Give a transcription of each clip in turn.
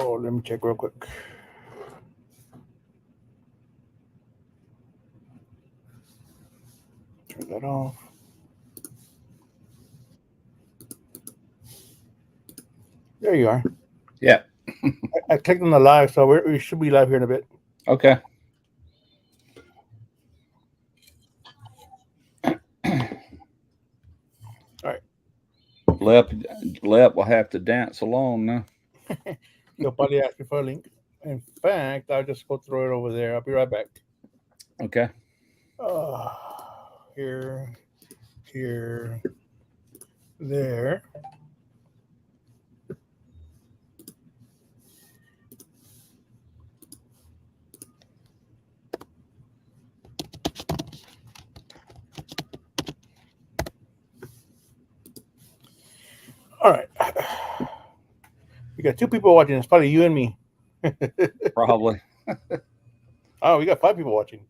Oh, let me check real quick. Turn that off. There you are. Yeah. I clicked on the live, so we should be live here in a bit. Okay. All right. Lep will have to dance along now. You'll probably ask me for a link. In fact, I'll just go throw it over there. I'll be right back. Okay. Uh, here, here, there. All right. We got two people watching. It's probably you and me. Probably. Oh, we got five people watching.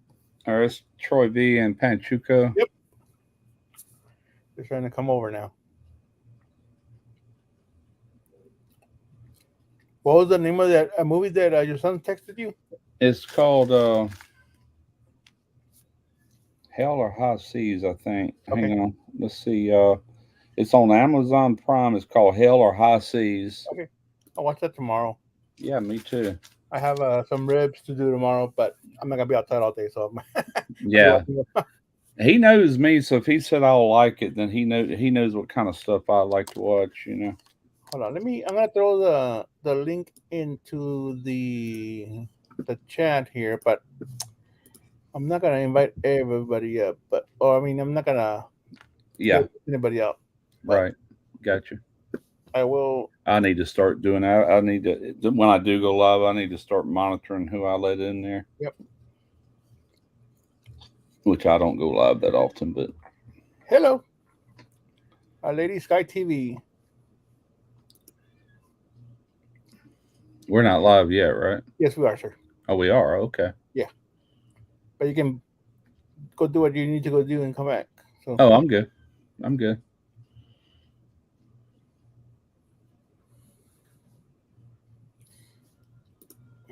There's Troy V and Panchuco. Yep. They're trying to come over now. What was the name of that movie that your son texted you? It's called Hell or High Seas, I think. Okay. Hang on. Let's see. It's on Amazon Prime. It's called Hell or High Seas. Okay. I'll watch that tomorrow. Yeah, me too. I have some ribs to do tomorrow, but I'm not gonna be outside all day, so Yeah. He knows me, so if he said I'll like it, then he knows what kind of stuff I like to watch, you know. Hold on. I'm gonna throw the link into the chat here, but I'm not gonna invite everybody up. But or I mean, I'm not gonna Yeah. anybody up. Right. Gotcha. I will. I need to start doing that. I need to when I do go live, I need to start monitoring who I let in there. Yep. Which I don't go live that often, but Hello, Lady Sky TV. we're not live yet, right? Yes, we are, sir. Oh, we are. Okay. Yeah, but you can go do what you need to go do and come back. So. Oh, I'm good. I'm good.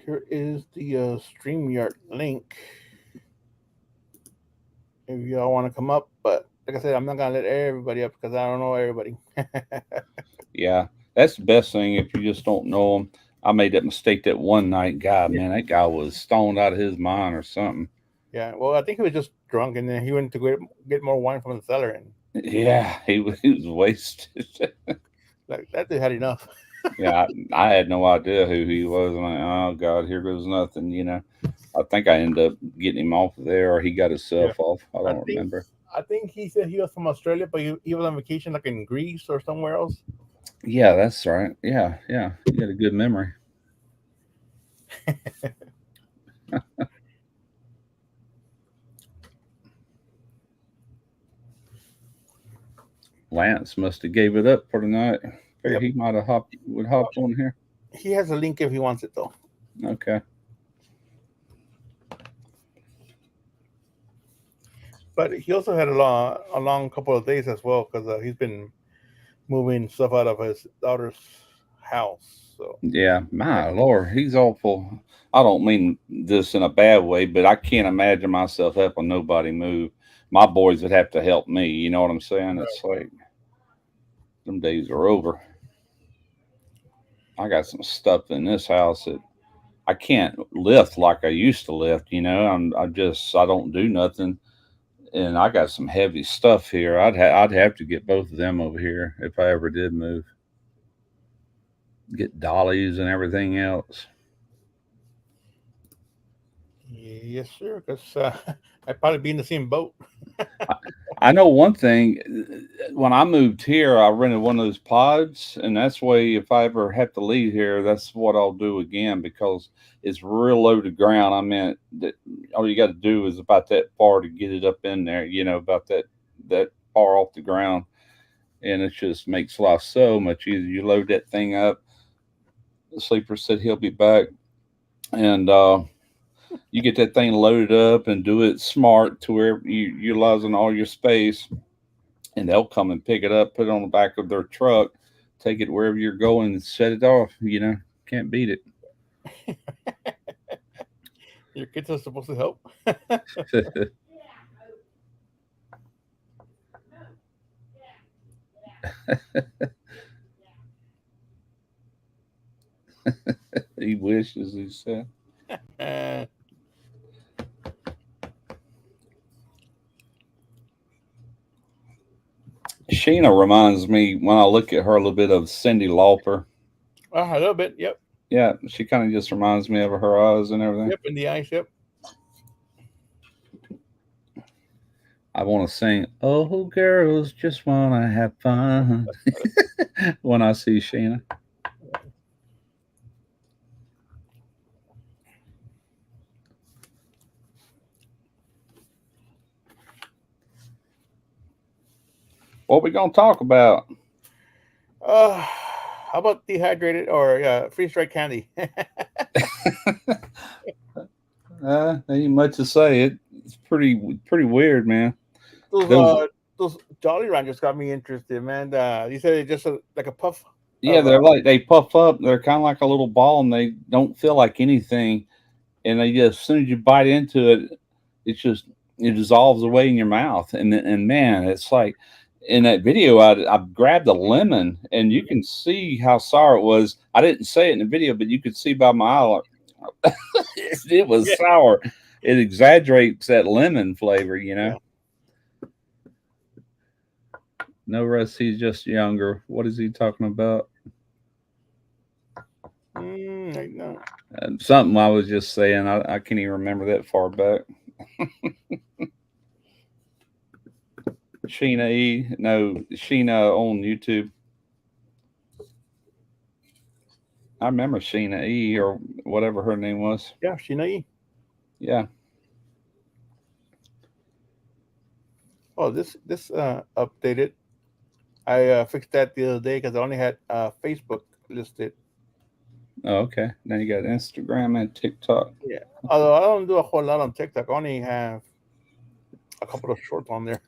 Here is the StreamYard link. If y'all want to come up, but like I said, I'm not gonna let everybody up because I don't know everybody. Yeah, that's the best thing if you just don't know him. I made that mistake that one night. God, man, that guy was stoned out of his mind or something. Yeah, well, I think he was just drunk, and then he went to get more wine from the cellar, and Yeah, he was wasted. like that dude had enough. Yeah, I had no idea who he was. I'm like, oh God, here goes nothing. You know, I think I ended up getting him off of there, or he got Yeah, himself off. I I don't think remember. I think he said he was from Australia, but he was on vacation like in Greece or somewhere else. Yeah, that's right. Yeah, yeah, you got a good memory. Lance must have gave it up for the night. Figure Yep. he might have would hop on here. He has a link if he wants it though. Okay. But he also had a long couple of days as well because he's been moving stuff out of his daughter's house. So Yeah, my lord, he's awful. I don't mean this in a bad way, but I can't imagine myself helping nobody move. My boys would have to help me. You know what I'm saying? It's like them days are over. I got some stuff in this house that I can't lift like I used to lift. You know, I don't do nothing, and I got some heavy stuff here. I'd have to get both of them over here if I ever did move. Get dollies and everything else. yes, sir. Because I'd probably be in the same boat. I, I know one thing. When I moved here, I rented one of those pods, and that's way if I ever have to leave here, that's what I'll do again because it's real low to ground. I mean, that all you got to do is about that far to get it up in there. You know, about that far off the ground, and it just makes life so much easier. You load that thing up. The sleeper said he'll be back, and you get that thing loaded up and do it smart to where you utilizing all your space, and they'll come and pick it up, put it on the back of their truck, take it wherever you're going, and set it off. You know, can't beat it. Your kids are supposed to help. He wishes, he said. Uh, Sheena reminds me, when I look at her, a little bit of Cyndi Lauper. a little bit. Yep. Yeah, she kind of just reminds me of her eyes and everything. Yep. In the eyes. Yep. I want to sing, "Oh, girls just want to have fun," when I see Sheena. What we gonna talk about? How about dehydrated or freeze dried candy? Ain't much to say. It's pretty weird, man. those Those, uh those Jolly Ranchers got me interested, man. You said it's just like a puff yeah, of they're like they puff up. They're kind of like a little ball, and they don't feel like anything. And they just, as soon as you bite into it, it's just it dissolves away in your mouth. And man, it's like in that video, I grabbed a lemon, and you can see how sour it was. I didn't say it in the video, but you could see by my eye, like, it was yeah, sour. It exaggerates that lemon flavor, you know. yeah. No, Russ, he's just younger. What is he talking about? I know. Something I was just saying. I can't even remember that far back. Sheena E. No, Sheena on YouTube. I remember Sheena E. or whatever her name was. Yeah, Shinai. Yeah. Oh, this updated. I fixed that the other day because I only had Facebook listed. Oh, okay. Now you got Instagram and TikTok. Yeah. Although I don't do a whole lot on TikTok, I only have a couple of shorts on there.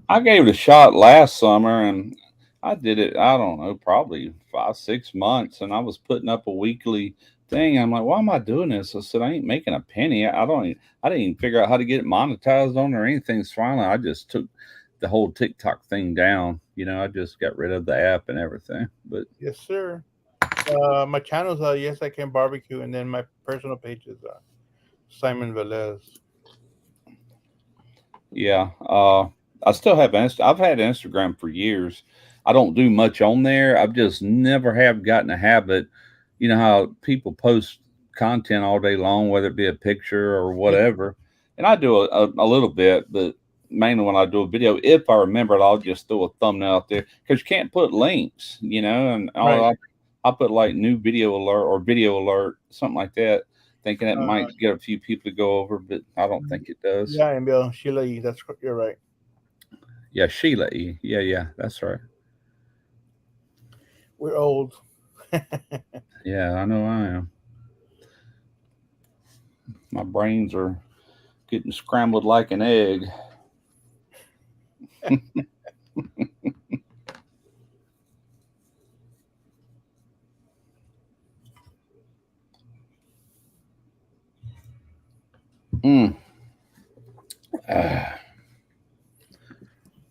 I gave it a shot last summer, and I did it, I don't know, probably 5 6 months, and I was putting up a weekly thing. I'm like, why am I doing this? I said, I ain't making a penny. I didn't even figure out how to get it monetized on or anything. So finally I just took the whole TikTok thing down. I just got rid of the app and everything. But Yes, sir. My channels are Yes I Can Barbecue, and then my personal page is Simon Velez. yeah, I still have I've had Instagram for years. I don't do much on there. I've just never have gotten a habit. You know how people post content all day long, whether it be a picture or Yeah. whatever. And I do a little bit, but mainly when I do a video, if I remember it, I'll just throw a thumbnail out there because you can't put links, and Right. I'll put like new video alert or video alert, something like that, thinking it Uh, might get a few people to go over, but I don't think it does. yeah, and Bill Sheila E. You're right. Yeah, Sheila E. Yeah, that's right. We're old. Yeah, I know I am. My brains are getting scrambled like an egg. Mm. Ah,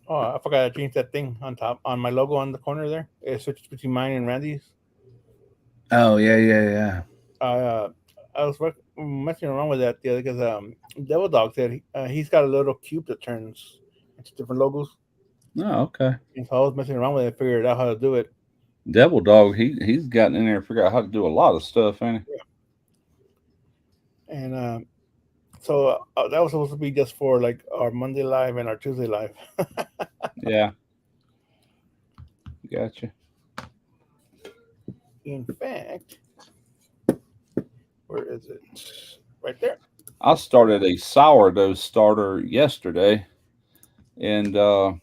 Oh, I forgot to change that thing on top on my logo on the corner there. It switched between mine and Randy's. oh yeah. Uh, I was messing around with that the other because Devil Dog said he's got a little cube that turns into different logos. Oh, okay. And so I was messing around with it, figured out how to do it. Devil Dog, he's gotten in there and figured out how to do a lot of stuff, ain't And so that was supposed to be just for like our Monday live and our Tuesday live. he? Yeah, gotcha. In fact, where is it? Right there. I started a sourdough starter yesterday, and I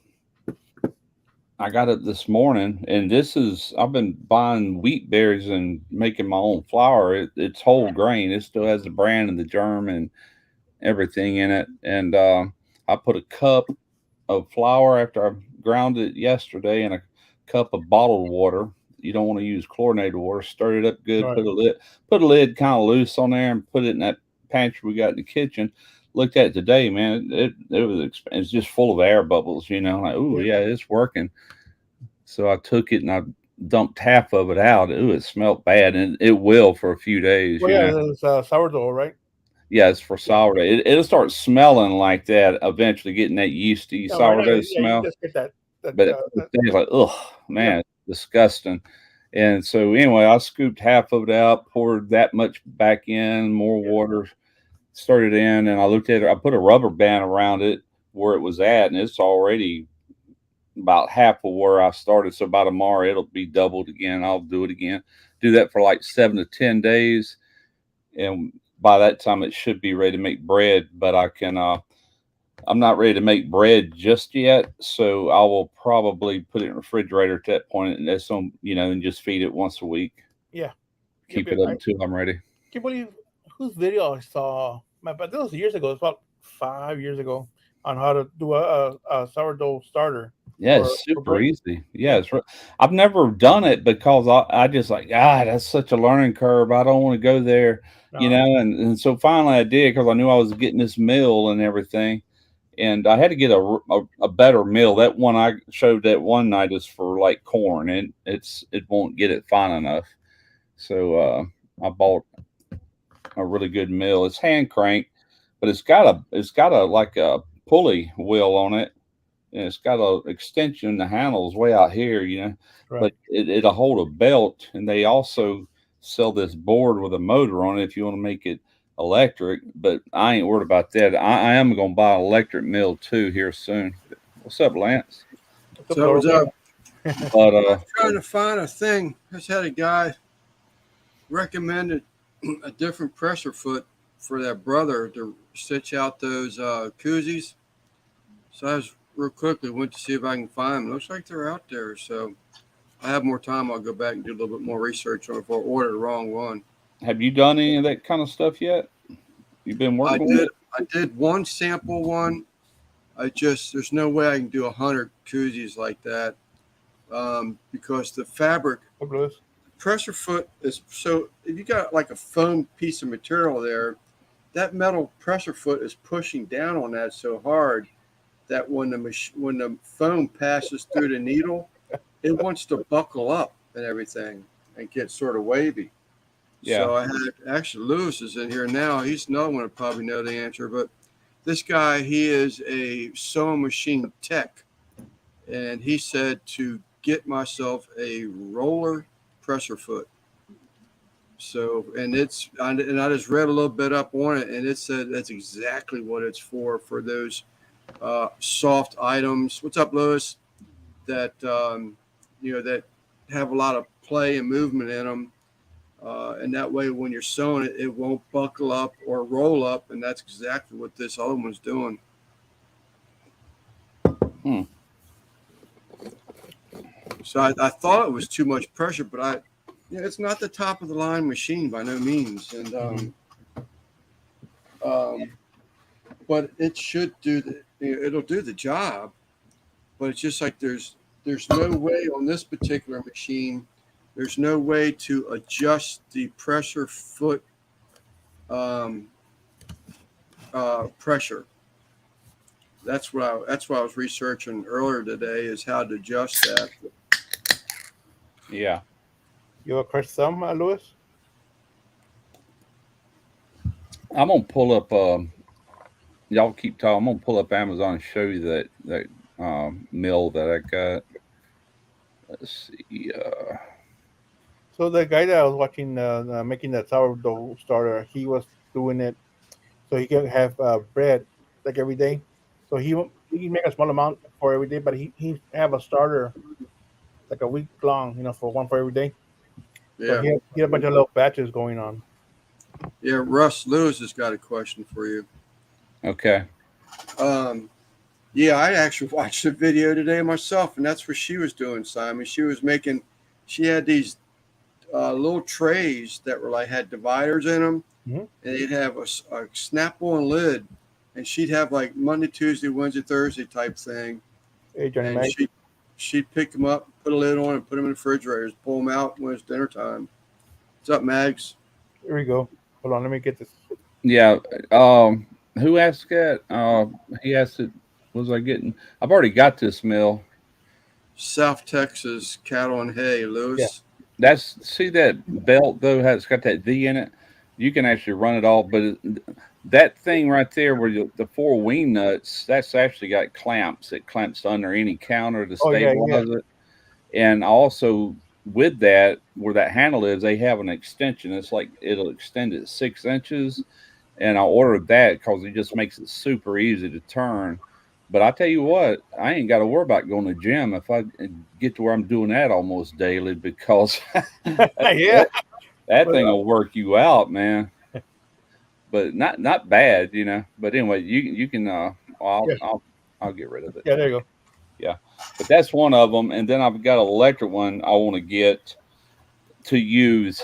got it this morning. And I've been buying wheat berries and making my own flour. It's whole grain. It still has the bran and the germ and everything in it. And I put a cup of flour after I ground it yesterday and a cup of bottled water. you don't want to use chlorinated water. Stir it up good. Right. Put a lid kind of loose on there, and put it in that pantry we got in the kitchen. Looked at it today, man. It's just full of air bubbles. Like, ooh, yeah, it's working. So I took it and I dumped half of it out. Ooh, it smelled bad, and it will for a few days. Well, yeah, it's sourdough, right? Yeah, it's for sourdough. It'll start smelling like that eventually, getting that yeasty sourdough You smell. just get that. But it's like, oh man, disgusting. And so anyway, I scooped half of it out, poured that much back in, more water, started in, and I looked at it. I put a rubber band around it where it was at, and it's already about half of where I started. So by tomorrow, it'll be doubled again. I'll do it again. Do that for like 7 to 10 days, and by that time, it should be ready to make bread. But I'm not ready to make bread just yet, so I will probably put it in the refrigerator at that point, and that's on, and just feed it once a week. Yeah, keep it up until I'm ready. Can you believe whose video I saw? But this was years ago. It's about 5 years ago on how to do a sourdough starter. Yeah, it's super easy. Yeah, I've never done it because I just like, that's such a learning curve. I don't want to go there, and so finally I did because I knew I was getting this meal and everything. And I had to get a better meal. That one I showed that one night is for like corn, and it won't get it fine enough. So I bought a really good mill. It's hand crank, but it's got a like a pulley wheel on it, and it's got a extension. The handle's way out here, right. But it'll hold a belt, and they also sell this board with a motor on it if you want to make it electric, but I ain't worried about that. I am gonna buy an electric mill too here soon. What's up, Lance? What's up? But I'm trying to find a thing. I just had a guy recommended a different pressure foot for that brother to stitch out those koozies. So I was real quickly went to see if I can find them. Looks like they're out there. So I have more time. I'll go back and do a little bit more research on it if I ordered the wrong one. Have you done any of that kind of stuff yet? You've been working on it? I did one sample one. There's no way I can do 100 koozies like that because the fabric, pressure foot is so, if you got like a foam piece of material there, that metal pressure foot is pushing down on that so hard that when the foam passes through the needle, it wants to buckle up and everything and get sort of wavy. Yeah. So I had Lewis is in here now. He's another one that probably know the answer, but this guy, he is a sewing machine tech, and he said to get myself a roller pressure foot. So, and I just read a little bit up on it, and it said that's exactly what it's for those soft items. What's up, Lewis? That that have a lot of play and movement in them. And that way, when you're sewing it, it won't buckle up or roll up, and that's exactly what this other one's doing. So I thought it was too much pressure, but it's not the top of the line machine by no means, and but it should it'll do the job. But it's just like there's no way on this particular machine. There's no way to adjust the pressure foot pressure. That's what I was researching earlier today is how to adjust that. Yeah. You have a crush thumb, Lewis? I'm gonna pull up. Y'all keep talking. I'm gonna pull up Amazon and show you that mill that I got. Let's see. So the guy that I was watching making that sourdough starter, he was doing it so he can have bread like every day. So he can make a small amount for every day, but he have a starter like a week long, for one for every day. Yeah. So he had a bunch of little batches going on. Yeah, Russ Lewis has got a question for you. Okay. Yeah, I actually watched the video today myself, and that's what she was doing, Simon. She had these little trays that were had dividers in them, and they'd have a snap-on lid, and she'd have like Monday, Tuesday, Wednesday, Thursday type thing. Hey, Johnny Mac. she'd pick them up, put a lid on, and put them in the refrigerators, pull them out when it's dinner time. What's up, Mags? Here we go. Hold on, let me get this. Yeah. Who asked that? He asked it. What was I getting? I've already got this mill. South Texas cattle and hay, Lewis. See that belt though has got that V in it. You can actually run it all, but that thing right there where the 4 wing nuts, that's actually got clamps. It clamps under any counter to stabilize it. And also with that, where that handle is, they have an extension. It's like it'll extend it 6 inches. And I ordered that because it just makes it super easy to turn. But I tell you what, I ain't got to worry about going to the gym if I get to where I'm doing that almost daily, because that thing will work you out, man. But not bad, you know. But anyway, you can I'll get rid of it. Yeah, there you go. Yeah, but that's one of them. And then I've got an electric one I want to get to use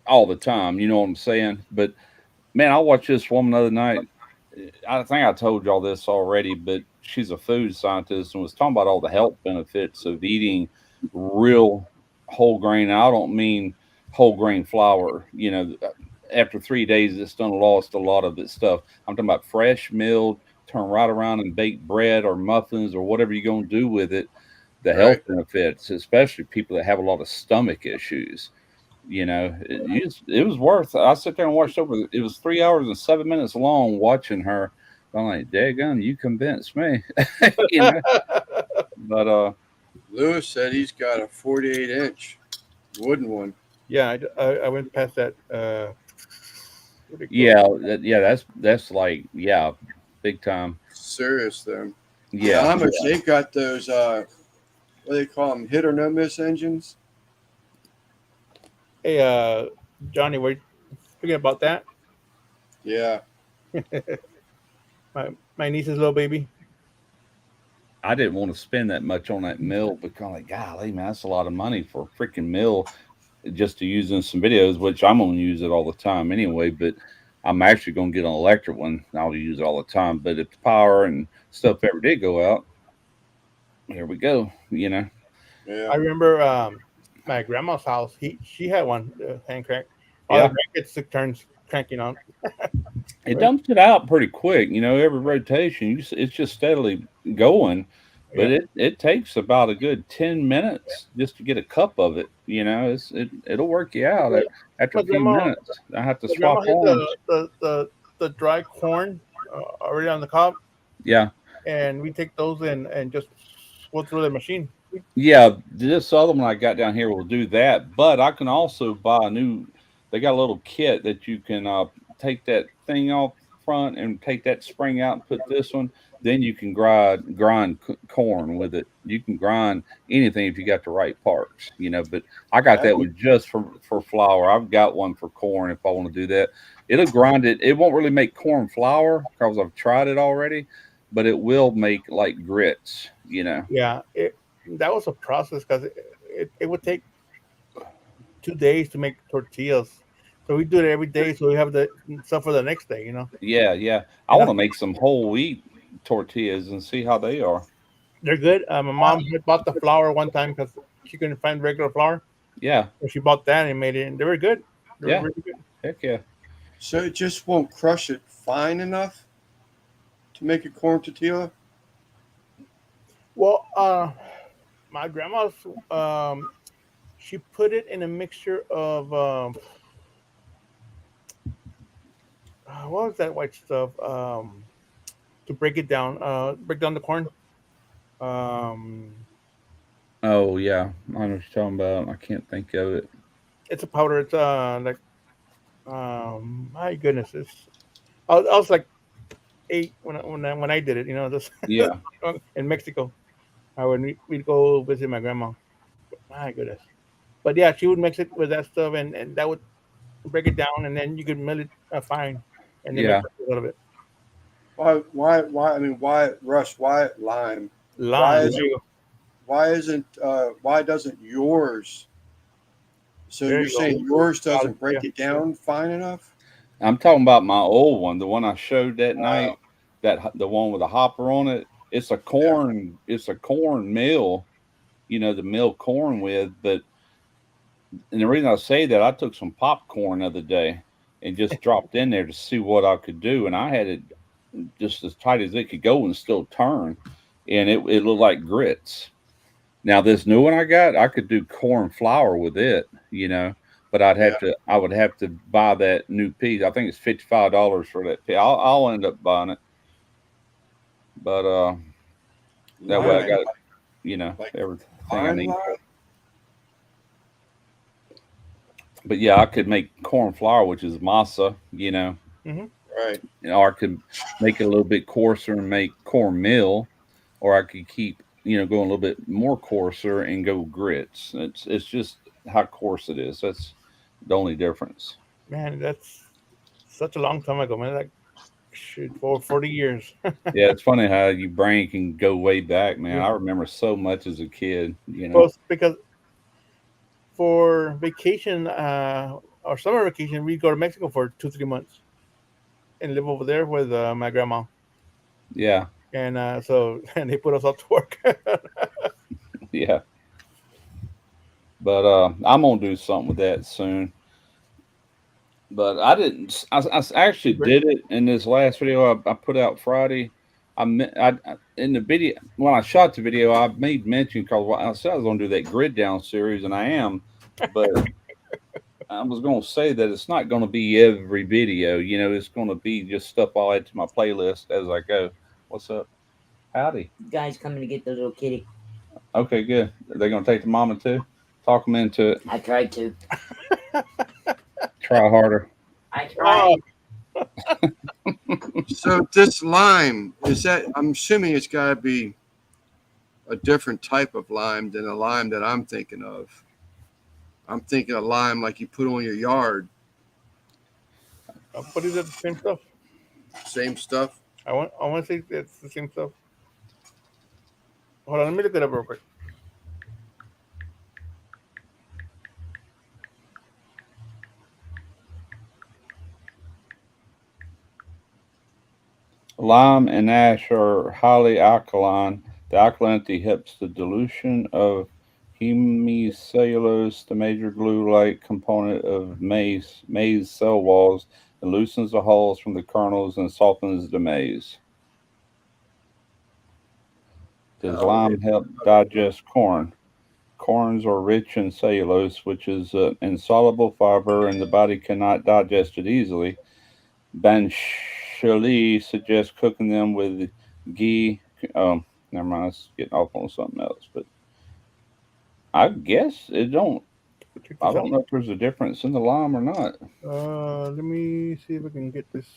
all the time. You know what I'm saying? But man, I watched this woman the other night. I think I told y'all this already, but she's a food scientist and was talking about all the health benefits of eating real whole grain. I don't mean whole grain flour. You know, after 3 days, it's done lost a lot of its stuff. I'm talking about fresh milled, turn right around and bake bread or muffins or whatever you're going to do with it. The health benefits, especially people that have a lot of stomach issues. You know, it was worth. I sit there and watched over. It was 3 hours and 7 minutes long watching her. I'm like, daggone, you convinced me. You know? But Lewis said he's got a 48-inch wooden one. Yeah, I went past that. That's like big time. Serious then. Yeah, Amish, they've got those. What do they call them? Hit or no miss engines. Hey, Johnny, we're thinking about that. Yeah. my niece's little baby. I didn't want to spend that much on that mill because, like, golly, man, that's a lot of money for a freaking mill just to use in some videos, which I'm going to use it all the time anyway. But I'm actually going to get an electric one. I'll use it all the time. But if the power and stuff ever did go out, here we go. You know. Yeah. I remember my grandma's house. She had one hand crank. All the brackets took turns cranking on. It dumps it out pretty quick. You know, every rotation, it's just steadily going. But it takes about a good 10 minutes just to get a cup of it. You know, it'll work you out after a few minutes. I have to swap on the dry corn already on the cob. Yeah. And we take those and just go through the machine. Yeah, this other one I got down here will do that. But I can also buy they got a little kit that you can take that thing off front and take that spring out and put this one. Then you can grind corn with it. You can grind anything if you got the right parts, you know. But I got that one just for flour. I've got one for corn if I want to do that. It'll grind it. It won't really make corn flour because I've tried it already, but it will make like grits, you know. Yeah, that was a process because it would take 2 days to make tortillas. So we do it every day, so we have the stuff for the next day, you know. Yeah. I want to make some whole wheat tortillas and see how they are. They're good. My mom had bought the flour one time because she couldn't find regular flour. Yeah. So she bought that and made it, and they were good. They were really good. Heck yeah. So it just won't crush it fine enough to make a corn tortilla? Well, my grandma's she put it in a mixture of what was that white stuff? To break it down, break down the corn. Oh yeah, I know what you're talking about. I can't think of it. It's a powder. It's like my goodness, I was like 8 when I did it. You know, this in Mexico. When we'd go visit my grandma. My goodness. But yeah, she would mix it with that stuff, and that would break it down, and then you could mill it fine, and then make a little bit. Why? I mean, why, Russ? Why lime? Why doesn't yours? So you're saying yours doesn't break it down fine enough? I'm talking about my old one, the one I showed that night. The one with the hopper on it. It's a corn. It's a corn mill, to mill corn with. But and the reason I say that, I took some popcorn the other day and just dropped in there to see what I could do, and I had it just as tight as it could go and still turn, and it looked like grits. Now this new one I got, I could do corn flour with it, but Yeah. I would have to buy that new piece. I think it's $55 for that piece. I'll end up buying it, but that way I Lime, got like everything I fine need. lime. But yeah, I could make corn flour, which is masa, Right. or I could make it a little bit coarser and make cornmeal, or I could keep going a little bit more coarser and go grits. It's just how coarse it is. That's the only difference. Man, that's such a long time ago, man. Like, shoot, for 40 years. Yeah, it's funny how your brain can go way back, man. Yeah. I remember so much as a kid. Well, because for vacation, or summer vacation, we go to Mexico for 2, 3 months and live over there with my grandma. Yeah, And so and they put us out to work. yeah. But I'm gonna do something with that soon. But I didn't. I actually did it in this last video I put out Friday. In the video when I shot the video, I made mention because I said I was going to do that grid down series, and I am. But I was going to say that it's not going to be every video. It's going to be just stuff I'll add to my playlist as I go. What's up? Howdy. Guys coming to get the little kitty. Okay, good. Are they going to take the mama too? Talk them into it. I tried to. Try harder. I tried. So this lime, is that? I'm assuming it's got to be a different type of lime than a lime that I'm thinking of. I'm thinking of lime like you put on your yard. But is it the same stuff? Same stuff. I want to say it's the same stuff. Hold on, let me look it up real quick. Lime and ash are highly alkaline. The alkalinity helps the dilution of hemicellulose, the major glue-like component of maize cell walls, and loosens the hulls from the kernels and softens the maize. Does lime help digest corn? Corns are rich in cellulose, which is an insoluble fiber, and the body cannot digest it easily. Bancheli suggests cooking them with ghee. Oh, never mind. It's getting off on something else, but I guess it don't. I don't know if there's a difference in the lime or not. Let me see if I can get this.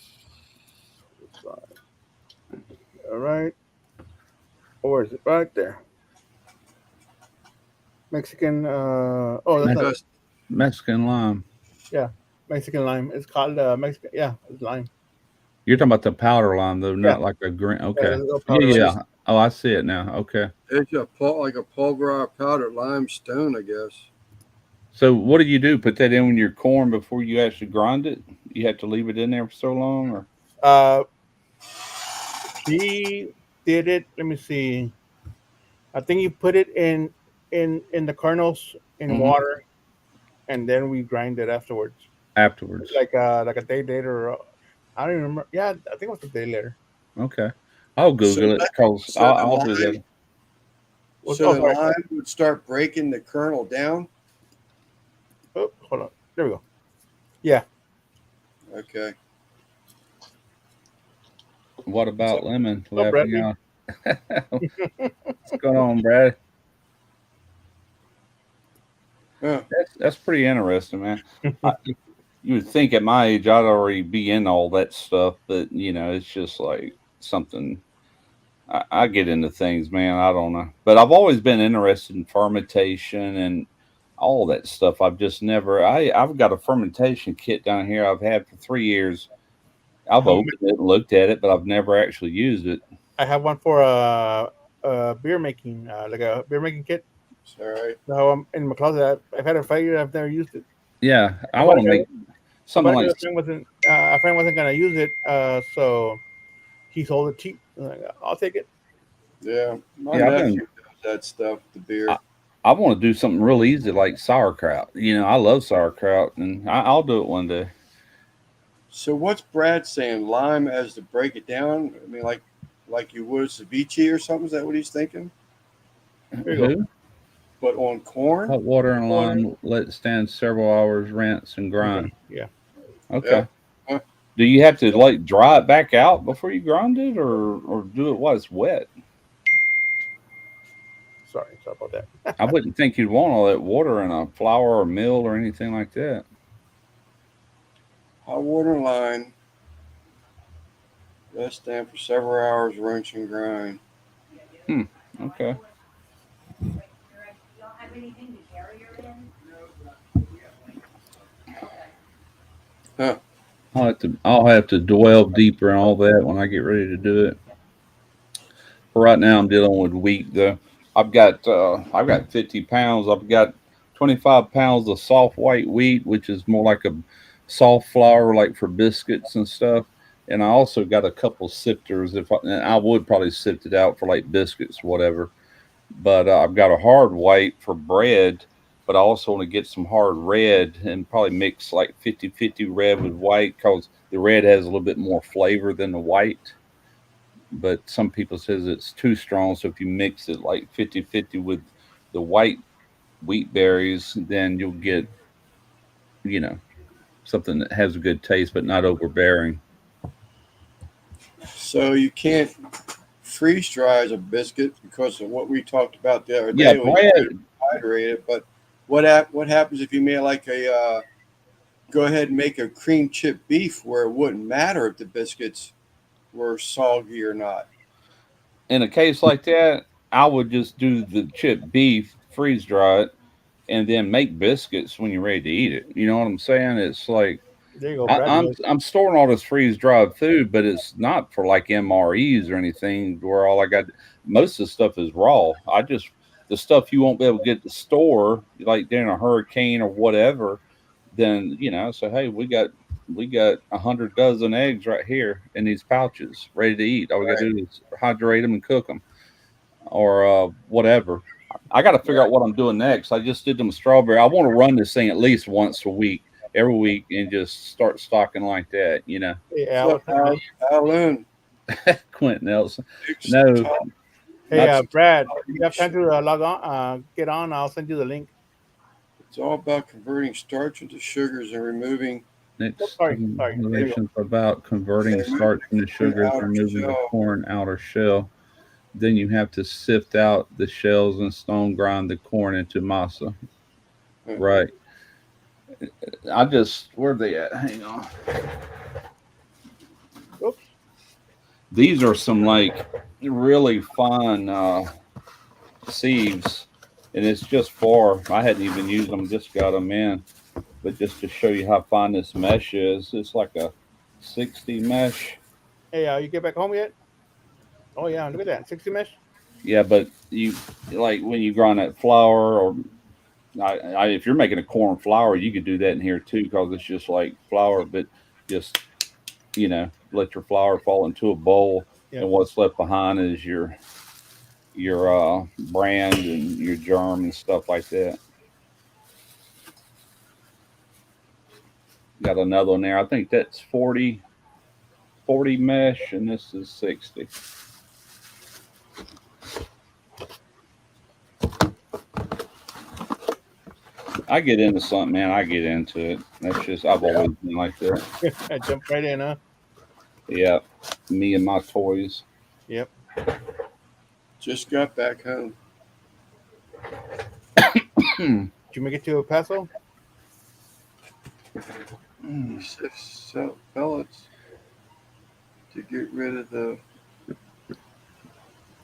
All right. Or is it right there? Mexican. That's not Mexican lime. Mexican lime. It's called Mexican. Yeah, it's lime. You're talking about the powder lime, though, not like a green. Okay. Yeah. Oh, I see it now. Okay. It's like a pulverized powdered limestone, I guess. So what do you do? Put that in with your corn before you actually grind it? You have to leave it in there for so long, or? He did it. Let me see. I think you put it in the kernels in water, and then we grind it afterwards. Like a day later. I don't even remember. Yeah, I think it was a day later. Okay. I'll Google it because I'll do that. So the lime would start breaking the kernel down? Oh, hold on. There we go. Yeah. Okay. What about lemon? Bradley? Out. What's going on, Brad? Yeah. That's pretty interesting, man. You would think at my age I'd already be in all that stuff, but it's just like something I get into things, man. I don't know, but I've always been interested in fermentation and all that stuff. I've just never. I've got a fermentation kit down here. I've had for 3 years. I've opened it and looked at it, but I've never actually used it. I have one for beer making, like a beer making kit. All right. So in my closet, I've had it 5 years. I've never used it. Yeah, I want to make something like. A friend wasn't gonna use it, so he sold it cheap. Like, I'll take it. Yeah, my Yeah, nephew does that stuff. The beer. I want to do something real easy like sauerkraut. You know, I love sauerkraut, and I'll do it one day. So what's Brad saying? Lime as to break it down? I mean, like you would ceviche or something? Is that what he's thinking? There you go. Who? But on corn? Hot water and Water. lime, let it stand several hours, rinse and grind. Yeah. Okay. Yeah. Do you have to like dry it back out before you grind it, or do it while it's wet? Sorry about that. I wouldn't think you'd want all that water in a flour or mill or anything like that. Hot water and lime. Let it stand for several hours, rinse and grind. Okay. Huh. I'll have to dwell deeper in all that when I get ready to do it. For right now, I'm dealing with wheat though. I've got 50 pounds. I've got 25 pounds of soft white wheat, which is more like a soft flour, like for biscuits and stuff. And I also got a couple sifters. And I would probably sift it out for like biscuits, whatever. But I've got a hard white for bread. But I also want to get some hard red and probably mix like 50-50 red with white because the red has a little bit more flavor than the white. But some people says it's too strong. So if you mix it like 50-50 with the white wheat berries, then you'll get, you know, something that has a good taste but not overbearing. So you can't freeze dry as a biscuit because of what we talked about the other Yeah, day. When bread. you hydrate it. But what happens if you made like a go ahead and make a cream chip beef where it wouldn't matter if the biscuits were soggy or not? In a case like that, I would just do the chipped beef, freeze dry it, and then make biscuits when you're ready to eat it. You know what I'm saying? It's like There you go, Brad. I'm storing all this freeze dried food, but it's not for like MREs or anything. Where all I got, most of the stuff is raw. The stuff you won't be able to get at the store, like during a hurricane or whatever. Then so hey, we got 100 dozen eggs right here in these pouches, ready to eat. All we got to do is hydrate them and cook them, or whatever. I got to figure out what I'm doing next. I just did them strawberry. I want to run this thing at least once a week, every week, and just start stocking like that. Hey, So, Alan, Quentin Nelson. No, hey, Brad, you have time to log on? Get on. I'll send you the link. it's all about converting starch into sugars and removing. next Sorry. information about converting starch into sugars, outer removing the shell. corn outer shell. Then you have to sift out the shells and stone grind the corn into masa. Right. Where they at? Hang on. Oops. These are some like really fine sieves, and it's just I hadn't even used them, just got them in. But just to show you how fine this mesh is, it's like a 60 mesh. Hey, you get back home yet? Oh yeah, look at that, 60 mesh. Yeah, but you like when you grind that flour, or if you're making a corn flour, you could do that in here too, because it's just like flour, but just let your flour fall into a bowl, and what's left behind is your brand and your germ and stuff like that. Got another one there. I think that's 40 mesh, and this is 60. I get into something, man. I get into it. That's just, I've always been like that. I jumped right in, huh? Yeah. Me and my toys. Yep. Just got back home. Did you make it to El Paso? Sell pellets to get rid of the.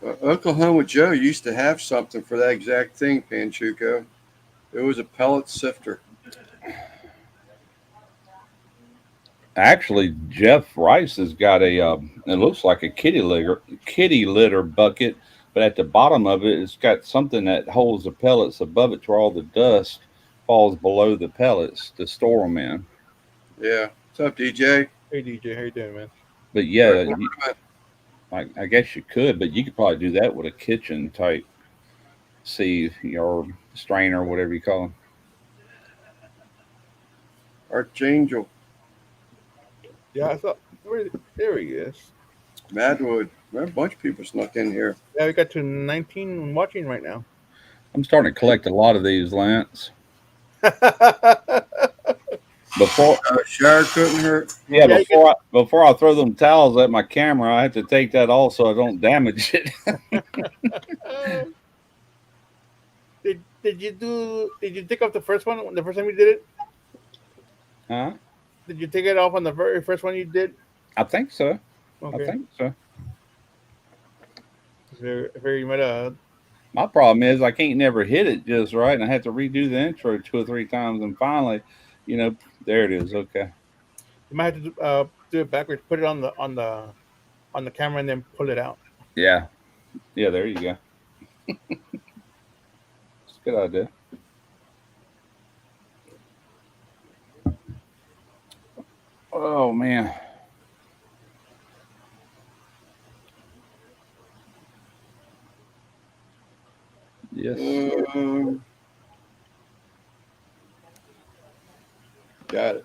Oklahoma Joe used to have something for that exact thing, Panchuco. It was a pellet sifter. Actually, Jeff Rice has got a. It looks like a kitty litter bucket, but at the bottom of it, it's got something that holds the pellets above it, to where all the dust falls below the pellets to store them in. Yeah. What's up, DJ? Hey DJ, how you doing, man? But yeah, I guess you could, but you could probably do that with a kitchen type sieve or strainer, whatever you call them. Archangel, Yeah, I thought there he is. Madwood. Well, a bunch of people snuck in here. Yeah, we got to 19 watching right now. I'm starting to collect a lot of these, Lance. Before Shower couldn't hurt. Yeah, Yeah, before I throw them towels at my camera, I have to take that off so I don't damage it. Did you take off the first one the first time you did it? Huh? Did you take it off on the very first one you did? I think so. Okay. I think so. Very much. My problem is I can't never hit it just right, and I have to redo the intro 2 or 3 times, and finally, there it is. Okay. You might have to do it backwards. Put it on the camera and then pull it out. Yeah. Yeah. There you go. It's a good idea. Oh man. Yes. Got it.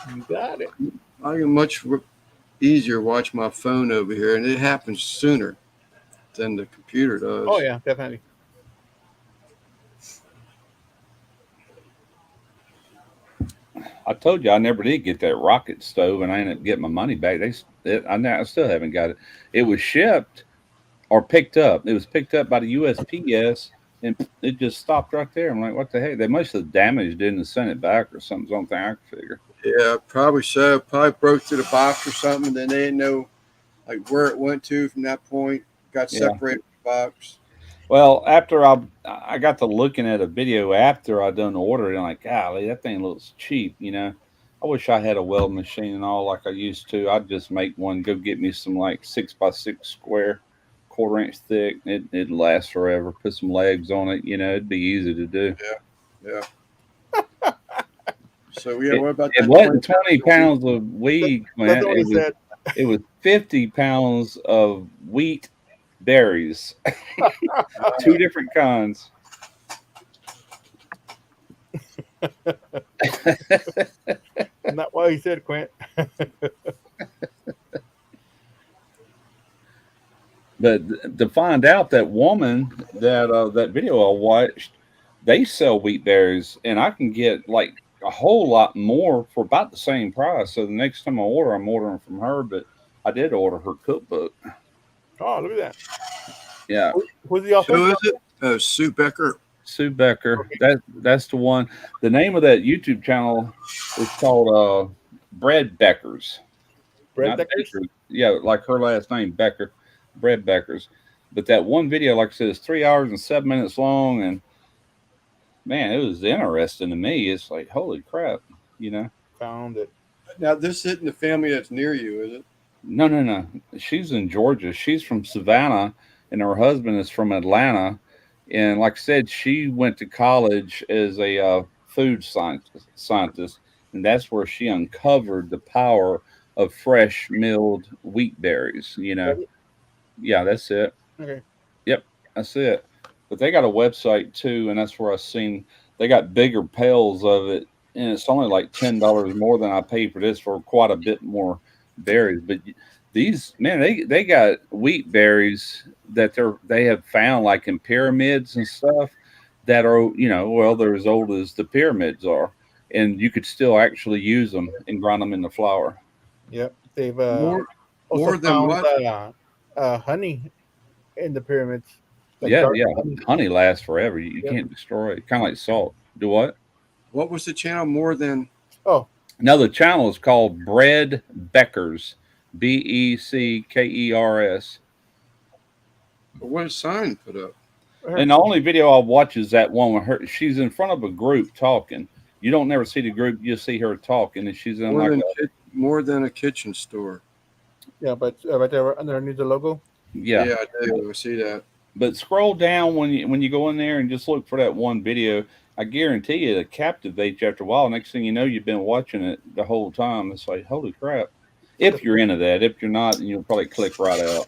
You got it. I can much easier watch my phone over here, and it happens sooner than the computer does. Oh yeah, definitely. I told you I never did get that rocket stove, and I ended up getting my money back. I still haven't got it. It was shipped or picked up. It was picked up by the USPS, and it just stopped right there. I'm like, what the heck? They must have damaged it and sent it back or something. Something I could figure. Yeah, probably so. Probably broke through the box or something, and then they didn't know like where it went to from that point. Got separated from the box. Well, after I got to looking at a video after I done ordered, and I'm like, golly, that thing looks cheap. I wish I had a weld machine and all like I used to. I'd just make one. Go get me some like 6x6 square, 1/4 inch thick. It'd last forever. Put some legs on it. It'd be easy to do. Yeah. So what about it that wasn't 20 pounds of weed, That's man. what he said. It was 50 pounds of wheat berries, 2 different kinds. Not what he said, Quint. But to find out that woman that video I watched, they sell wheat berries, and I can get like a whole lot more for about the same price. So the next time I order, I'm ordering from her. But I did order her cookbook. Oh, look at that. Yeah. Who's the author? Who is it? Oh, Sue Becker. Sue Becker. That's the one. The name of that YouTube channel is called Bread Beckers. Bread Not Beckers? Beckers. Yeah, like her last name, Becker. Bread Beckers. But that one video, like I said, is 3 hours and 7 minutes long, and man, it was interesting to me. It's like, holy crap, Found it. Now, this isn't the family that's near you, is it? No. She's in Georgia. She's from Savannah, and her husband is from Atlanta. And like I said, she went to college as a food scientist, and that's where she uncovered the power of fresh milled wheat berries. Yeah, that's it. Okay. Yep, that's it. But they got a website too, and that's where I seen they got bigger pails of it, and it's only like $10 more than I paid for this for quite a bit more berries. But these, man, they got wheat berries that they have found like in pyramids and stuff that are they're as old as the pyramids are, and you could still actually use them and grind them into flour. Yep. They've More also than found, what? Honey in the pyramids. Like Yeah. dark Honey lasts forever. You can't destroy it. Kind of like salt. Do what? What was the channel? More than? Oh, Now the channel is called Bread Beckers, Beckers. What is sign put up? And the only video I'll watch is that one with her. She's in front of a group talking. You don't never see the group. You see her talking, and she's in More than a kitchen store. yeah, but right there underneath the logo. Yeah. I do. I see that. But scroll down when you go in there and just look for that one video. I guarantee you it captivates you after a while. Next thing you know, you've been watching it the whole time. It's like, holy crap. If you're into that. If you're not, then you'll probably click right out,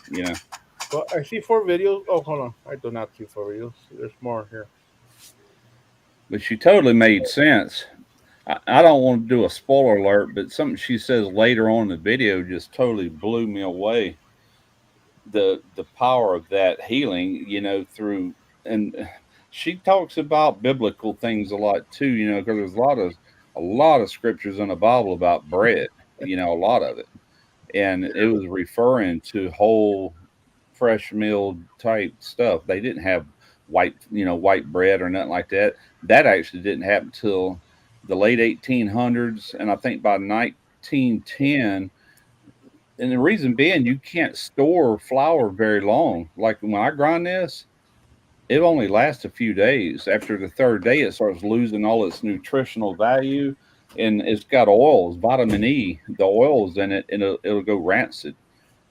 Well, I see 4 videos. Oh, hold on. I do not see 4 videos. There's more here. But she totally made sense. I don't want to do a spoiler alert, but something she says later on in the video just totally blew me away. The power of that healing, through, and she talks about biblical things a lot too, because there's a lot of scriptures in the Bible about bread, a lot of it, and it was referring to whole fresh meal type stuff. They didn't have white bread or nothing like that. That actually didn't happen till the late 1800s, and I think by 1910. And the reason being, you can't store flour very long. Like when I grind this, it only lasts a few days. After the third day, it starts losing all its nutritional value, and it's got oils, vitamin E, the oils in it, and it'll go rancid.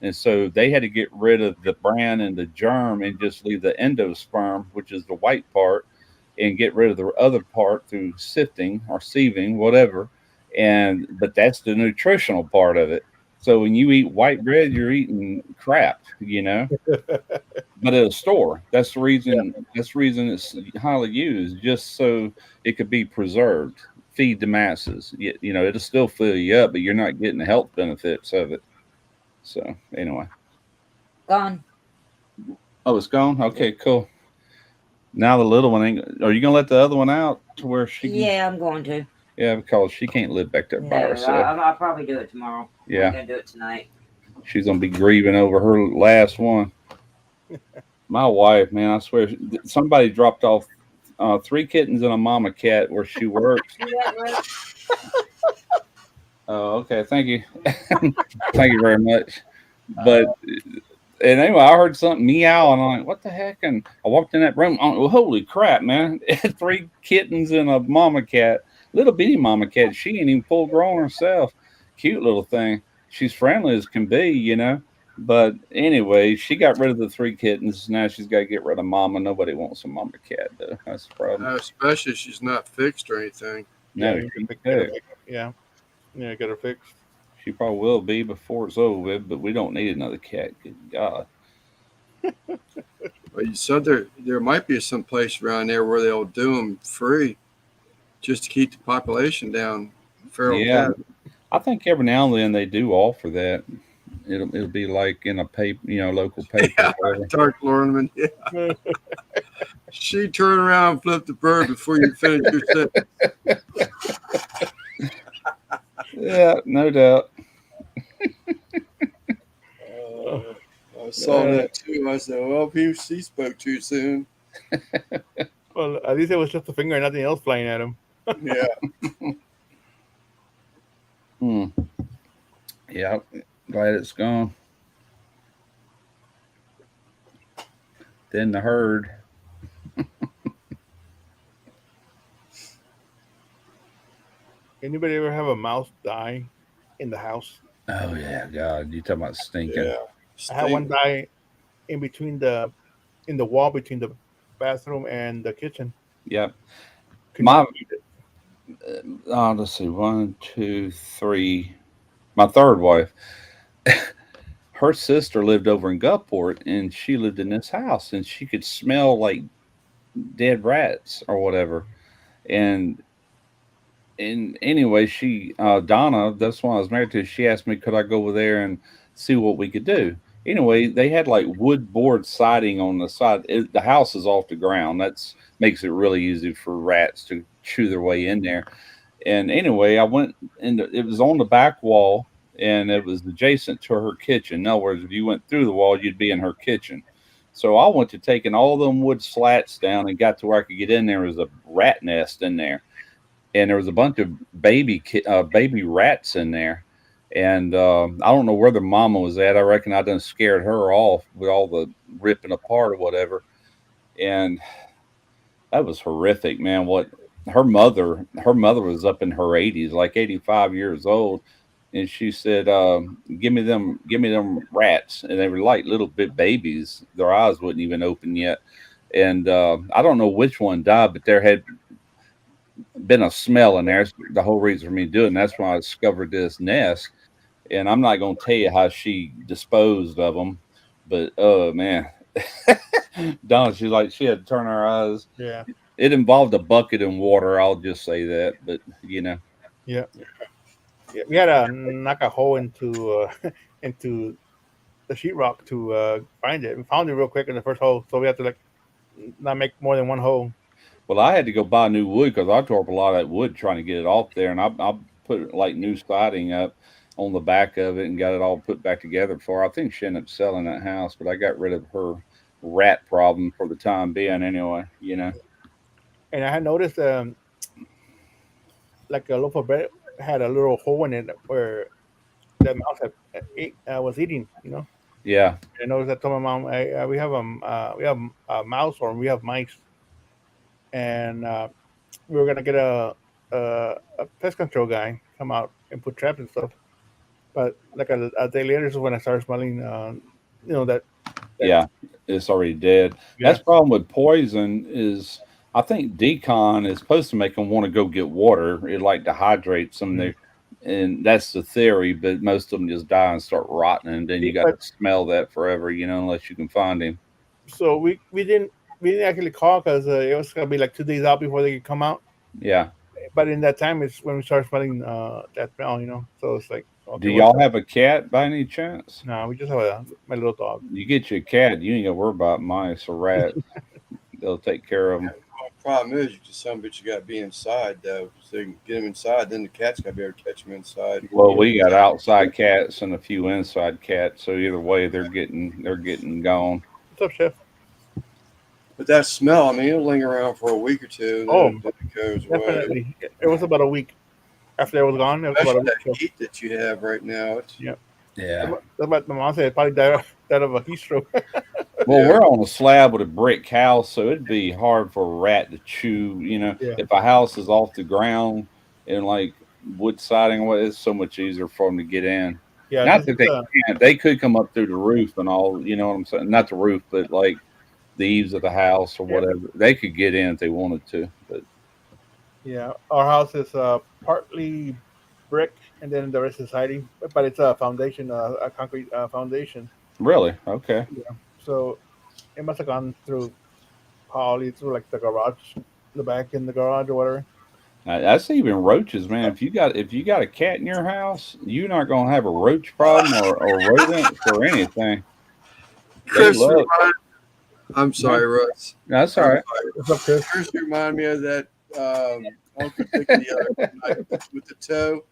And so they had to get rid of the bran and the germ and just leave the endosperm, which is the white part, and get rid of the other part through sifting or sieving, whatever. But that's the nutritional part of it. So when you eat white bread, you're eating crap, but it'll store. That's the reason. Yeah. That's the reason it's highly used, just so it could be preserved, feed the masses. It'll still fill you up, but you're not getting the health benefits of it. So anyway, Gone. Oh, it's gone. Okay, cool. Now the little one ain't. Are you gonna let the other one out to where she? Yeah, I'm going to. Yeah, because she can't live back there by herself. I'll probably do it tomorrow. Yeah. I'm going to do it tonight. She's going to be grieving over her last one. My wife, man, I swear, somebody dropped off 3 kittens and a mama cat where she works. Oh, okay. Thank you. Thank you very much. But, and anyway, I heard something meow, and I'm like, what the heck? And I walked in that room. Well, holy crap, man. 3 kittens and a mama cat. Little bitty mama cat. She ain't even full grown herself. Cute little thing. She's friendly as can be, But anyway, she got rid of the 3 kittens. Now she's got to get rid of mama. Nobody wants a mama cat, though. That's the problem. Especially if she's not fixed or anything. No, yeah, get her fixed. She probably will be before it's over, but we don't need another cat. Good God. Well, you said there might be some place around there where they'll do them free, just to keep the population down. Feral cat. I think every now and then they do offer that. It'll be like in a paper, local paper. Yeah, Dark Lorneman. Yeah. She turned around and flipped the bird before you finish your sentence. Yeah, no doubt. I saw that too. I said, well, she spoke too soon. Well, at least it was just a finger and nothing else flying at him. Yeah. Yeah, glad it's gone. Then the herd. Anybody ever have a mouse die in the house? Oh yeah, God! You talking about stinking? Yeah. I had one die in the wall between the bathroom and the kitchen. Yep. Let's see, 1, 2, 3. My third wife, her sister lived over in Gulfport, and she lived in this house, and she could smell like dead rats or whatever. And anyway, she Donna, that's when I was married to. She asked me, could I go over there and see what we could do? Anyway, they had like wood board siding on the side. The house is off the ground. That's makes it really easy for rats to chew their way in there. And anyway, I went and it was on the back wall, and it was adjacent to her kitchen. In other words, if you went through the wall, you'd be in her kitchen. So I went to taking all them wood slats down and got to where I could get in there. There was a rat nest in there, and there was a bunch of baby rats in there. And I don't know where the mama was at. I reckon I done scared her off with all the ripping apart or whatever. And that was horrific, man. What her mother was up in her 80s, like 85 years old. And she said, give me them rats. And they were like little bit babies. Their eyes wouldn't even open yet. And I don't know which one died, but there had been a smell in there. That's the whole reason for me doing it. That's when I discovered this nest. And I'm not going to tell you how she disposed of them, But oh man, Donna, she had to turn her eyes. Yeah. It involved a bucket and water. I'll just say that. But Yeah. Yeah, we had to knock a hole into into the sheetrock to find it. We found it real quick in the first hole, so we had to like not make more than one hole. well, I had to go buy new wood because I tore up a lot of that wood trying to get it off there, and I put like new siding up on the back of it and got it all put back together before. I think she ended up selling that house, but I got rid of her rat problem for the time being anyway. And I had noticed like a loaf of bread had a little hole in it where the mouse was eating. Yeah. I noticed that. Told my mom, we have a mouse or we have mice, and we were gonna get a pest control guy come out and put traps and stuff. But like a day later is when I started smelling, that. Yeah, it's already dead. Yeah. That's the problem with poison is I think decon is supposed to make them want to go get water. It like dehydrates them there, and that's the theory. But most of them just die and start rotting, and then you got to smell that forever, unless you can find him. So we didn't actually call because it was gonna be like 2 days out before they could come out. Yeah. But in that time, it's when we started smelling that smell, So it's like. Okay, do y'all have a cat by any chance? No, we just have my little dog. You get your cat, you ain't gotta worry about mice or rats. They'll take care of them. Well, the problem is, some bitch you got to be inside though, so you can get them inside. Then the cat's got to be able to catch them inside. Well, we got outside cats and a few inside cats, so either way, they're getting gone. What's up, Chef? But that smell, I mean, it'll linger around for a week or two. And then it goes definitely. away. It was about a week. After it was gone, it was about a week. That heat that you have right now. Yeah. Yeah. That's what my mom said. It probably died of a heat stroke. Well, we're on a slab with a brick house, so it'd be hard for a rat to chew. If a house is off the ground and like wood siding, it's so much easier for them to get in. Yeah. Not that they can't. They could come up through the roof and all. You know what I'm saying? Not the roof, but like the eaves of the house or whatever. They could get in if they wanted to. But yeah, our house is partly brick, and then the rest is siding, but it's a foundation, a concrete foundation. Really? Okay. Yeah. So it must have gone through probably through like the garage, the back in the garage or whatever. That's even roaches, man. If you got a cat in your house, you're not gonna have a roach problem or rodents or anything. Chris, I'm sorry, Russ. That's all right. What's up, Chris? Chris reminded me of that Uncle Dick the other night with the toe,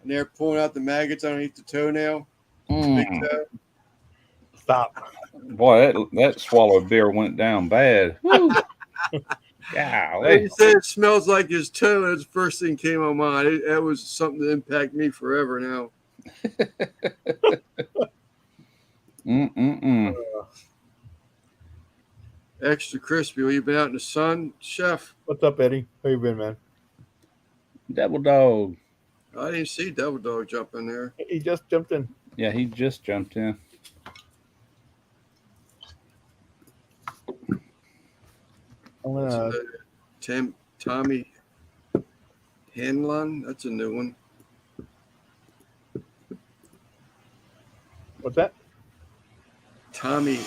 and they're pulling out the maggots underneath the toenail. Big toe. Stop. Boy, that swallowed beer went down bad. Yeah, you said it smells like his toe. That's the first thing came on mind. That was something that impact me forever now. Extra crispy. Well, you been out in the sun, Chef? What's up, Eddie? How you been, man? Devil Dog. I didn't see Devil Dog jump in there. He just jumped in. Yeah, he just jumped in. I'm gonna Tommy Hanlon. That's a new one. What's that? Tommy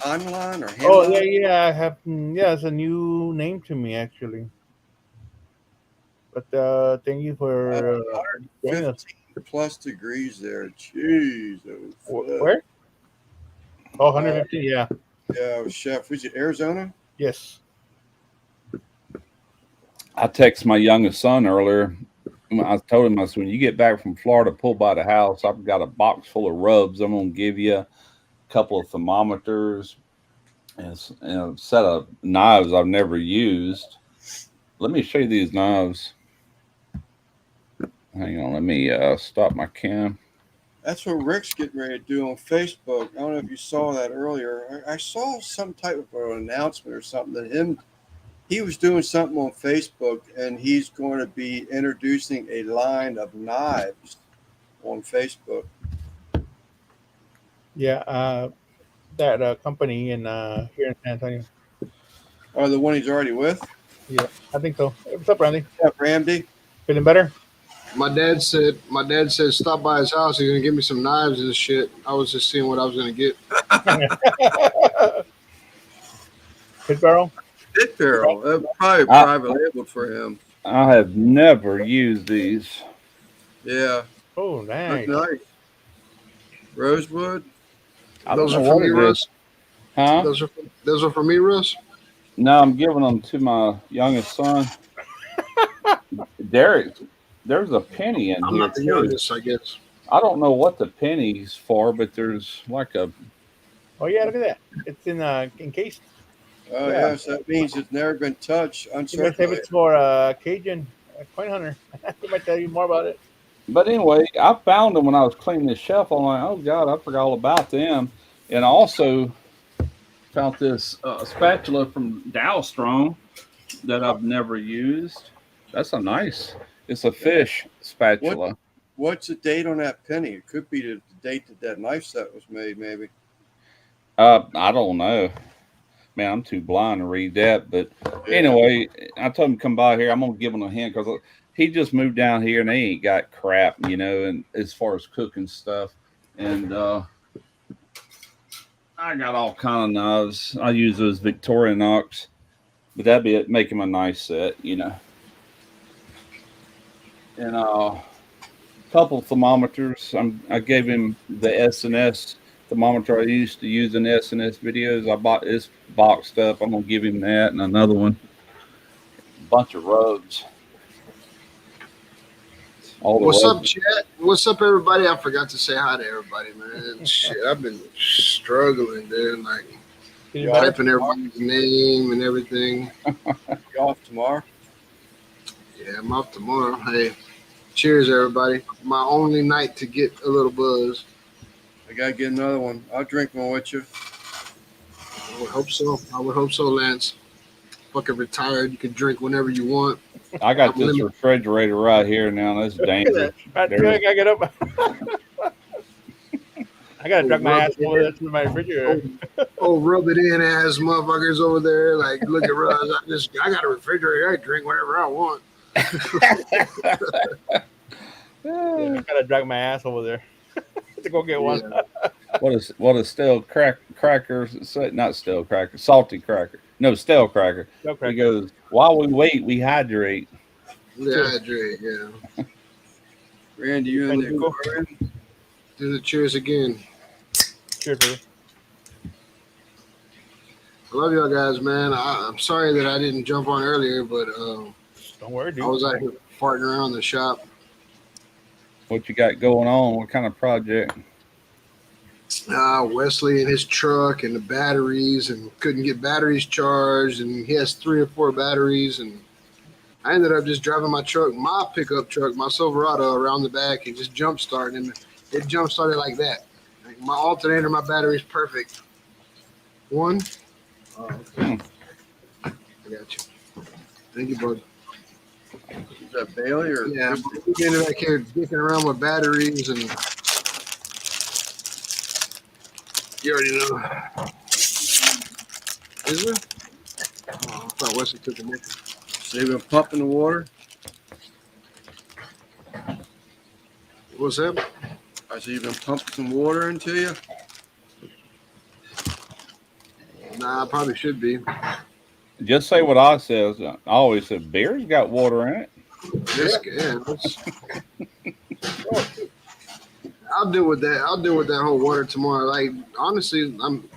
Hanlon or Hanlon? Oh yeah. I have it's a new name to me actually. But thank you for 15 plus degrees there. Jeez. Where? Oh, 150. Yeah. Yeah, Chef. Was it Arizona? Yes. I texted my youngest son earlier. I told him, I said, when you get back from Florida, pull by the house. I've got a box full of rubs. I'm going to give you a couple of thermometers and a set of knives I've never used. Let me show you these knives. Hang on. Let me stop my cam. That's what Rick's getting ready to do on Facebook. I don't know if you saw that earlier. I saw some type of an announcement or something that he was doing something on Facebook, and he's going to be introducing a line of knives on Facebook. Yeah, that company in here in San Antonio. Oh, the one he's already with? Yeah, I think so. What's up, Randy? Yeah, Randy. Feeling better? My dad said stop by his house. He's gonna give me some knives and shit. I was just seeing what I was gonna get. Pit barrel. Pit barrel. Probably Ah. private labeled for him. I have never used these. Yeah. Oh, Look nice. nice. Rosewood. I don't Those know are for what me, it Russ. is. Huh? Those are for me, Russ. No, I'm giving them to my youngest son. Derek, there's a penny in I'm here not the too. youngest, I guess. I don't know what the penny's for, but there's like a. Oh yeah, look at that. It's in encased. Oh Yeah. yes, that means it's never been touched. You must have Uncirculated. it's for Cajun coin hunter. He might tell you more about it. But anyway, I found them when I was cleaning this shelf. I'm like, oh god, I forgot all about them. And I also found this spatula from Dowstrong that I've never used. That's a nice. It's a fish spatula. What's the date on that penny? It could be the date that knife set was made, maybe. I don't know. Man, I'm too blind to read that. But anyway, I told him to come by here. I'm gonna give him a hint because he just moved down here and they ain't got crap, and as far as cooking stuff. And I got all kind of knives. I use those Victorinox, but that'd be it. Make him a nice set, And a couple thermometers. I gave him the S&S thermometer I used to use in S&S videos. I bought this boxed up. I'm gonna give him that and another one. A bunch of rugs. What's up, chat? What's up, everybody? I forgot to say hi to everybody, man. Shit, I've been struggling, dude. Like typing everybody's name and everything. You off tomorrow? Yeah, I'm off tomorrow. Hey, cheers, everybody. My only night to get a little buzz. I gotta get another one. I'll drink one with you. I would hope so. Lance. Fucking retired. You can drink whenever you want. I got this refrigerator right here now. That's dangerous. I gotta get up. I gotta drag my ass over there to my refrigerator. Oh, rub it in ass motherfuckers over there. Like, look at Russ. I got a refrigerator. I drink whatever I want. I gotta drag my ass over there to go get one. What is stale cracker? Not stale cracker, salty cracker. No, stale cracker. He goes, while we wait, we hydrate. Hydrate, yeah. Randy, you in there? Go, Randy. Do the cheers again. Cheers, brother. I love y'all guys, man. I'm sorry that I didn't jump on earlier, but don't worry, dude. I was out here farting around the shop. What you got going on? What kind of project? Wesley and his truck and the batteries, and couldn't get batteries charged, and he has 3 or 4 batteries, and I ended up just driving my pickup truck, my Silverado, around the back and just jump starting, and it jump started like that. Like my alternator, my battery's perfect. One. Oh, okay. I got you. Thank you, bud. Is that Bailey or? Yeah, we getting back here dicking around with batteries, and you already know. Is there? Oh, I thought Wesley took a minute. So you've been pumping the water? What's that? I said you've been pumping some water into you? Nah, I probably should be. Just say what I says. I always said beer's got water in it. I'll deal with that. I'll deal with that whole water tomorrow. Like, honestly, I'm,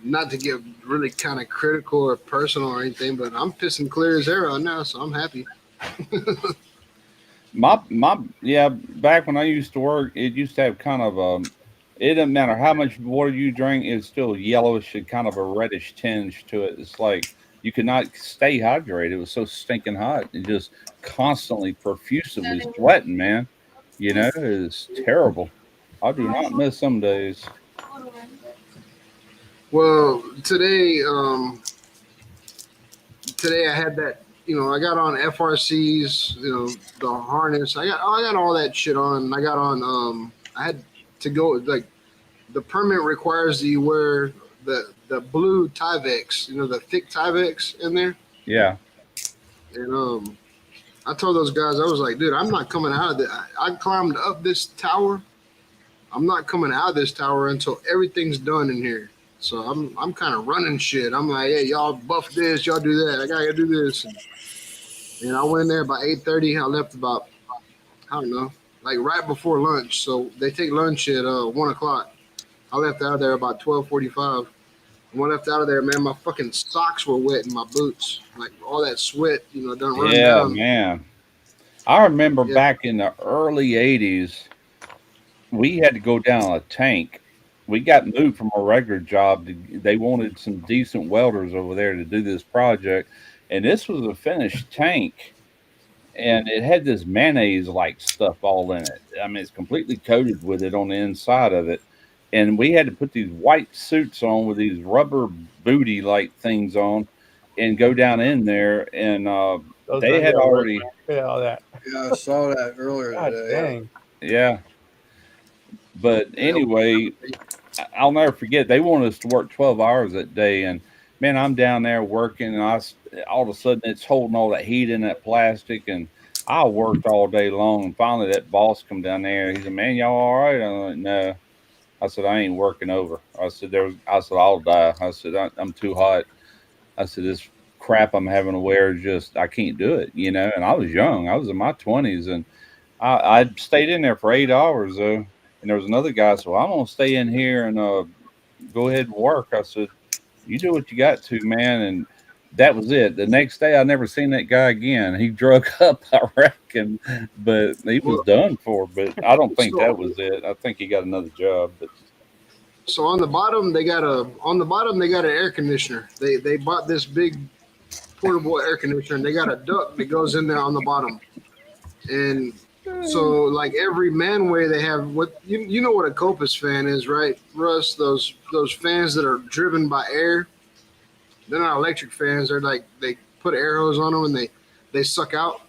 not to get really kind of critical or personal or anything, but I'm pissing clear as air right now, so I'm happy. Back when I used to work, it used to have kind of it doesn't matter how much water you drink, it's still yellowish and kind of a reddish tinge to it. It's like you could not stay hydrated. It was so stinking hot and just constantly profusely sweating, man. It is terrible. I do not miss some days. Well, today I had that, I got on FRCs, the harness. I got all that shit on. I got on, I had to go, like, the permit requires that you wear the blue Tyvek, the thick Tyvek in there. Yeah. And I told those guys, I was like, dude, I'm not coming out of it. I climbed up this tower. I'm not coming out of this tower until everything's done in here. So I'm kind of running shit. I'm like, hey, y'all buff this, y'all do that. I gotta do this. And I went in there by 8:30. I left about, I don't know, like right before lunch. So they take lunch at 1 o'clock. I left out of there about 12:45. When I left out of there, man, my fucking socks were wet in my boots. Like all that sweat, done run Yeah, down. man. I remember Yeah. back in the early 80s, we had to go down a tank. We got moved from our regular job. They wanted some decent welders over there to do this project. And this was a finished tank. And it had this mayonnaise like stuff all in it. I mean, it's completely coated with it on the inside of it. And we had to put these white suits on with these rubber booty like things on and go down in there. And Those they had underwear, already, look at all that. Yeah, I saw that earlier God today. dang. yeah. But anyway, I'll never forget. They wanted us to work 12 hours that day, and man, I'm down there working, and all of a sudden it's holding all that heat in that plastic, and I worked all day long. And finally, that boss come down there. He said, "Man, y'all all right?" I'm like, "No." I said, "I ain't working over." I said, "I'll die." I said, "I'm too hot." I said, "This crap I'm having to wear is just I can't do it." And I was young. I was in my 20s, and I stayed in there for 8 hours though. And there was another guy, so I'm gonna stay in here and go ahead and work. I said, "You do what you got to, man." And that was it. The next day, I never seen that guy again. He drug up, I reckon, but he was done for. But I don't think that was it. I think he got another job. But So on the bottom they got an air conditioner. They bought this big portable air conditioner and they got a duct that goes in there on the bottom. And so like every manway they have what you know what a Copus fan is, right, Russ? Those fans that are driven by air. They're not electric fans. They're like they put air hose on them and they suck out.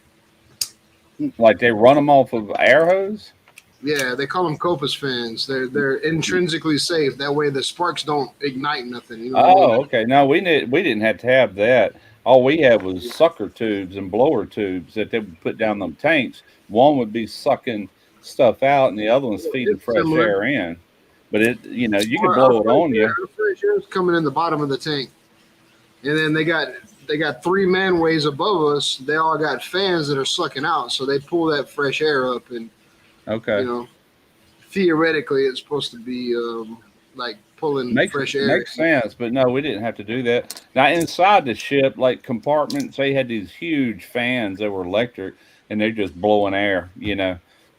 like they run them off of air hose. Yeah, they call them Copus fans. They're intrinsically safe. That way the sparks don't ignite nothing. You know what I mean? Oh, okay. No, we didn't have to have that. All we had was sucker tubes and blower tubes that they would put down them tanks. One would be sucking stuff out, and the other one's feeding It's fresh similar. air in. But you could blow it on you. Our fresh air's coming in the bottom of the tank, and then they got 3 manways above us. They all got fans that are sucking out, so they pull that fresh air up, and Okay. Theoretically, it's supposed to be like pulling fresh air. Makes sense, but no, we didn't have to do that. Now inside the ship, like compartments, they had these huge fans that were electric, and they're just blowing air,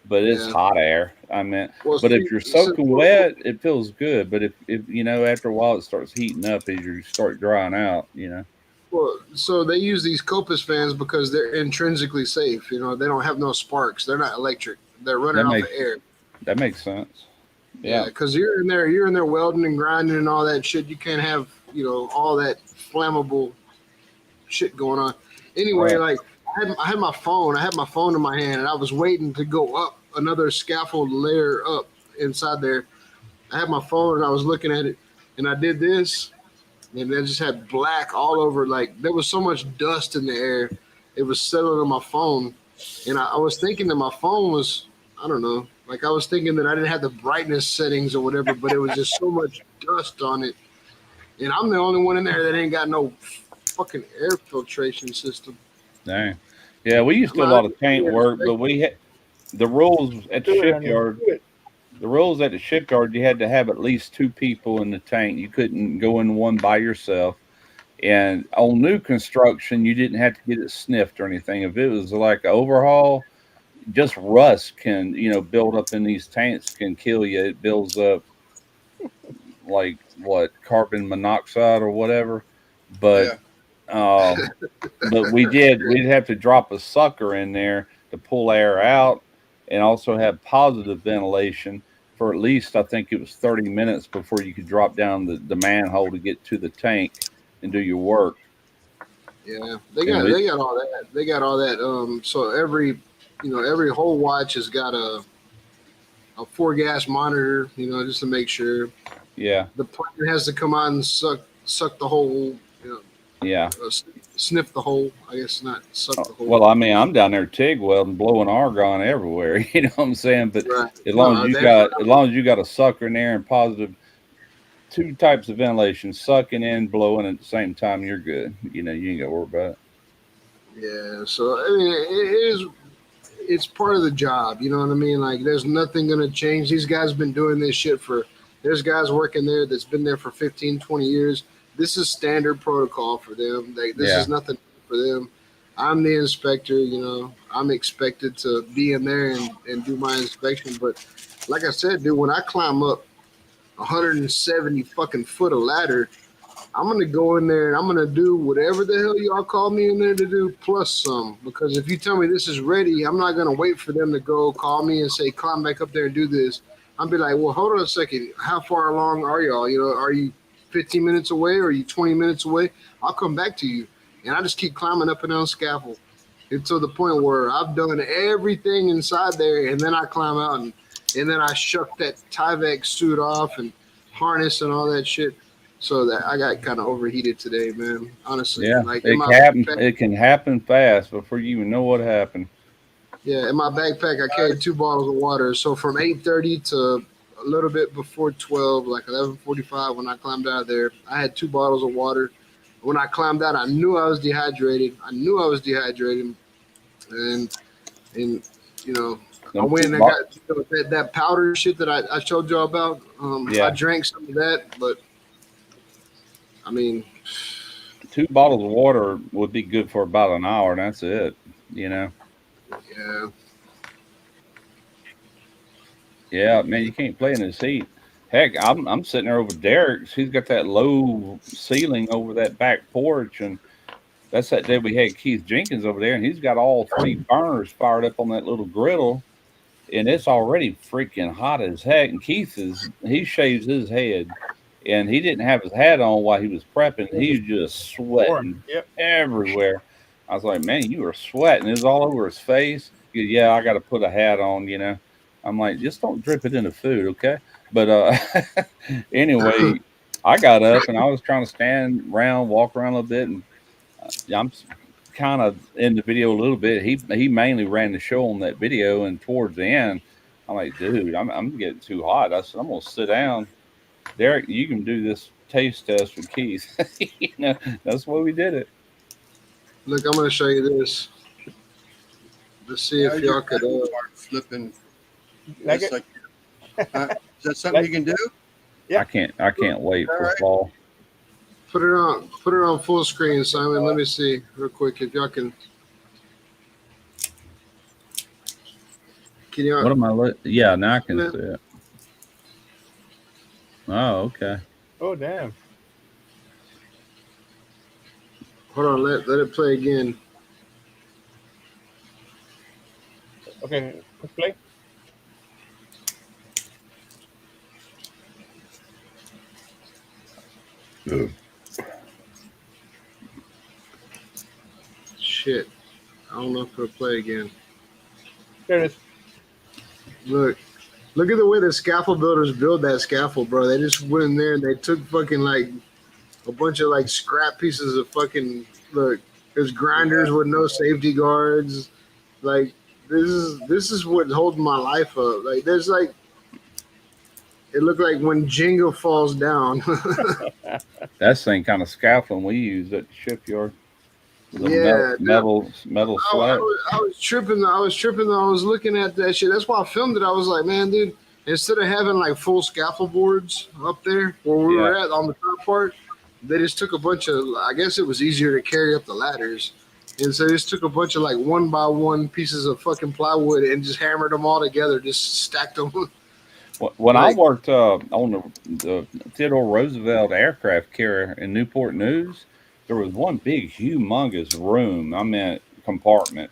But it's Yeah. hot air. I mean, Well, but see, if you're soaking wet, it feels good. But if after a while it starts heating up as you start drying out, Well, so they use these Copus fans because they're intrinsically safe. They don't have no sparks. They're not electric. They're running off of air. That makes sense. Yeah, because you're in there welding and grinding and all that shit. You can't have all that flammable shit going on. Anyway, Right. like I had my phone in my hand, and I was waiting to go up another scaffold layer up inside there. I had my phone and I was looking at it, and I did this, and I just had black all over. Like there was so much dust in the air, it was settling on my phone, and I was thinking that my phone was, I don't know, like I was thinking that I didn't have the brightness settings or whatever, but it was just so much dust on it, and I'm the only one in there that ain't got no fucking air filtration system. Dang. Yeah, we used to do a lot of tank work, but we had the rules at the shipyard. The rules at the shipyard, you had to have at least 2 people in the tank. You couldn't go in one by yourself. And on new construction, you didn't have to get it sniffed or anything. If it was like an overhaul, just rust can, build up in these tanks can kill you. It builds up like carbon monoxide or whatever. But but we'd have to drop a sucker in there to pull air out and also have positive ventilation for at least, I think it was 30 minutes before you could drop down the manhole to get to the tank and do your work. Yeah, they got all that. They got all that. So every whole watch has got a 4-gas monitor, just to make sure. Yeah. The plane has to come out and suck the whole, Yeah. sniff the hole. I guess not suck the hole. Well, I mean, I'm down there TIG welding, blowing argon everywhere. You know what I'm saying? But Right. as long as you got a sucker in there and positive, two types of ventilation, sucking and blowing at the same time, you're good. You know, you ain't got to worry about it. Yeah. So I mean, it's part of the job. You know what I mean? Like, there's nothing gonna change. These guys been doing this shit for. There's guys working there that's been there for 15, 20 years. This is standard protocol for them. This is nothing for them. I'm the inspector, you know. I'm expected to be in there and do my inspection. But like I said, dude, when I climb up 170 fucking foot of ladder, I'm gonna go in there and I'm gonna do whatever the hell y'all call me in there to do, plus some. Because if you tell me this is ready, I'm not gonna wait for them to go call me and say, climb back up there and do this. I'll be like, well, hold on a second. How far along are y'all? You know, are you 15 minutes away or are you 20 minutes away? I'll come back to you. And I just keep climbing up and down scaffold until the point where I've done everything inside there, and then I climb out and then I shuck that Tyvek suit off and harness and all that shit. So that I got kind of overheated today, man. Honestly, Yeah, like it can happen fast before you even know what happened. Yeah, in my backpack I carried 2 bottles of water. So from 8:30 to a little bit before 12, like 11:45, when I climbed out of there, I had 2 bottles of water. When I climbed out, I knew I was dehydrated. And you know, I went and I got that powder shit that I showed y'all about. I drank some of that, but I mean, 2 bottles of water would be good for about an hour, and that's it. You know. Yeah. Yeah, man, you can't play in this heat. Heck, I'm sitting there over Derek's. He's got that low ceiling over that back porch, and that's that day we had Keith Jenkins over there, and he's got all 3 burners fired up on that little griddle, and it's already freaking hot as heck. And he shaves his head, and he didn't have his hat on while he was prepping. He was just sweating everywhere. I was like, man, you were sweating. It was all over his face. Yeah, I got to put a hat on, you know. I'm like, just don't drip it in the food, okay? But anyway, I got up and I was trying to stand around, walk around a little bit, and I'm kind of in the video a little bit. He mainly ran the show on that video, and towards the end, I'm like, dude, I'm getting too hot. I said, I'm gonna sit down. Derek, you can do this taste test with Keith. You know, that's why we did it. Look, I'm gonna show you this. Let's see if y'all could flipping. Like is that something you can do? Yeah. I can't wait for fall. Put it on full screen, Simon. Let me see real quick if y'all can. Can you? What am I? Yeah, now I can see it. Oh, okay. Oh, damn. Hold on, let it play again. Okay, let's play. Shit. I don't know if it'll play again. There it is. Look at the way the scaffold builders build that scaffold, bro. They just went in there and they took fucking like a bunch of like scrap pieces of fucking there's grinders with no safety guards. Like this is what's holding my life up. Like there's like it looked like when Jenga falls down. That's the same kind of scaffolding we use at the shipyard. Metal slab. I was tripping. I was looking at that shit. That's why I filmed it. I was like, man, dude, instead of having like full scaffold boards up there where we were at on the top part, they just took a bunch of, I guess it was easier to carry up the ladders. And so they just took a bunch of like 1x1 pieces of fucking plywood and just hammered them all together, just stacked them. When I worked on the Theodore Roosevelt aircraft carrier in Newport News, there was one big, humongous room, compartment,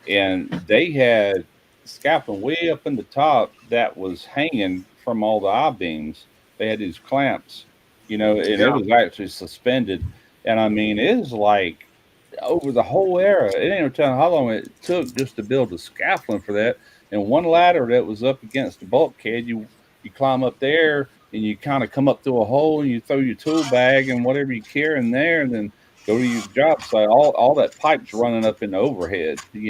and they had scaffolding way up in the top that was hanging from all the I-beams. They had these clamps, you know, and it was actually suspended. And I mean, it was like over the whole era. It ain't no telling how long it took just to build the scaffolding for that. And one ladder that was up against the bulkhead, you climb up there, and you kind of come up through a hole, and you throw your tool bag and whatever you carry in there, and then go to your job site. All that pipe's running up in the overhead. We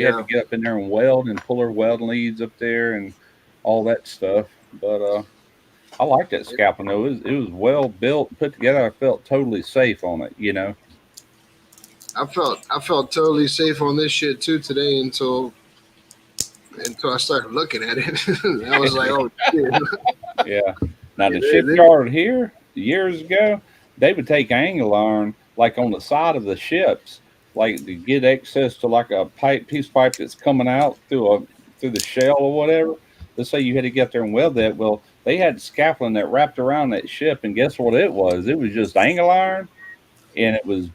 had to get up in there and weld and pull our welding leads up there and all that stuff. But I like that scaffold though. It was well built, put together. I felt totally safe on it. I felt totally safe on this shit too today until I started looking at it. I was like, oh shit. Yeah. Now the shipyard here years ago, they would take angle iron like on the side of the ships, like to get access to like a piece of pipe that's coming out through the shell or whatever. Let's say you had to get there and weld that. Well, they had scaffolding that wrapped around that ship, and guess what it was? It was just angle iron, and it was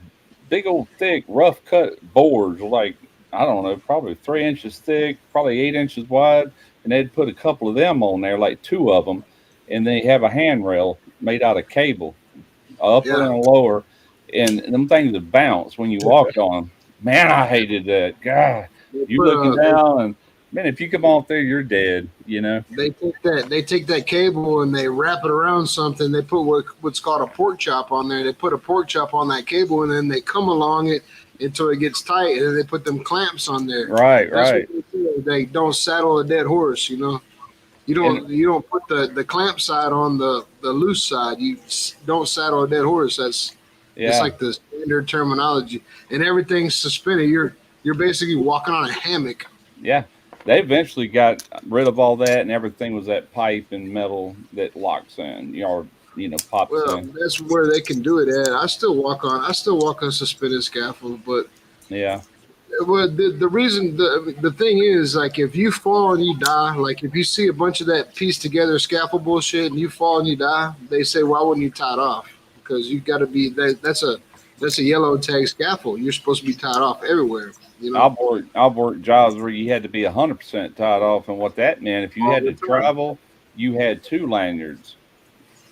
big old thick, rough cut boards, like I don't know, probably 3 inches thick, probably 8 inches wide, and they'd put a couple of them on there, like 2 of them, and they have a handrail made out of cable, upper and lower, and them things would bounce when you walked on them. Man, I hated that. God, you looking down, and man, if you come off there, you're dead. They take that cable and they wrap it around something. They put what's called a pork chop on there. They put a pork chop on that cable, and then they come along it until it gets tight, and then they put them clamps on there. Right. They don't saddle a dead horse. You don't put the clamp side on the loose side. You don't saddle a dead horse. It's like the standard terminology, and everything's suspended. You're basically walking on a hammock. Yeah. They eventually got rid of all that, and everything was that pipe and metal that locks in, pops in. That's where they can do it at. I still walk on suspended scaffold, but yeah. Well, the reason the thing is, like, if you fall and you die, like if you see a bunch of that piece together scaffold bullshit and you fall and you die, they say, why wouldn't you tie it off? Because you got to be that's a yellow tag scaffold. You're supposed to be tied off everywhere. I've worked jobs where you had to be 100% tied off, and what that meant, if you had to travel, you had 2 lanyards.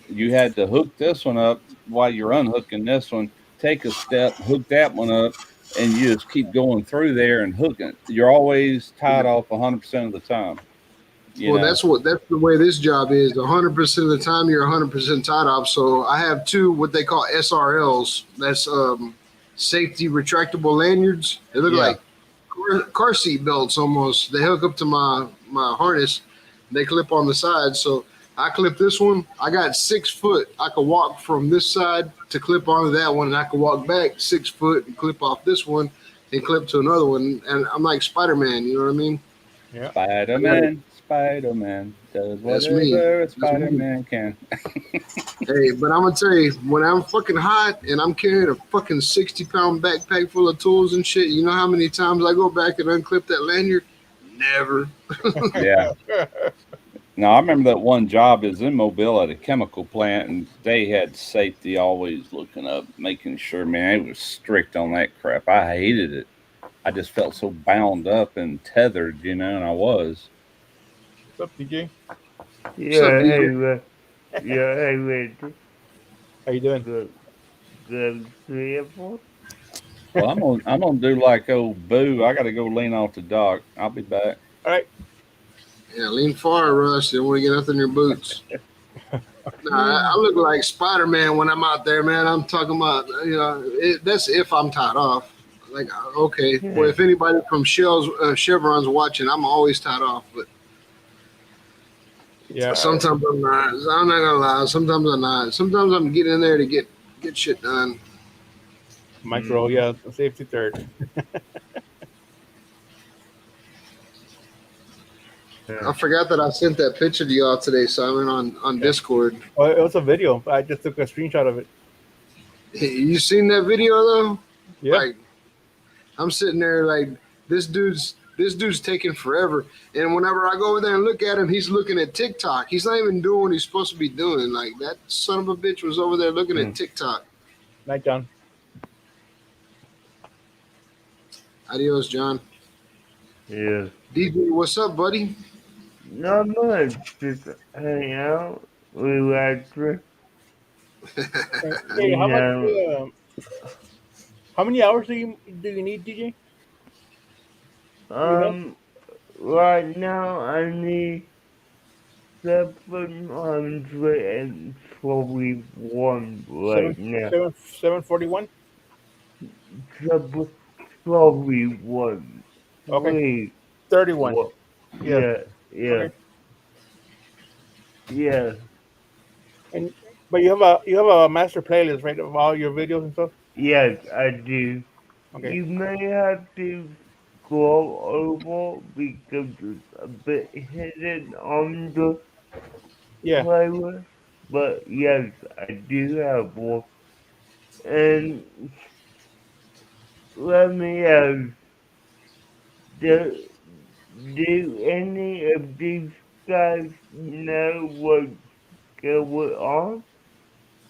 You had to hook this one up while you're unhooking this one, take a step, hook that one up, and you just keep going through there and hooking. You're always tied off 100% of the time. That's the way this job is. 100% of the time, you're 100% tied off. So I have 2 what they call SRLs. That's safety retractable lanyards. They look like car seat belts almost. They hook up to my harness. They clip on the side. So I clip this one. I got 6 foot. I could walk from this side to clip onto that one, and I could walk back 6 foot and clip off this one and clip to another one. And I'm like Spider-Man. You know what I mean? Yeah. Spider-Man does whatever Spider-Man can. Hey, but I'm gonna tell you, when I'm fucking hot and I'm carrying a fucking 60-pound backpack full of tools and shit, you know how many times I go back and unclip that lanyard? Never. Yeah. Now I remember that one job is in Mobile at a chemical plant, and they had safety always looking up, making sure. Man, it was strict on that crap. I hated it. I just felt so bound up and tethered, and I was. What's up, DJ? Yeah, hey, Rich. How you doing? Good. Well, I'm gonna do like old Boo. I got to go lean off the dock. I'll be back. All right. Yeah, lean far, Russ. You don't want to get nothing in your boots. I look like Spider-Man when I'm out there, man. I'm talking about, that's if I'm tied off. Like, okay, well, if anybody from Chevron's watching, I'm always tied off. But yeah, sometimes I'm not. I'm not gonna lie. Sometimes I'm not. Sometimes I'm getting in there to get shit done. Micro, safety third. I forgot that I sent that picture to y'all today, Simon, on Discord. Oh, it was a video. I just took a screenshot of it. You seen that video though? Yeah. Like, I'm sitting there like this dude's taking forever. And whenever I go over there and look at him, he's looking at TikTok. He's not even doing what he's supposed to be doing. Like, that son of a bitch was over there looking at TikTok. Night, John. Adios, John. Yeah. DJ, what's up, buddy? Not much. Just hang out, relax. Hey, how many hours do you need, DJ? Right now I need 741 right now. 741? Sorry, one. Okay. Please. 31. What? Yeah. Yeah. Okay. Yeah. And but you have a master playlist, right, of all your videos and stuff. Yes, I do. Okay. You may have to scroll over because it's a bit hidden on the Yeah. playlist. But yes, I do have one. And let me ask, do, do any of these guys know what's going on?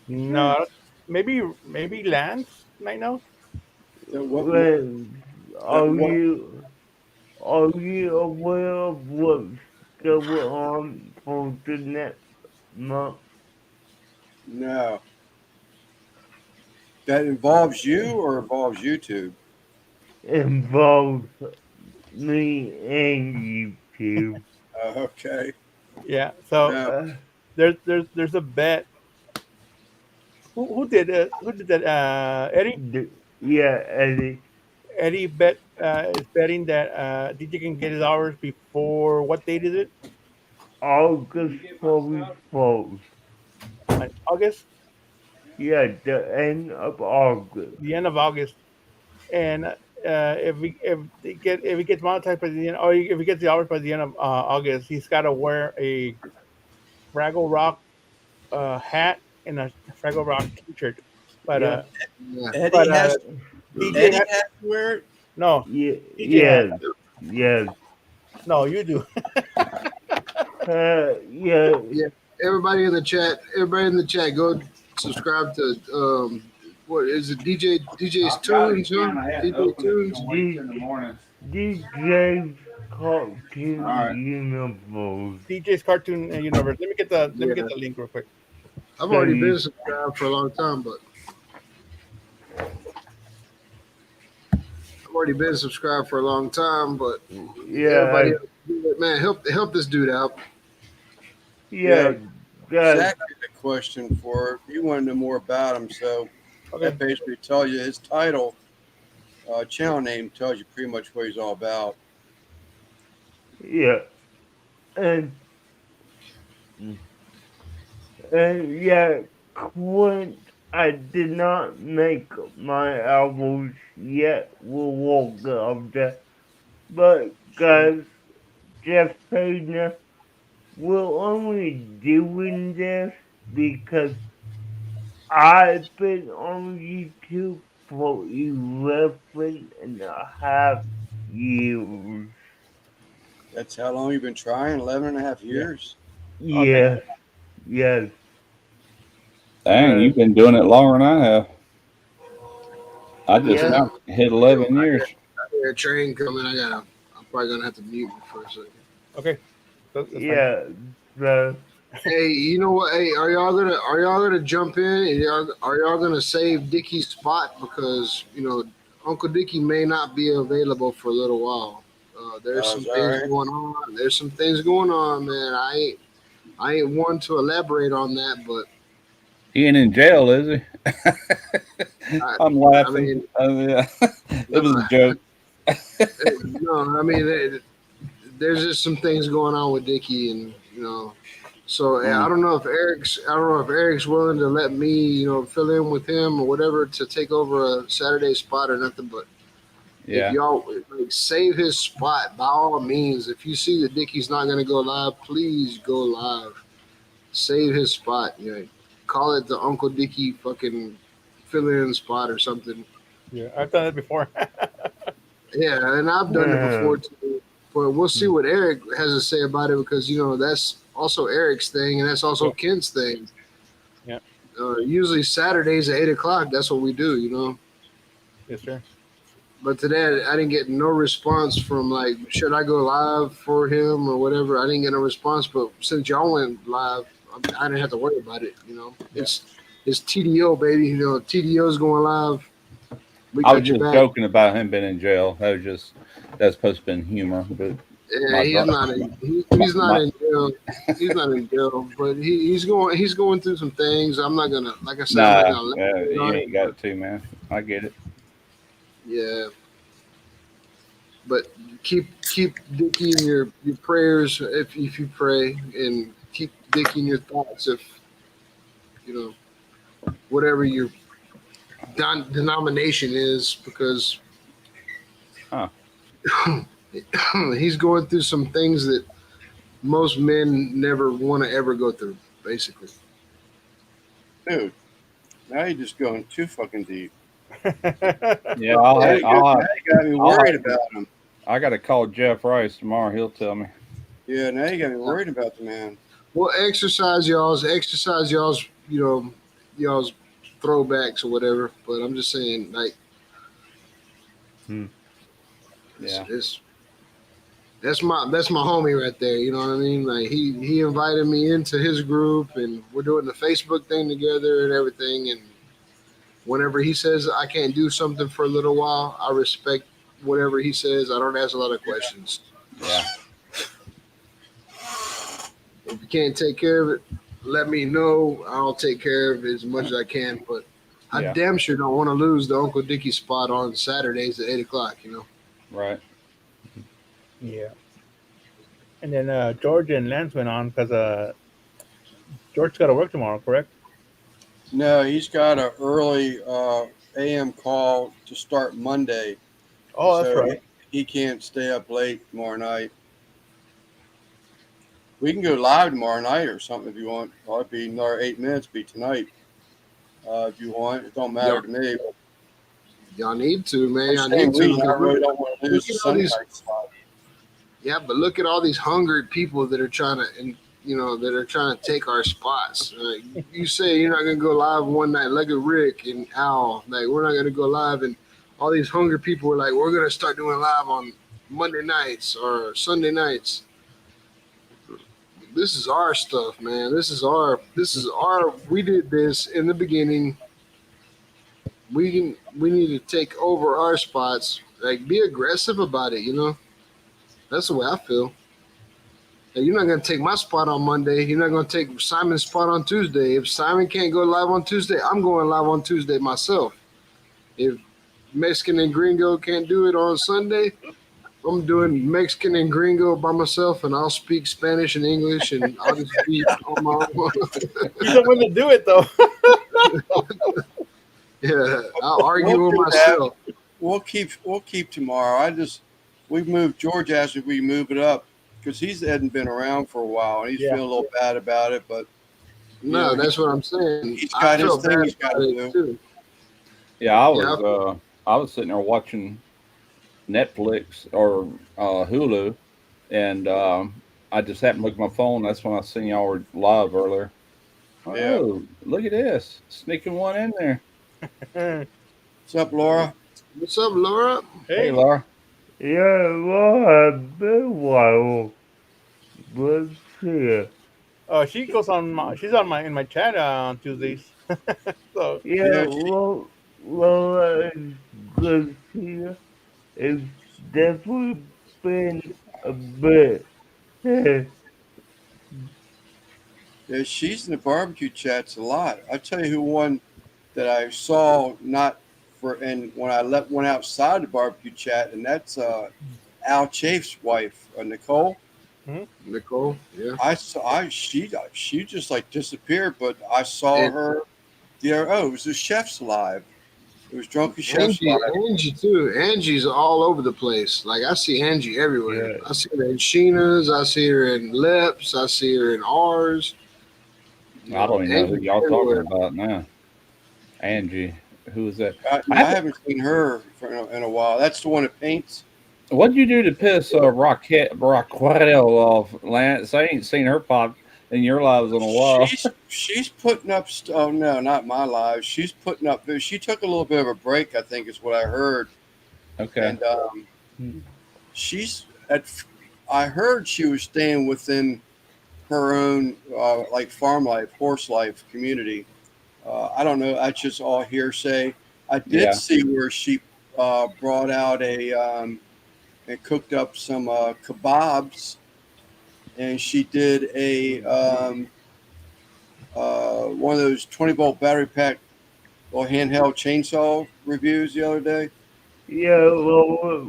No, maybe Lance might know. Well, that are what? you are you aware of what's going on for the next month? No, that involves you or involves YouTube? Involves me and YouTube. Okay. Yeah. So No, Uh, there's a bet. Who did that? Eddie. yeah, Eddie. Eddie bet is betting that DJ can get his hours before what date is it? August 24th. August, Yeah, the end of August. the end of August. And if he gets monetized by the end, or if he gets the hours by the end of August, he's got to wear a Fraggle Rock hat and a Fraggle Rock T-shirt. But Yeah, Yeah. Eddie has DJ Eddie ha- has to wear it. no, yeah, DJ has yes, yes. no, you do. Yeah, Yeah. Everybody in the chat, go subscribe to what is it? DJ's Tunes, huh? DJ Tunes. DJ's Cartoon All right. Universe. DJ's Cartoon Universe. Let me get the link real quick. I've already been subscribed for a long time, but Yeah, everybody, man, help this dude out. yeah, guys. Zach had a question for if you want to know more about him. So Okay. that basically tells you his title, channel name tells you pretty much what he's all about. Yeah, and yeah, Clint, I did not make my albums yet. We'll walk up there. But guys, Jeff Payne, we're only doing this because I've been on YouTube for 11.5 years. That's how long you've been trying? 11 and a half years? Yes, yes. Dang, you've been doing it longer than I have. I just Yeah. now hit 11 years. I hear a train coming. I'm probably gonna have to mute you for a second. Okay. That's fine. Yeah, the Hey, you know what? Hey, are y'all gonna jump in and are y'all gonna save Dickie's spot because Uncle Dickie may not be available for a little while. There's some things going on. There's some things going on, man. I ain't one to elaborate on that, but He ain't in jail, is he? I'm laughing. Yeah. It was a joke. no, I mean there's just some things going on with Dickie, and so I don't know if Eric's willing to let me fill in with him or whatever to take over a Saturday spot or nothing, but Yeah. if y'all save his spot by all means. If you see that Dickie's not going to go live, please go live. Save his spot. Call it the Uncle Dickie fucking fill-in spot or something. Yeah, I've done it before. Yeah, and I've done it before too. But we'll see what Eric has to say about it because that's also Eric's thing and that's also Kent's thing. Yeah. Usually Saturdays at 8:00. That's what we do. Yes, sir. But today I didn't get no response from should I go live for him or whatever. I didn't get no response. But since y'all went live, I didn't have to worry about it. It's TDO, baby. TDO's going live. I was just joking about him being in jail. That's supposed to be humor, but yeah, he's not in jail. He's not in jail, but he's going through some things. I'm not gonna, like I said, I'm not gonna you ain't got to, man. I get it. Yeah, but keep Dickie in your prayers if you pray, and keep Dickie in your thoughts if you know whatever your denomination is, because Huh. he's going through some things that most men never want to ever go through, basically. Dude, now you're just going too fucking deep. Yeah, Now you got me worried about him. I got to call Jeff Rice tomorrow. He'll tell me. Yeah, now you got me worried about the man. Well, exercise y'all's, y'all's throwbacks or whatever. But I'm just saying, like, Yeah. That's my homie right there. You know what I mean? Like he invited me into his group, and we're doing the Facebook thing together and everything. And whenever he says I can't do something for a little while, I respect whatever he says. I don't ask a lot of questions. Yeah. If you can't take care of it, let me know. I'll take care of it as much as I can. But I Yeah. damn sure don't want to lose the Uncle Dickie spot on Saturdays at 8:00. You know. Right. Yeah. And then George and Lance went on because George's got to work tomorrow, correct? No, he's got an early AM call to start Monday. Oh, that's so right. He can't stay up late tomorrow night. We can go live tomorrow night or something if you want. Probably be another 8 minutes. Be tonight if you want. It don't matter to me. But Y'all need to, man. I I'm need saying to. we, I really don't want to lose the Look at all Sunday these- night slot. Yeah, but look at all these hungered people that are trying to, and that are trying to take our spots. You say you're not gonna go live one night. Look at Rick and Al. Like we're not gonna go live, and all these hungry people are like, we're gonna start doing live on Monday nights or Sunday nights. This is our stuff, man. This is our. We did this in the beginning. We need to take over our spots. Like, be aggressive about it. That's the way I feel. Like, you're not gonna take my spot on Monday. You're not gonna take Simon's spot on Tuesday. If Simon can't go live on Tuesday, I'm going live on Tuesday myself. If Mexican and Gringo can't do it on Sunday, I'm doing Mexican and Gringo by myself, and I'll speak Spanish and English, and I'll just be on my own. He's the one to do it, though. Yeah, I'll argue We'll with do myself. We'll keep tomorrow. We moved. George asked if we move it up because he hadn't been around for a while and he's feeling a little bad about it. But No, that's what I'm saying. he's got his feel thing bad he's got about to it, do. too. Yeah, I was sitting there watching Netflix or Hulu, and I just happened to look at my phone. That's when I seen y'all were live earlier. Oh, Yeah. look at this. Sneaking one in there. What's up, Laura? What's up, Laura? Hey, Laura. Yeah, well, I've been a while. But here. Oh, she goes on. She's on in my chat on Tuesdays. So Yeah, Yeah, well, good here. It's definitely been a bit. Yeah, she's in the barbecue chats a lot. I'll tell you who one that I saw and when I went outside the barbecue chat, and that's Al Chafe's wife, Nicole. Nicole, yeah. She just like disappeared, but I saw And- her there. Oh, it was the Chef's Live. It was Drunken Chef's Live. Angie too. Angie's all over the place. Like, I see Angie everywhere. Yeah. I see her in Sheena's. I see her in Lips. I see her in ours. I don't even know who Angie's y'all everywhere. talking about now. Angie. Who is that? I haven't seen her in a while. That's the one that paints. What'd you do to piss Raquel off, Lance? I ain't seen her pop in your lives in a while. She's putting up. Oh no, not my live. She's putting up. She took a little bit of a break, I think, is what I heard. Okay. And I heard she was staying within her own like farm life, horse life community. I don't know. That's just all hearsay. I did see where she brought out and cooked up some kebabs, and she did a one of those 20-volt battery pack or handheld chainsaw reviews the other day. Yeah, well,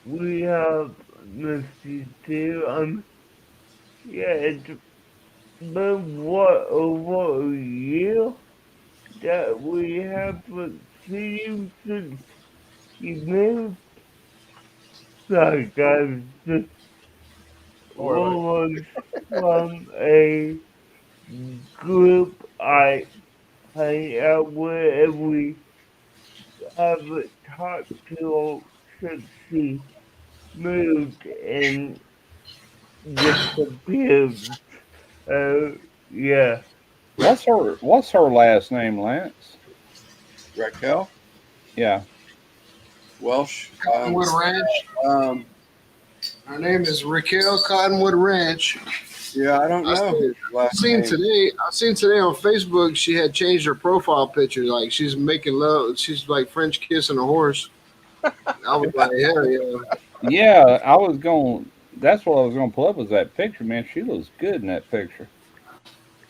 we have Misty too. Yeah, it's been what over a year that we haven't seen you since you moved. Like I just was from a group I hang out with, and we haven't talked to since she moved and disappeared. Yeah. What's her last name, Lance? Raquel Yeah. Welsh. Cottonwood Ranch. Um, Her name is Raquel Cottonwood Ranch. yeah, I don't I know. his I last seen name. today. I seen today on Facebook. She had changed her profile picture. Like she's making love. She's like French kissing a horse. I was like, hell yeah. Yeah, that's what I was gonna pull up was that picture, man. She looks good in that picture.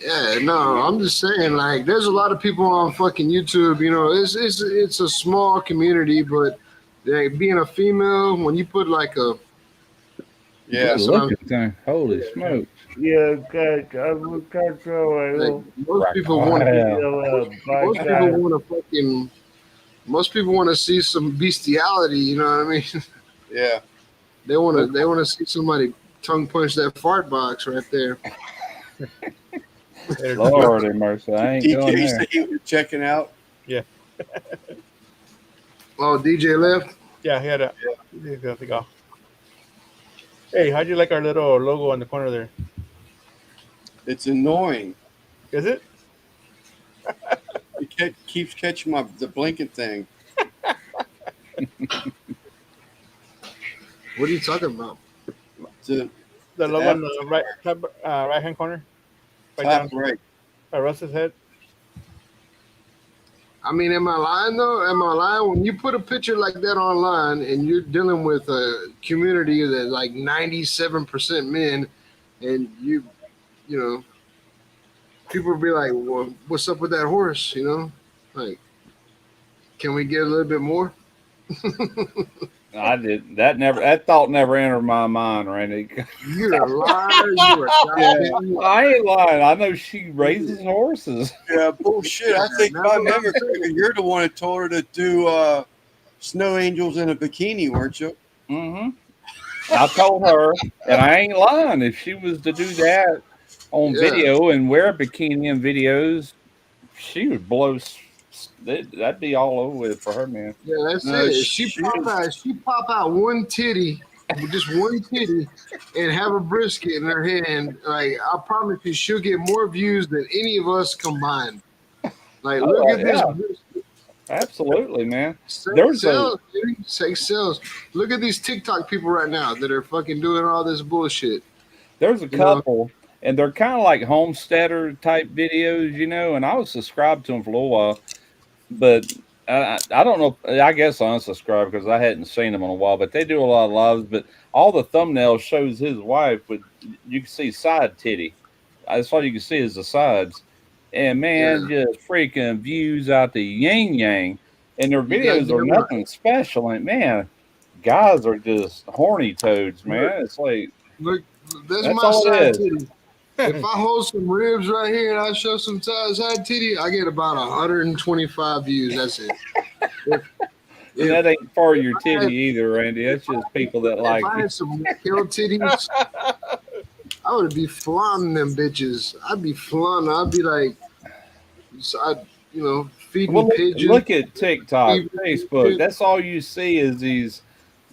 Yeah, no, I'm just saying, like, there's a lot of people on fucking YouTube. You know, it's a small community, but like, being a female, when you put like a Yeah. That's Look what at that. Holy smoke. Yeah, guys, I will catch like you. most people want Wow. most people want to fucking most people want to see some bestiality. You know what I mean? Yeah. They want to see somebody tongue punch that fart box right there. Lord have mercy. I ain't going DJ there. said he was checking out. Oh, DJ left. Yeah, he had a. He had to go. Hey, how'd you like our little logo on the corner there? It's annoying. Is it? It keeps catching the blinking thing. What are you talking about? The The logo on the right hand corner, right top down right. by Russ's head. I mean, am I lying though? Am I lying? When you put a picture like that online and you're dealing with a community that's like 97% men, and you know, people will be like, "Well, what's up with that horse?" You know, like, can we get a little bit more? That thought never entered my mind, Randy. You're a liar. You're a goddamn liar. I ain't lying. I know she raises horses. Yeah, bullshit. I think if I remember correctly, you're the one that told her to do snow angels in a bikini, weren't you? Mm-hmm. I told her, and I ain't lying. If she was to do that on video and wear a bikini in videos, she would blow. That'd be all over with for her, man. Yeah, that's No, it. She pop out one titty, just one titty, and have a brisket in her hand. Like, I promise you, she'll get more views than any of us combined. Like, look at this brisket. Absolutely, man. Sex sells, baby. Sex sells. Look at these TikTok people right now that are fucking doing all this bullshit. There's a couple, and they're kind of like homesteader type videos, you know. And I was subscribed to them for a little while, but I don't know. I guess I unsubscribed because I hadn't seen them in a while. But they do a lot of lives. But all the thumbnails shows his wife with, you can see side titty. That's all you can see is the sides. And man, just freaking views out the yin yang. And their videos are nothing special. And man, guys are just horny toads, man. It's like, look, that's my all side it is. titty. If I hold some ribs right here and I show some side titty, I get about 125 views. That's it. And that ain't for your titty either, Randy. That's just people that like if I had some kill titties, I would be flaunting them bitches. I'd be flaunting. I'd be like, feeding pigeons. Look at TikTok, Facebook. That's all you see is these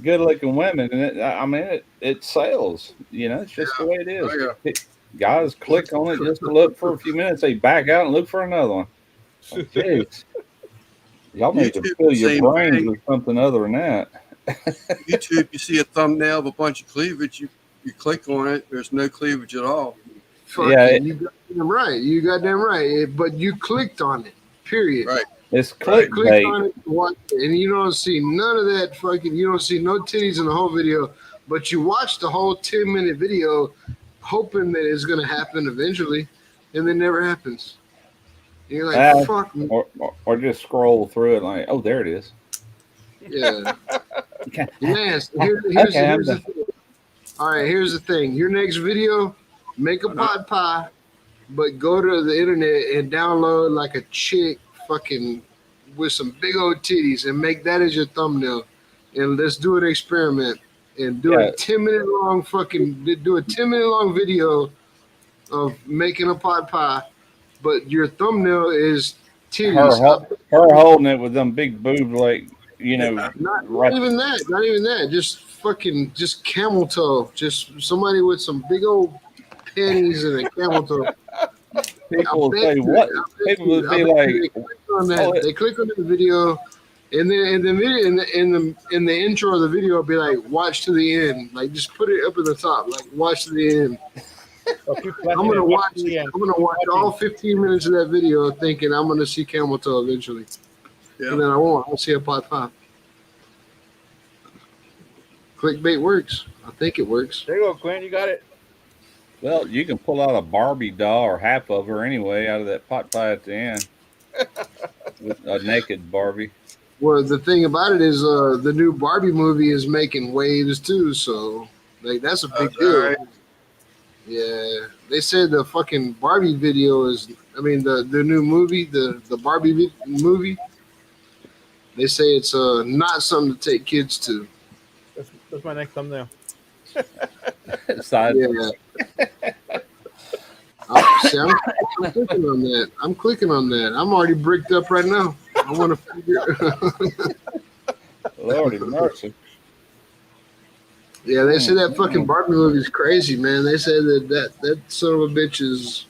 good-looking women, and it sells. You know, it's just the way it is. Guys click on it just to look for a few minutes. They back out and look for another one. Jeez. Y'all need to fill your brains with something other than that. YouTube, you see a thumbnail of a bunch of cleavage, you click on it, there's no cleavage at all. You got them right. You got them right. But you clicked on it. Period. Right. It's clickbait. Clicked on it, and you don't see none of that fucking. You don't see no titties in the whole video, but you watch the whole 10-minute video, hoping that it's gonna happen eventually, and then never happens. And you're like, fuck me. Or just scroll through it like, oh, there it is. Yeah. Okay. Lance, Okay, here's the thing. All right, here's the thing. Your next video, make a pot pie, but go to the internet and download like a chick fucking with some big old titties and make that as your thumbnail. And let's do an experiment and do Yeah. a 10-minute long do a 10-minute long video of making a pot pie, but your thumbnail is titties. Her holding it with them big boobs, like, you know, Not right. even that. Not even that. Just camel toe. Just somebody with some big old panties and a camel toe. People will say what? People would be like, they click on that. They click on the video, and then in the video, in the intro of the video, it'll be like, watch to the end. Like, just put it up at the top. Like, watch to the end. I'm gonna watch all 15 minutes of that video, thinking I'm gonna see camel toe eventually. Yeah. And then I won't. I'll see a pot pie. Clickbait works. I think it works. There you go, Quinn. You got it. well, you can pull out a Barbie doll or half of her anyway out of that pot pie at the end. With a naked Barbie. Well, the thing about it is, the new Barbie movie is making waves too. So, like, that's a big deal. Right. Yeah, they said the fucking Barbie video is. I mean, the new movie, the Barbie movie. They say it's not something to take kids to. That's my next thumbnail. Side. Yeah. I'm clicking on that. I'm clicking on that. I'm already bricked up right now. I want to figure. Lordy mercy. Yeah, they say that fucking Barbie movie is crazy, man. They say that son of a bitch is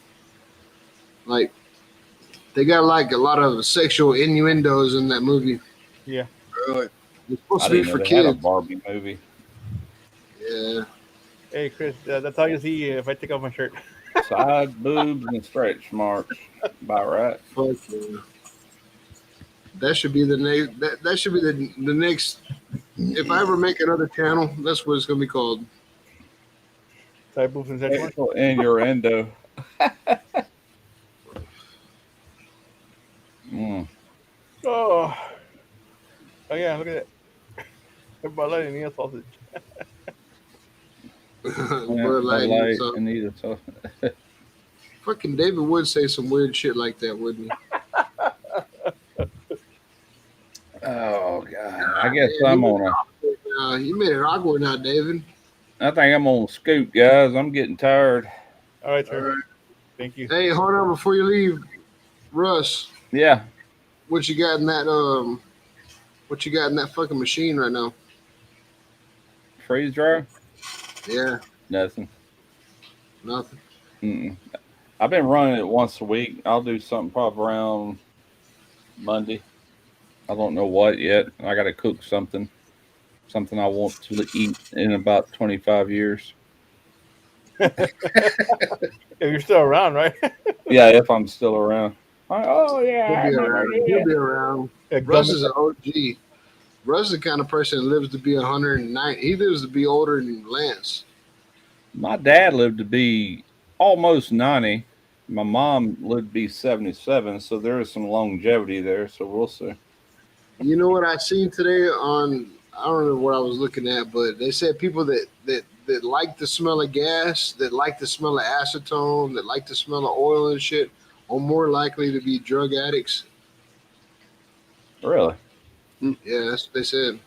like they got like a lot of sexual innuendos in that movie. Yeah. Really? It's supposed I to be didn't know for they had a kids. Barbie movie. Yeah. Hey, Chris, that's how you see if I take off my shirt. Side boobs and stretch marks. About right. Fuck yeah. That should be the next. That should be the next. If I ever make another channel, that's what it's gonna be called. Side boobs and such more. Innuendo. Oh yeah, look at that. Bud Light and Neil sausage. Bud Light and Light stuff. and either so. Fucking David would say some weird shit like that, wouldn't he? Oh god. I guess I'm on a You made it awkward now, David. I think I'm on a scoop, guys. I'm getting tired. All right, sir. Thank you. Hey, hold on before you leave, Russ. Yeah. What you got in that What you got in that fucking machine right now? Freeze dryer? Yeah, Nothing. nothing. Mm-mm. I've been running it once a week. I'll do something probably around Monday. I don't know what yet. I got to cook something I want to eat in about 25 years. If you're still around, right? Yeah, if I'm still around. Oh, yeah. He'll be around. He'll be around. Yeah, Russ is an OG. Russ is the kind of person that lives to be 109. He lives to be older than Lance. My dad lived to be almost 90. My mom lived to be 77, so there is some longevity there, so we'll see. You know what I seen today on, I don't know what I was looking at, but they said people that like the smell of gas, that like the smell of acetone, that like the smell of oil and shit, are more likely to be drug addicts. Really? Yeah, that's what they said.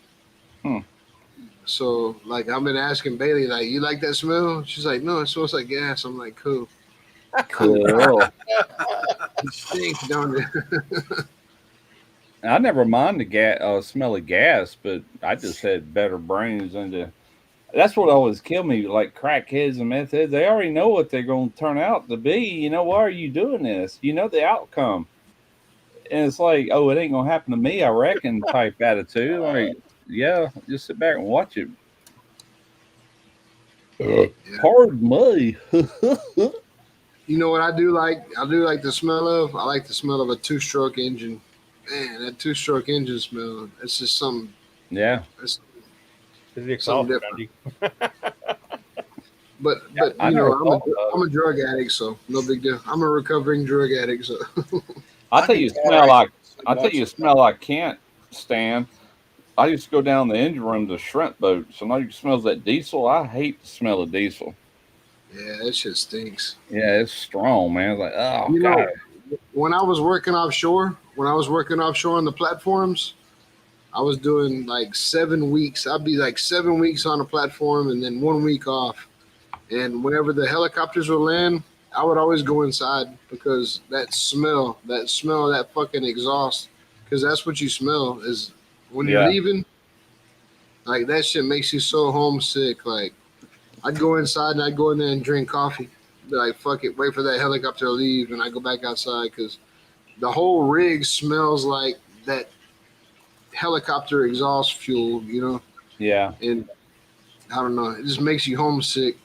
Hmm. So, like, I've been asking Bailey, like, you like that smell? She's like, no, it smells like gas. I'm like, cool. Cool. It stinks, don't it? I never mind the smell of gas, but I just had better brains than that's what always killed me. Like crackheads and meth heads, they already know what they're going to turn out to be. You know, why are you doing this? You know the outcome. And it's like, oh, it ain't going to happen to me, I reckon, type attitude. Like, yeah, just sit back and watch it. Pardon me. You know what I do like? I do like the smell of? I like the smell of a two-stroke engine. Man, that two-stroke engine smell, it's just something. Yeah. It's, Is it something exhaust, different. Randy? But I you never know, thought about I'm a drug addict, so no big deal. I'm a recovering drug addict, so. I think you smell like Kent stand I used to go down the engine room to shrimp boats, and all you smell is that diesel. I hate the smell of diesel. Yeah, that shit stinks. Yeah, it's strong, man. It's like, oh You god. know, when I was working offshore on the platforms, I was doing like 7 weeks. I'd be like 7 weeks on a platform and then 1 week off. And whenever the helicopters would land, I would always go inside because that smell of that fucking exhaust, because that's what you smell is when you're Yeah. leaving. Like that shit makes you so homesick. Like I'd go inside and I'd go in there and drink coffee. Be like, fuck it, wait for that helicopter to leave, and I go back outside because the whole rig smells like that helicopter exhaust fuel, you know. Yeah. And I don't know, it just makes you homesick.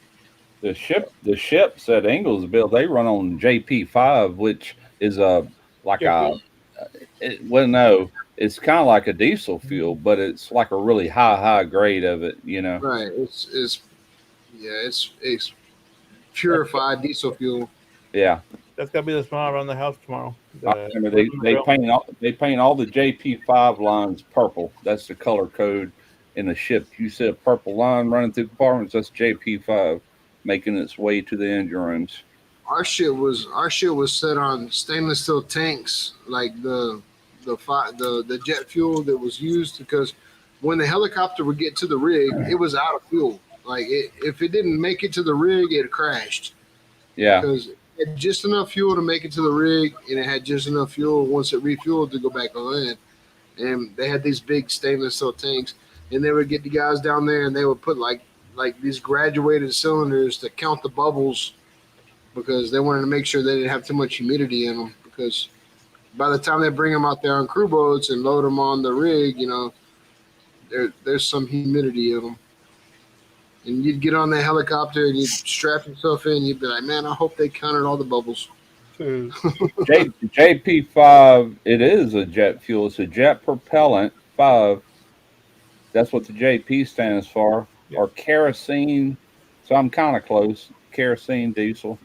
The ships at Inglesville, they run on JP5, which is like it's kind of like a diesel fuel, but it's like a really high grade of it, you know. Right. It's purified diesel fuel. Yeah. That's gotta be the smell around the house tomorrow. I remember they paint all the JP5 lines purple. That's the color code in the ship. You see a purple line running through compartments, that's JP5 making its way to the engine rooms. Our shit was set on stainless steel tanks, like the jet fuel that was used, because when the helicopter would get to the rig, it was out of fuel. Like if it didn't make it to the rig, it crashed. Yeah. Because it had just enough fuel to make it to the rig, and it had just enough fuel once it refueled to go back on land. And they had these big stainless steel tanks, and they would get the guys down there, and they would put like these graduated cylinders to count the bubbles, because they wanted to make sure they didn't have too much humidity in them. Because by the time they bring them out there on crew boats and load them on the rig, you know, there's some humidity in them. And you'd get on the helicopter and you'd strap yourself in. You'd be like, man, I hope they counted all the bubbles. JP5, it is a jet fuel. It's a jet propellant 5. That's what the JP stands for. Or kerosene. So I'm kind of close. Kerosene diesel.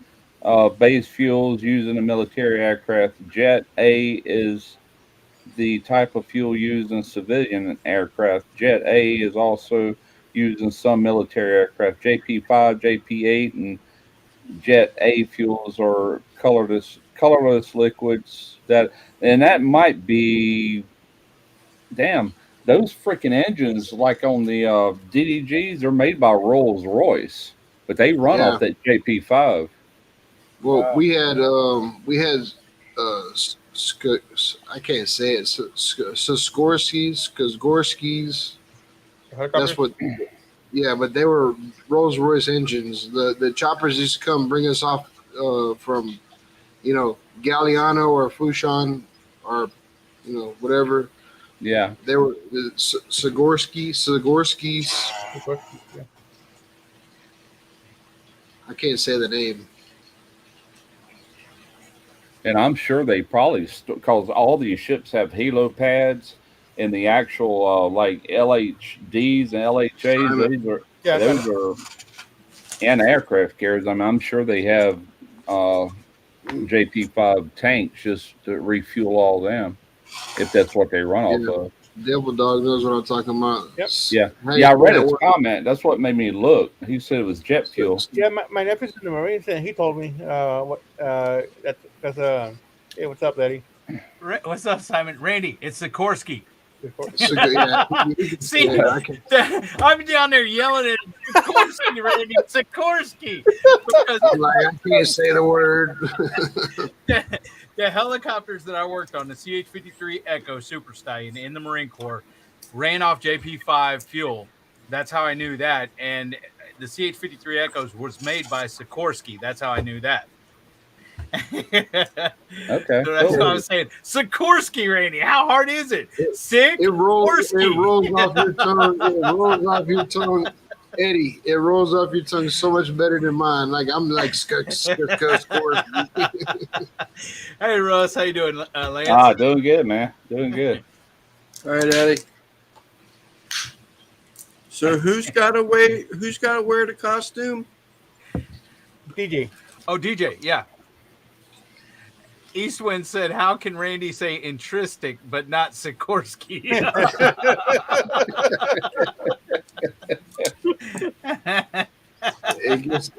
Base fuels used in a military aircraft. Jet A is the type of fuel used in civilian aircraft. Jet A is also used in some military aircraft. JP5, JP8, and Jet A fuels are colorless liquids that might be, damn, those freaking engines like on the DDGs, they're made by Rolls-Royce, but they run off that JP5. Well, we had I can't say it. Sikorsky's. That's what. Yeah, but they were Rolls-Royce engines. The choppers used to come bring us off from, you know, Galliano or Fushan or, you know, whatever. Yeah. They were Sikorsky's. I can't say the name. And I'm sure they probably, because all these ships have helo pads, and the actual like LHDs and LHAs, those are and aircraft carriers. I mean, I'm sure they have JP5 tanks just to refuel all them, if that's what they run off of. Devil Dog knows what I'm talking about. Yep. Yeah. I read his comment. That's what made me look. He said it was jet fuel. Yeah, my nephew's in the Marines, and he told me hey, what's up, Eddie? What's up, Simon? Randy, it's Sikorsky. See, I'm down there yelling at Sikorsky, Randy, Sikorsky. Because I can't say the word. the helicopters that I worked on, the CH-53 Echo Super Stallion in the Marine Corps, ran off JP5 fuel. That's how I knew that. And the CH-53 Echoes was made by Sikorsky. That's how I knew that. Okay. So that's what I was saying. Sikorsky, Randy. How hard is it? Sick. It rolls off your tongue. It rolls off your tongue, Eddie. It rolls off your tongue so much better than mine. Like I'm like Sikorsky. Hey Russ, how you doing, Lance? Doing good, man. Doing good. All right, Eddie. So who's got to wear the costume? DJ. Oh, DJ, yeah. Eastwind said, "How can Randy say intristic but not Sikorsky?" It gets,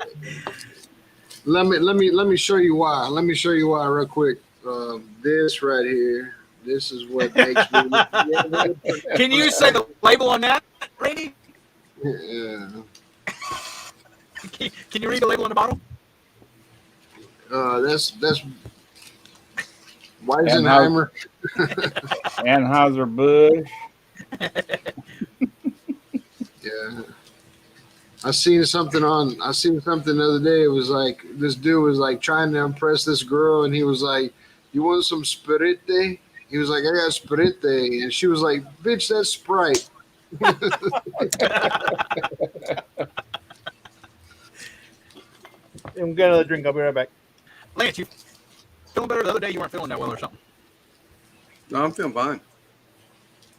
let me show you why. Let me show you why real quick. This right here. This is what makes me. Can you say the label on that, Randy? Yeah. Can you read the label on the bottle? That's Weisenheimer. Anheuser-Busch. Yeah. I seen something the other day. It was like this dude was like trying to impress this girl, and he was like, "You want some Sprite?" He was like, "I got Sprite," and she was like, "Bitch, that's Sprite." I'm getting another drink. I'll be right back. Lance, you feeling better? The other day you weren't feeling that well or something. No, I'm feeling fine.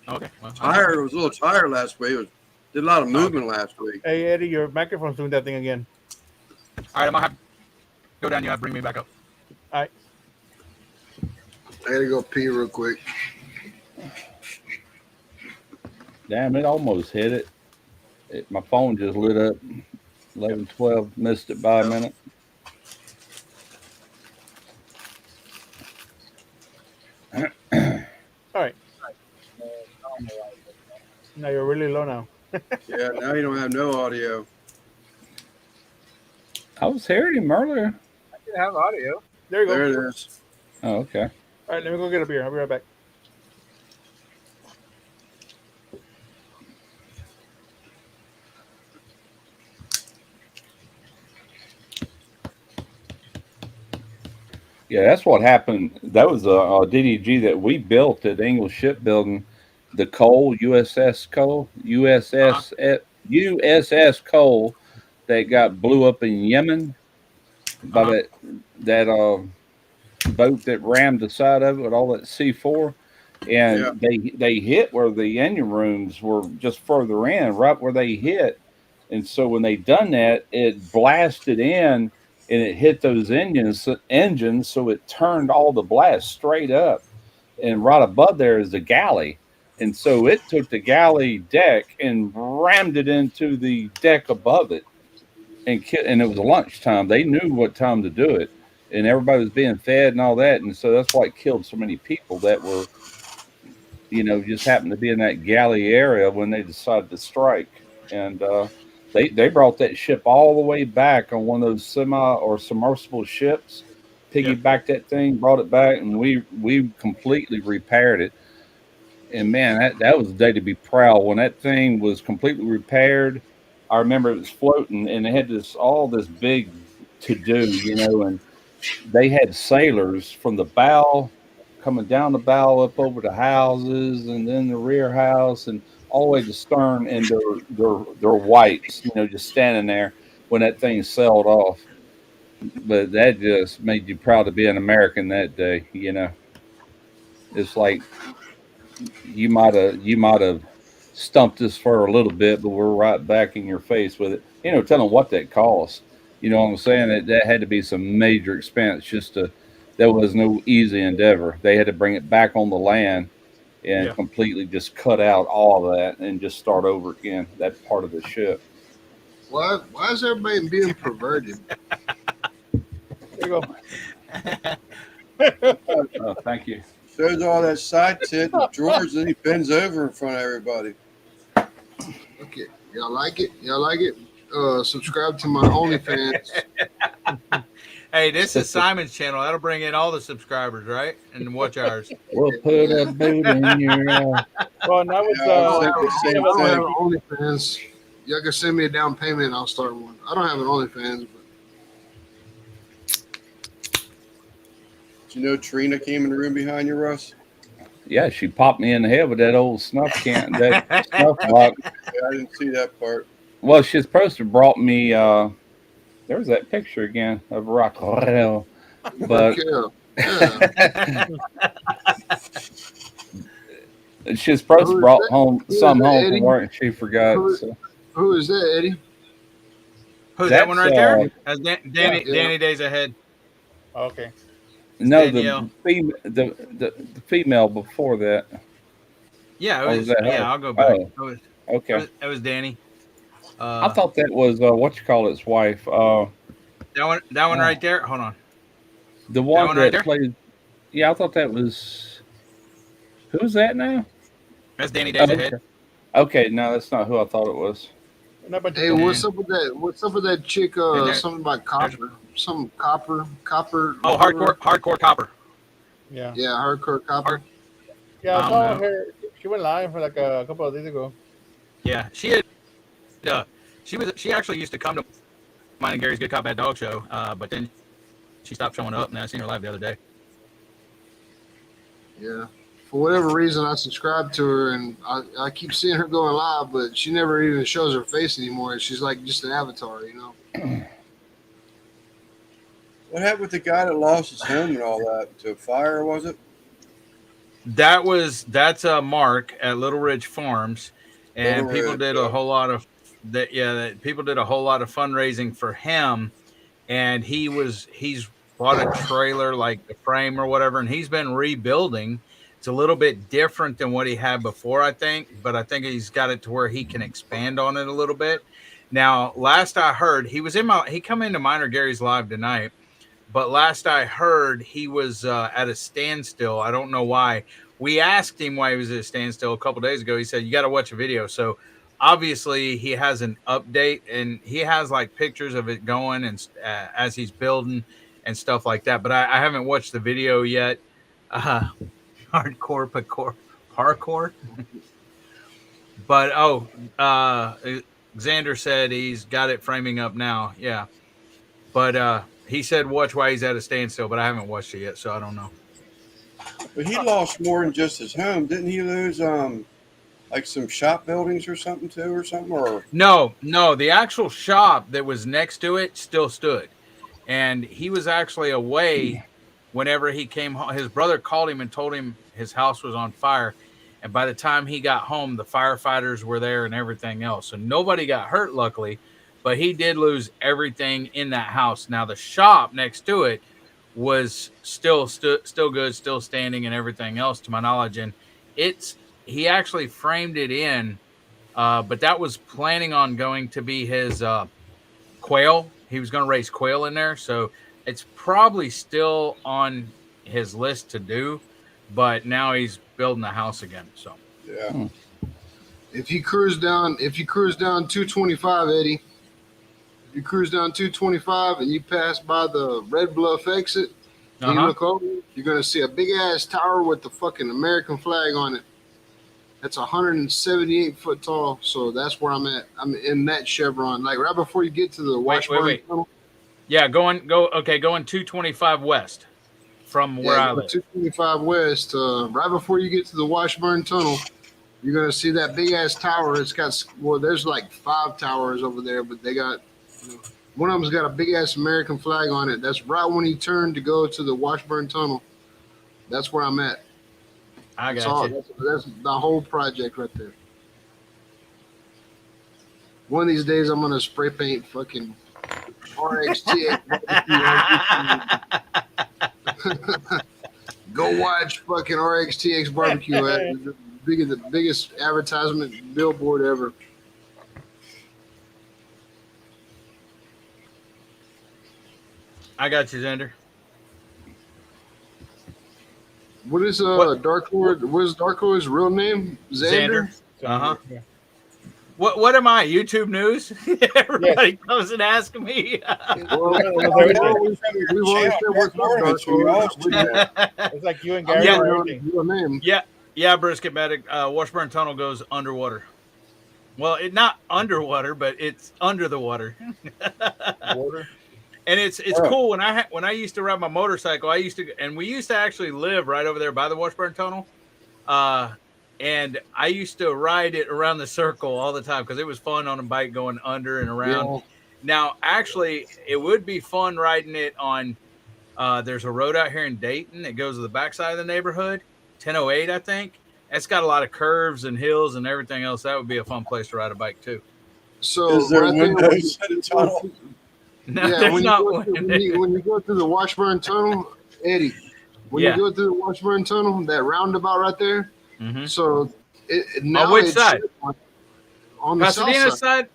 Okay. Well, Tired. I was a little tired last week. Did a lot of movement last week. Hey, Eddie, your microphone's doing that thing again. All right, I'm gonna have to go down. You have to bring me back up. All right. I gotta go pee real quick. Damn, it almost hit it. My phone just lit up. 11:12, missed it by a minute. All right. Now you're really low now. Yeah, now you don't have no audio. I was hearing him earlier. I did have audio. There you go. There it is. Oh, okay. All right, let me go get a beer. I'll be right back. Yeah, that's what happened. That was a DDG that we built at English Shipbuilding. The Cole, USS Cole, USS Cole, that got blew up in Yemen by that boat that rammed the side of it with all that C4, and they hit where the engine rooms were just further in, right where they hit, and so when they done that, it blasted in. And it hit those engines, so it turned all the blast straight up. And right above there is the galley. And so it took the galley deck and rammed it into the deck above it. And it was lunchtime. They knew what time to do it. And everybody was being fed and all that. And so that's why it killed so many people that were, just happened to be in that galley area when they decided to strike. And, They brought that ship all the way back on one of those semi or submersible ships, piggybacked that thing, brought it back, and we completely repaired it. And man, that was a day to be proud. When that thing was completely repaired, I remember it was floating, and it had all this big to do, and they had sailors from the bow coming down the bow up over the houses, and then the rear house, and all the way to stern, and their whites, just standing there when that thing sailed off. But that just made you proud to be an American that day. It's like you might have stumped us for a little bit, but we're right back in your face with it. Tell them what that cost. You know what I'm saying? That had to be some major expense. That was no easy endeavor. They had to bring it back on the land and completely just cut out all of that and just start over again, that part of the ship. Why is everybody being perverted? There you Oh, thank you. Shows all that side tit and drawers, and he bends over in front of everybody. Okay, y'all like it? Subscribe to my OnlyFans. Hey, this is Simon's channel. That'll bring in all the subscribers, right? And watch ours. We'll put a boot in your Well, now it's I was thinking the I same don't have thing. an OnlyFans. Y'all can send me a down payment. I'll start one. I don't have an OnlyFans, but Did you know Trina came in the room behind you, Russ? Yeah, she popped me in the head with that old snuff can, that snuff box. Yeah, I didn't see that part. Well, she's supposed to have brought me. There's that picture again of Raquel, but yeah. she's supposed to have brought home Who is some that, home Eddie? from work, and she forgot. Who- So. Who is that, Eddie? Who's that one right there? That's, That's Danny. Yeah. Danny Days Ahead. okay. No, Danielle. the female before that. Yeah, Oh, it was was. that her? Yeah, I'll go back. Oh, It okay. was Danny. I thought that was what you call its wife. That one right there. Hold on. The one one that right there? played. Yeah, I thought that was. Who's that now? That's Danny Days Okay. ahead. Okay, no, that's not who I thought it was. No, but Hey, what's up with that? What's up with that chick? And there- Something about copper. Some copper. Oh, hardcore copper. yeah, Yeah, hardcore copper. yeah. I saw no. her. She went live for like a couple of days ago. Yeah, she had. She actually used to come to mine and Gary's Good Cop Bad Dog show, but then she stopped showing up, and I seen her live the other day. Yeah. For whatever reason, I subscribed to her, and I keep seeing her going live, but she never even shows her face anymore. She's like just an avatar, you know. What happened with the guy that lost his home and all that to a fire? Was it? That's Mark at Little Ridge Farms, and Little people Ridge, did yeah. a whole lot of that. Yeah, that people did a whole lot of fundraising for him, and he's bought a trailer like the frame or whatever, and he's been rebuilding. It's a little bit different than what he had before, I think, but I think he's got it to where he can expand on it a little bit. Now, last I heard, he come into Minor Gary's live tonight. But last I heard, he was at a standstill. I don't know why. We asked him why he was at a standstill a couple days ago. He said, you got to watch a video. So obviously he has an update, and he has like pictures of it going and as he's building and stuff like that. But I haven't watched the video yet. Hardcore parkour. But, Xander said he's got it framing up now. Yeah. But, he said watch why he's at a standstill, but I haven't watched it yet, so I don't know. But he lost more than just his home. Didn't he lose like some shop buildings or something too, or something? Or No, the actual shop that was next to it still stood. And he was actually away whenever he came home. His brother called him and told him his house was on fire. And by the time he got home, the firefighters were there and everything else. So nobody got hurt, luckily. But he did lose everything in that house. Now, the shop next to it was still good, still standing and everything else, to my knowledge. And he actually framed it in, but that was planning on going to be his quail. He was going to raise quail in there. So it's probably still on his list to do, but now he's building the house again. So yeah. If you cruise down 225, Eddie. You cruise down 225 and you pass by the Red Bluff exit, and you look over, you're going to see a big ass tower with the fucking American flag on it. That's 178 foot tall. So that's where I'm at. I'm in that chevron, like right before you get to the Washburn Tunnel. Yeah, going 225 west from where I live. 225 west, right before you get to the Washburn Tunnel. You're going to see that big ass tower. It's got, there's like 5 towers over there, but they got, one of them's got a big ass American flag on it. That's right when you turn to go to the Washburn Tunnel. That's where I'm at. I got you. That's the whole project right there. One of these days, I'm gonna spray paint fucking RXTX. Go watch fucking RXTX barbecue. The biggest advertisement billboard ever. I got you, Xander. What is Dark Lord? What is Dark Lord's real name? Xander. Uh-huh. What am I? YouTube news? Everybody comes and asks me. Well, we've always said what's up, Dark Lord. It's like you and Gary. Real name. Yeah, Brisket Medic. Washburn Tunnel goes underwater. Well, it's not underwater, but it's under the water. Water. And it's cool. When I used to ride my motorcycle, we used to actually live right over there by the Washburn Tunnel. And I used to ride it around the circle all the time because it was fun on a bike going under and around. Yeah. Now, actually, it would be fun riding it on. There's a road out here in Dayton that goes to the backside of the neighborhood, 1008, I think. It's got a lot of curves and hills and everything else. That would be a fun place to ride a bike too. So is there windows in the tunnel? No, yeah, when you go through the Washburn Tunnel, Eddie, when Yeah. you go through the Washburn Tunnel, that roundabout right there. Mhm. So now On which it's side? on the south Pasadena side. side?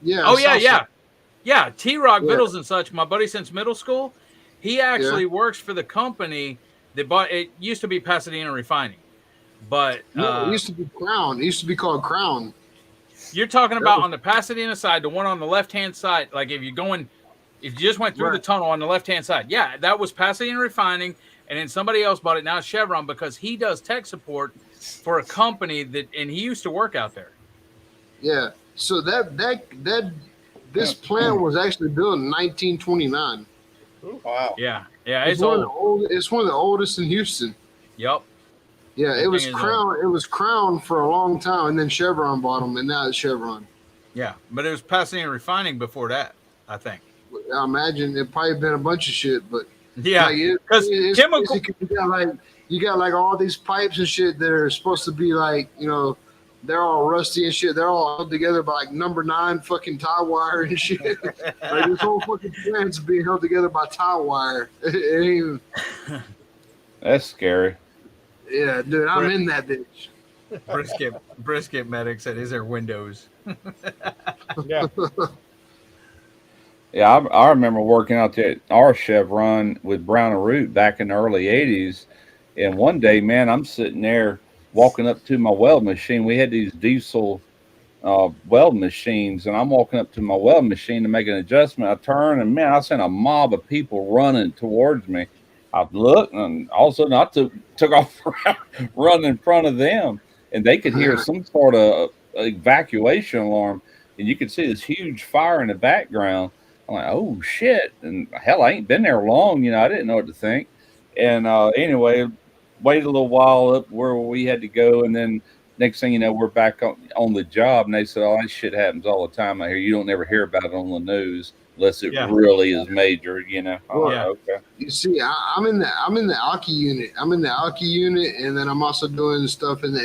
Yeah. Oh yeah, south yeah. side. Yeah, T-Rock Yeah. Vittles and such, my buddy since middle school, he actually works for the company that bought it. Used to be Pasadena Refining, but No, it used to be Crown. It used to be called Crown. you're talking That about was- on the Pasadena side, the one on the left-hand side. Like if you just went through the Right. tunnel on the left-hand side, yeah, that was Pasadena Refining, and then somebody else bought it. Now it's Chevron because he does tech support for a company and he used to work out there. Yeah. So this plant was actually built in 1929. Wow. Yeah, yeah, It's it's one of old. the old. It's one of the oldest in Houston. Yep. Yeah, That it was thing is Crown. It was Crown for a long time, and then Chevron bought them, and now it's Chevron. Yeah, but it was Pasadena Refining before that, I think. I imagine it probably been a bunch of shit, but Yeah, like because it's chemical. crazy 'cause you got like all these pipes and shit that are supposed to be like, they're all rusty and shit. They're all held together by like number 9 fucking tie wire and shit. Like this whole fucking plant's being held together by tie wire. It ain't even, That's scary. yeah, dude, I'm in that bitch. Brisket medic said, "Is there windows?" Yeah. Yeah, I remember working out there at our Chevron with Brown and Root back in the early 80s. And one day, man, I'm sitting there walking up to my weld machine. We had these diesel weld machines, and I'm walking up to my weld machine to make an adjustment. I turn, and man, I seen a mob of people running towards me. I looked, and all of a sudden I took off running in front of them, and they could hear some sort of evacuation alarm, and you could see this huge fire in the background. I'm like, oh shit! And hell, I ain't been there long, I didn't know what to think. And anyway, waited a little while up where we had to go, and then next thing you know, we're back on the job, and they said, "Oh, that shit happens all the time out here. You don't ever hear about it on the news unless it really is major." Oh, Yeah. okay. You see, I'm in the Alki unit. I'm in the Alki unit, and then I'm also doing stuff in the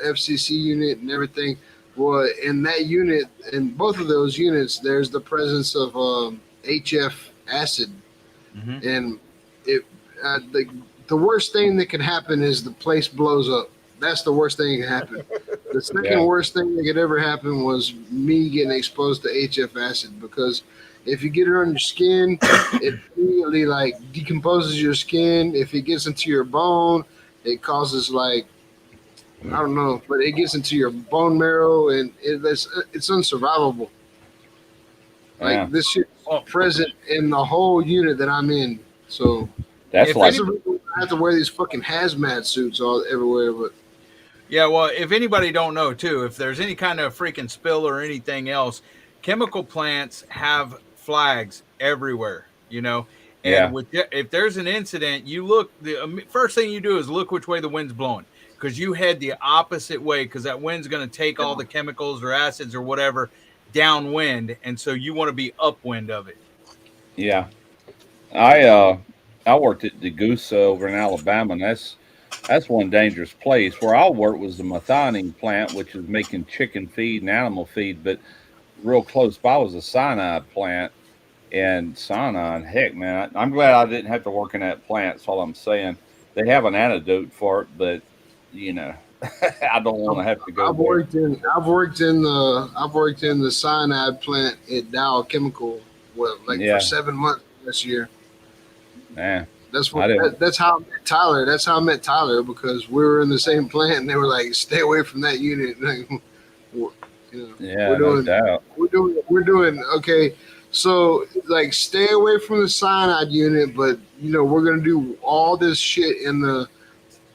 FCC unit and everything. Well, in that unit, in both of those units, there's the presence of HF acid, and it the worst thing that could happen is the place blows up. That's the worst thing that can happen. The second worst thing that could ever happen was me getting exposed to HF acid, because if you get it on your skin, it immediately like decomposes your skin. If it gets into your bone, it causes like, I don't know, but it gets into your bone marrow, and it's unsurvivable. Like Yeah. this shit's present in the whole unit that I'm in. So That's If like that's the reason I have to wear these fucking hazmat suits all everywhere. But Yeah, well, if anybody don't know too, if there's any kind of freaking spill or anything else, chemical plants have flags everywhere, And Yeah. if there's an incident, you look. The first thing you do is look which way the wind's blowing, because you head the opposite way, because that wind's going to take all the chemicals or acids or whatever downwind, and so you want to be upwind of it. Yeah, I worked at Degussa over in Alabama, and that's one dangerous place. Where I worked was the methionine plant, which is making chicken feed and animal feed, but real close by was a cyanide plant. And cyanide, heck, man, I'm glad I didn't have to work in that plant. That's all I'm saying. They have an antidote for it, but I don't want to have to go. I've worked in the cyanide plant at Dow Chemical, for 7 months this year. Yeah. That's how I met Tyler. That's how I met Tyler, because we were in the same plant, and they were like, "Stay away from that unit." Yeah, no doubt. We're doing okay. So like, stay away from the cyanide unit, but we're gonna do all this shit in the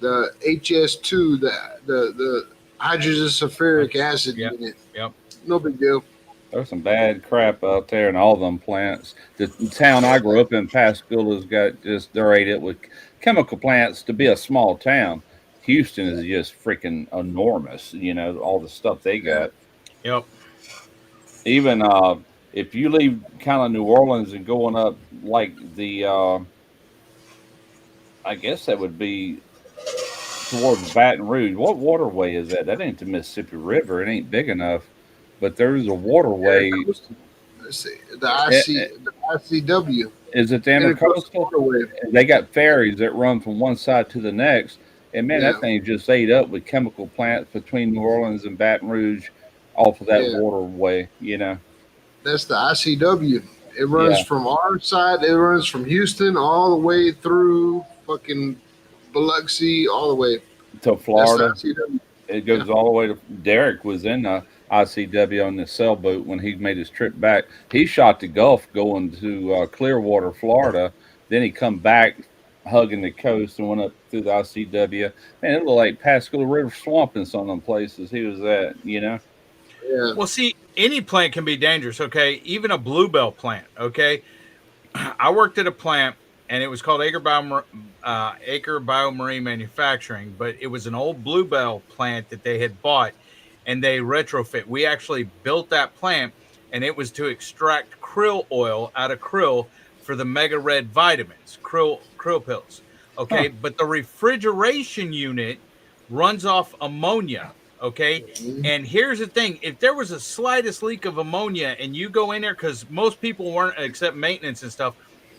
HS2, the hydrogen sulfuric acid unit. Yep. No big deal. There's some bad crap out there in all them plants. The town I grew up in, Pascagoula's got they're ate it with chemical plants. To be a small town, Houston is just freaking enormous. All the stuff they got. Yep. Even if you leave kind of New Orleans and going up like the, I guess that would be towards Baton Rouge. What waterway is that? That ain't the Mississippi River. It ain't big enough. But there's a waterway. let's see, the ICW. Is it the Intercoastal? Waterway. They got ferries that run from one side to the next. And man, Yeah. that thing just ate up with chemical plants between New Orleans and Baton Rouge off of that Yeah. waterway, you know. That's the ICW. It runs Yeah. from our side. It runs from Houston all the way through fucking Biloxi, all the way. To Florida. That's the ICW. It goes all the way to Derek was in the ICW on the sailboat when he made his trip back. He shot the Gulf going to Clearwater, Florida. Then he come back hugging the coast and went up through the ICW. Man, it looked like Pascagoula River Swamp in some of them places he was at, you know? Yeah. Well, see, any plant can be dangerous, okay? Even a bluebell plant, okay? I worked at a plant, and it was called Acre Biomarine Manufacturing, but it was an old bluebell plant that they had bought, and they retrofit. We actually built that plant, and it was to extract krill oil out of krill for the mega red vitamins, krill pills, okay? But the refrigeration unit runs off ammonia. Okay. And here's the thing. If there was a slightest leak of ammonia and you go in there, because most people weren't, except maintenance and stuff,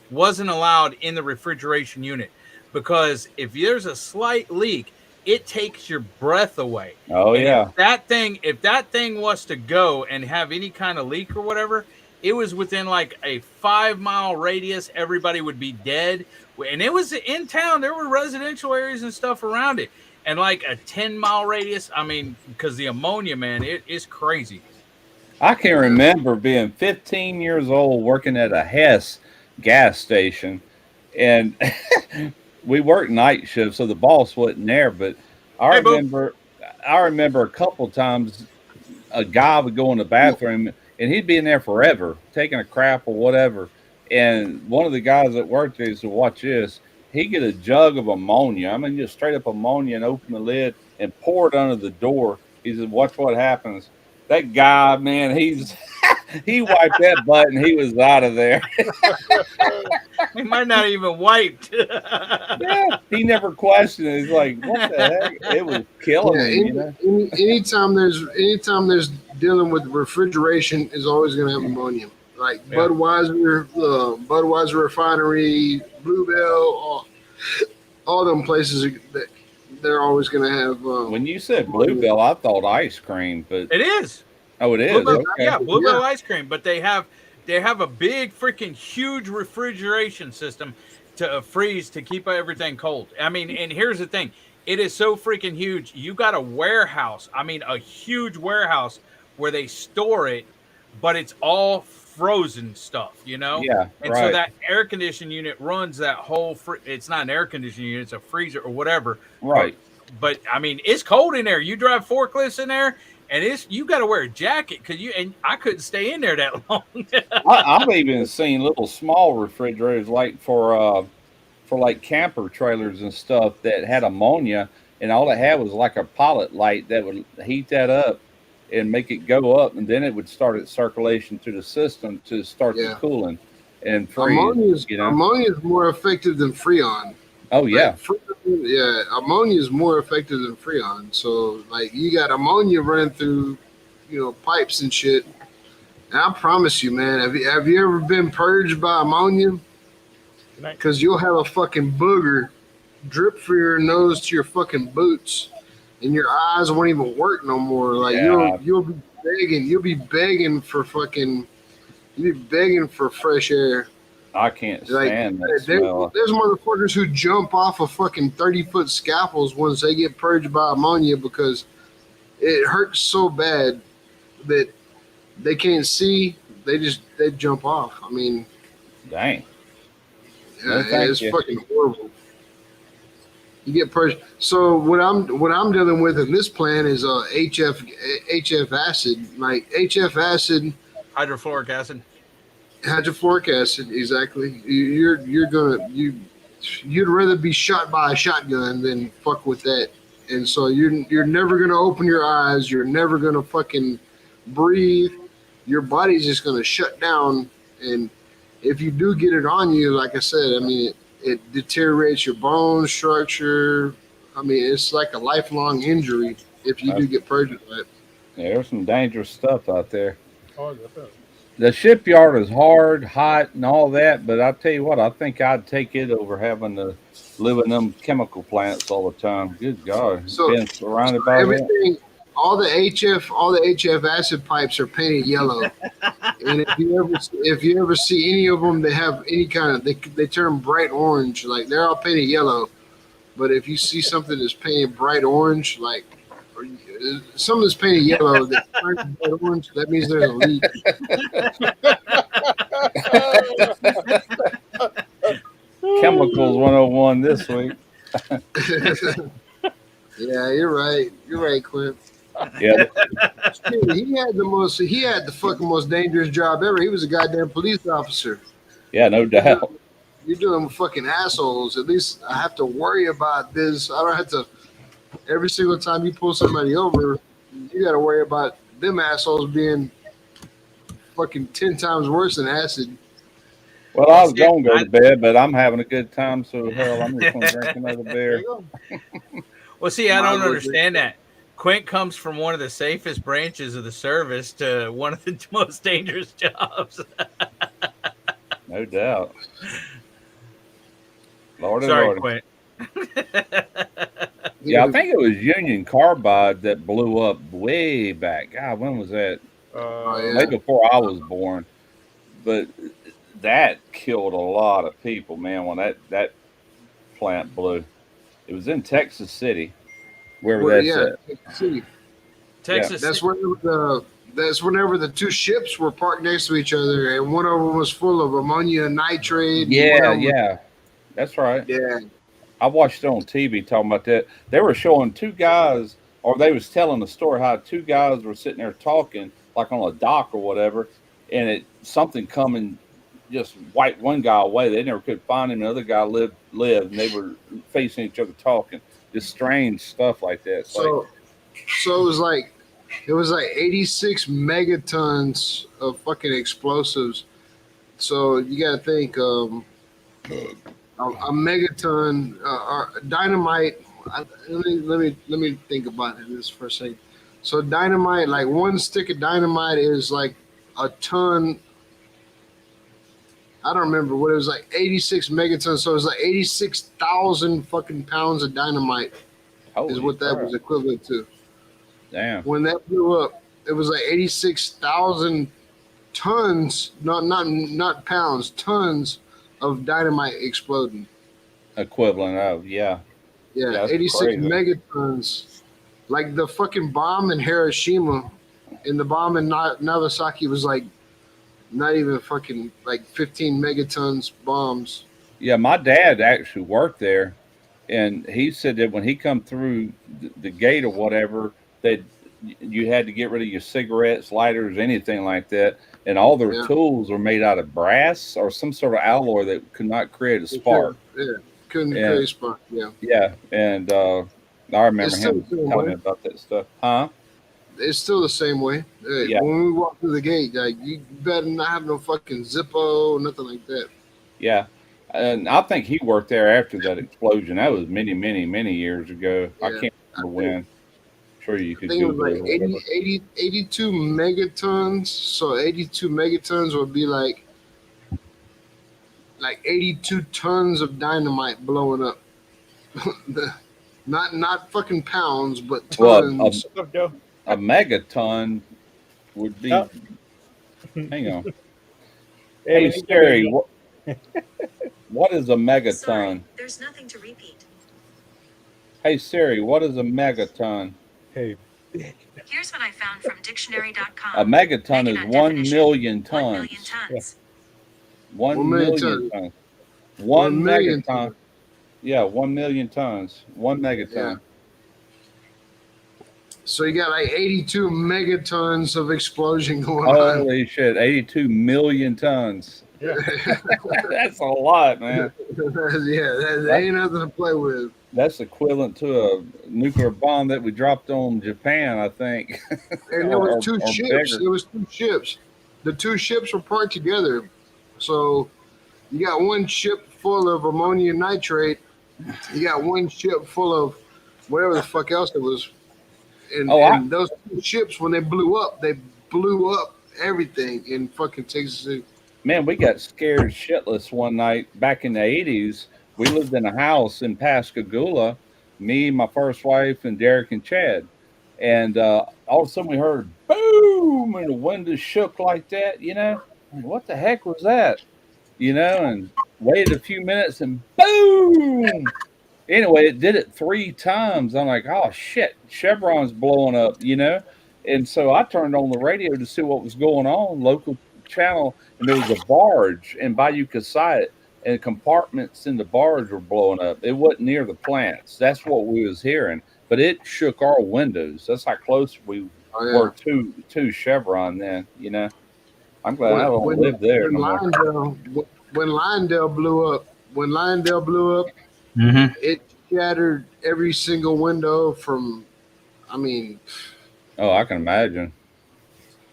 wasn't allowed in the refrigeration unit, because if there's a slight leak, it takes your breath away. Oh, And yeah. if that thing was to go and have any kind of leak or whatever, it was within like a 5-mile radius. Everybody would be dead. And it was in town. There were residential areas and stuff around it. And like a 10-mile radius, I mean, because the ammonia, man, it is crazy. I can remember being 15 years old working at a Hess gas station, and we worked night shift, so the boss wasn't there. But I Hey, Bo. remember a couple times a guy would go in the bathroom and he'd be in there forever, taking a crap or whatever. And one of the guys that worked there said, "Watch this." He'd get a jug of ammonia. I mean, just straight up ammonia, and open the lid and pour it under the door. He said, "Watch what happens." That guy, man, he wiped that butt and he was out of there. He might not even wiped. Yeah, he never questioned it. He's like, "What the heck?" It was killing him, you know? Anytime there's dealing with refrigeration is always going to have ammonia. Like Yeah. Budweiser Refinery, Bluebell, all them places that they're always going to have. When you said Bluebell, I thought ice cream, but It is. oh, it is. Bluebell, Okay. yeah, Bluebell Yeah. ice cream, but they have a big freaking huge refrigeration system to freeze to keep everything cold. I mean, and here's the thing. It is so freaking huge. You got a warehouse. I mean, a huge warehouse where they store it, but it's all frozen stuff, you know? Yeah, And right. so that air conditioning unit runs that whole it's not an air conditioning unit, it's a freezer or whatever. Right. But I mean, it's cold in there. You drive forklifts in there, and you got to wear a jacket and I couldn't stay in there that long. I've even seen little small refrigerators like for like camper trailers and stuff that had ammonia, and all it had was like a pilot light that would heat that up and make it go up, and then it would start its circulation through the system to start the Yeah. cooling and freeze. Ammonia is more effective than Freon. Oh yeah, Like, ammonia is more effective than Freon. So like you got ammonia running through, pipes and shit. And I promise you, man, have you ever been purged by ammonia? Because you'll have a fucking booger drip from your nose to your fucking boots, and your eyes won't even work no more. Like Yeah. you'll be begging for fresh air. I can't Like, stand that smell. there's motherfuckers who jump off of fucking 30-foot scaffolds once they get purged by ammonia because it hurts so bad that they can't see. They jump off. I mean, Dang. No, thank it's you. fucking horrible. You get purged. So what I'm dealing with in this plan is HF acid, like HF acid. Hydrofluoric acid. Hydrofluoric acid, exactly. You'd rather be shot by a shotgun than fuck with that. And so you're never gonna open your eyes. You're never gonna fucking breathe. Your body's just gonna shut down. And if you do get it on you, like I said, I mean, it deteriorates your bone structure. I mean, it's like a lifelong injury if you do get purged by it. Yeah, there's some dangerous stuff out there. Oh, definitely. The shipyard is hard, hot, and all that, but I tell you what, I think I'd take it over having to live in them chemical plants all the time. Good God, So- being surrounded by that. Everything, all the HF acid pipes are painted yellow. And if you ever see any of them, they have any kind of they turn bright orange. Like they're all painted yellow. But if you see something that's painted bright orange, like or something that's painted yellow that turns bright orange, that means there's a leak. Chemicals 101 this week. Yeah, you're right. You're right, Clint. Yeah, Dude, he had the fucking most dangerous job ever. He was a goddamn police officer. yeah, no doubt. You're dealing with fucking assholes. At least I have to worry about this. I don't have to. Every single time you pull somebody over, you got to worry about them assholes being fucking 10 times worse than acid. Well, I was going to go to bed, but I'm having a good time, so hell, I'm just going to drink another beer. Well, see, I don't Mine was- understand that. Quint comes from one of the safest branches of the service to one of the most dangerous jobs. No doubt. Lord and Sorry, Lord. Quint. Yeah, I think it was Union Carbide that blew up way back. God, when was that? yeah. Maybe before I was born. But that killed a lot of people, man, when that plant blew. It was in Texas City, wherever Well, that's yeah, at. City. Texas. That's whenever the two ships were parked next to each other, and one of them was full of ammonia nitrate. and one Yeah, of them- yeah. That's right. yeah. I watched it on TV talking about that. They were showing two guys, or they was telling the story how two guys were sitting there talking, like on a dock or whatever, and something coming just wiped one guy away. They never could find him. The other guy lived, and they were facing each other talking. Just strange stuff like that. It's So it was like 86 megatons of fucking explosives. So you got to think a megaton dynamite. Let me think about this for a second. So dynamite, like one stick of dynamite is like a ton. I don't remember what it was, like 86 megatons. So it was like 86,000 fucking pounds of dynamite holy is what that crap. was equivalent to. Damn. When that blew up, it was like 86,000 tons, not pounds, tons of dynamite exploding. Equivalent of, yeah. Yeah, That's 86 crazy. megatons. Like the fucking bomb in Hiroshima and the bomb in Nagasaki was like not even fucking like 15 megatons bombs. Yeah, my dad actually worked there, and he said that when he come through the gate or whatever, that you had to get rid of your cigarettes, lighters, anything like that, and all their Yeah. tools were made out of brass or some sort of alloy that could not create a spark. Yeah, couldn't Yeah. create a spark. Yeah, Yeah, and I remember It's still him the same telling way. me about that stuff. Huh? it's still the same way. Yeah. When we walk through the gate, like you better not have no fucking Zippo, nothing like that. Yeah. And I think he worked there after that explosion. That was many, many, many years ago. I Yeah. can't remember when. I'm sure you I could think it was Google like it or whatever. 82 megatons. So 82 megatons would be like 82 tons of dynamite blowing up. not fucking pounds, but Well, tons. What's up, Joe? A megaton would be. Oh. Hang on. Hey, Hey Siri, what is a megaton? Sorry, there's nothing to repeat. Hey Siri, what is a megaton? Hey, Here's what I found from dictionary.com. A megaton is Megaton 1 definition. million 1 million tons. tons. 1 million tons. 1 million megaton. Yeah, 1 million tons. 1 megaton. Yeah. So you got like 82 megatons of explosion going on. Holy shit, 82 million tons. Yeah. That's a lot, man. That ain't nothing to play with. That's equivalent to a nuclear bomb that we dropped on Japan, I think. And there was two Or ships. bigger. There was two ships. The two ships were parked together. So you got one ship full of ammonium nitrate. You got one ship full of whatever the fuck else it was. And, Oh, and those two ships, when they blew up everything in fucking Texas City. Man, we got scared shitless one night back in the 80s. We lived in a house in Pascagoula, me, my first wife, and Derek and Chad. And all of a sudden we heard boom, and the windows shook like that, you know? And what the heck was that? You know, and waited a few minutes and boom. Anyway, it did it 3 times. I'm like, oh shit, Chevron's blowing up, you know? And so I turned on the radio to see what was going on, local channel, and there was a barge in Bayou Kasayat, and compartments in the barge were blowing up. It wasn't near the plants. That's what we was hearing. But it shook our windows. That's how close we were to Chevron then, you know. I'm glad I don't live there no more. When Lyondale blew up, it shattered every single window from, I mean. Oh, I can imagine.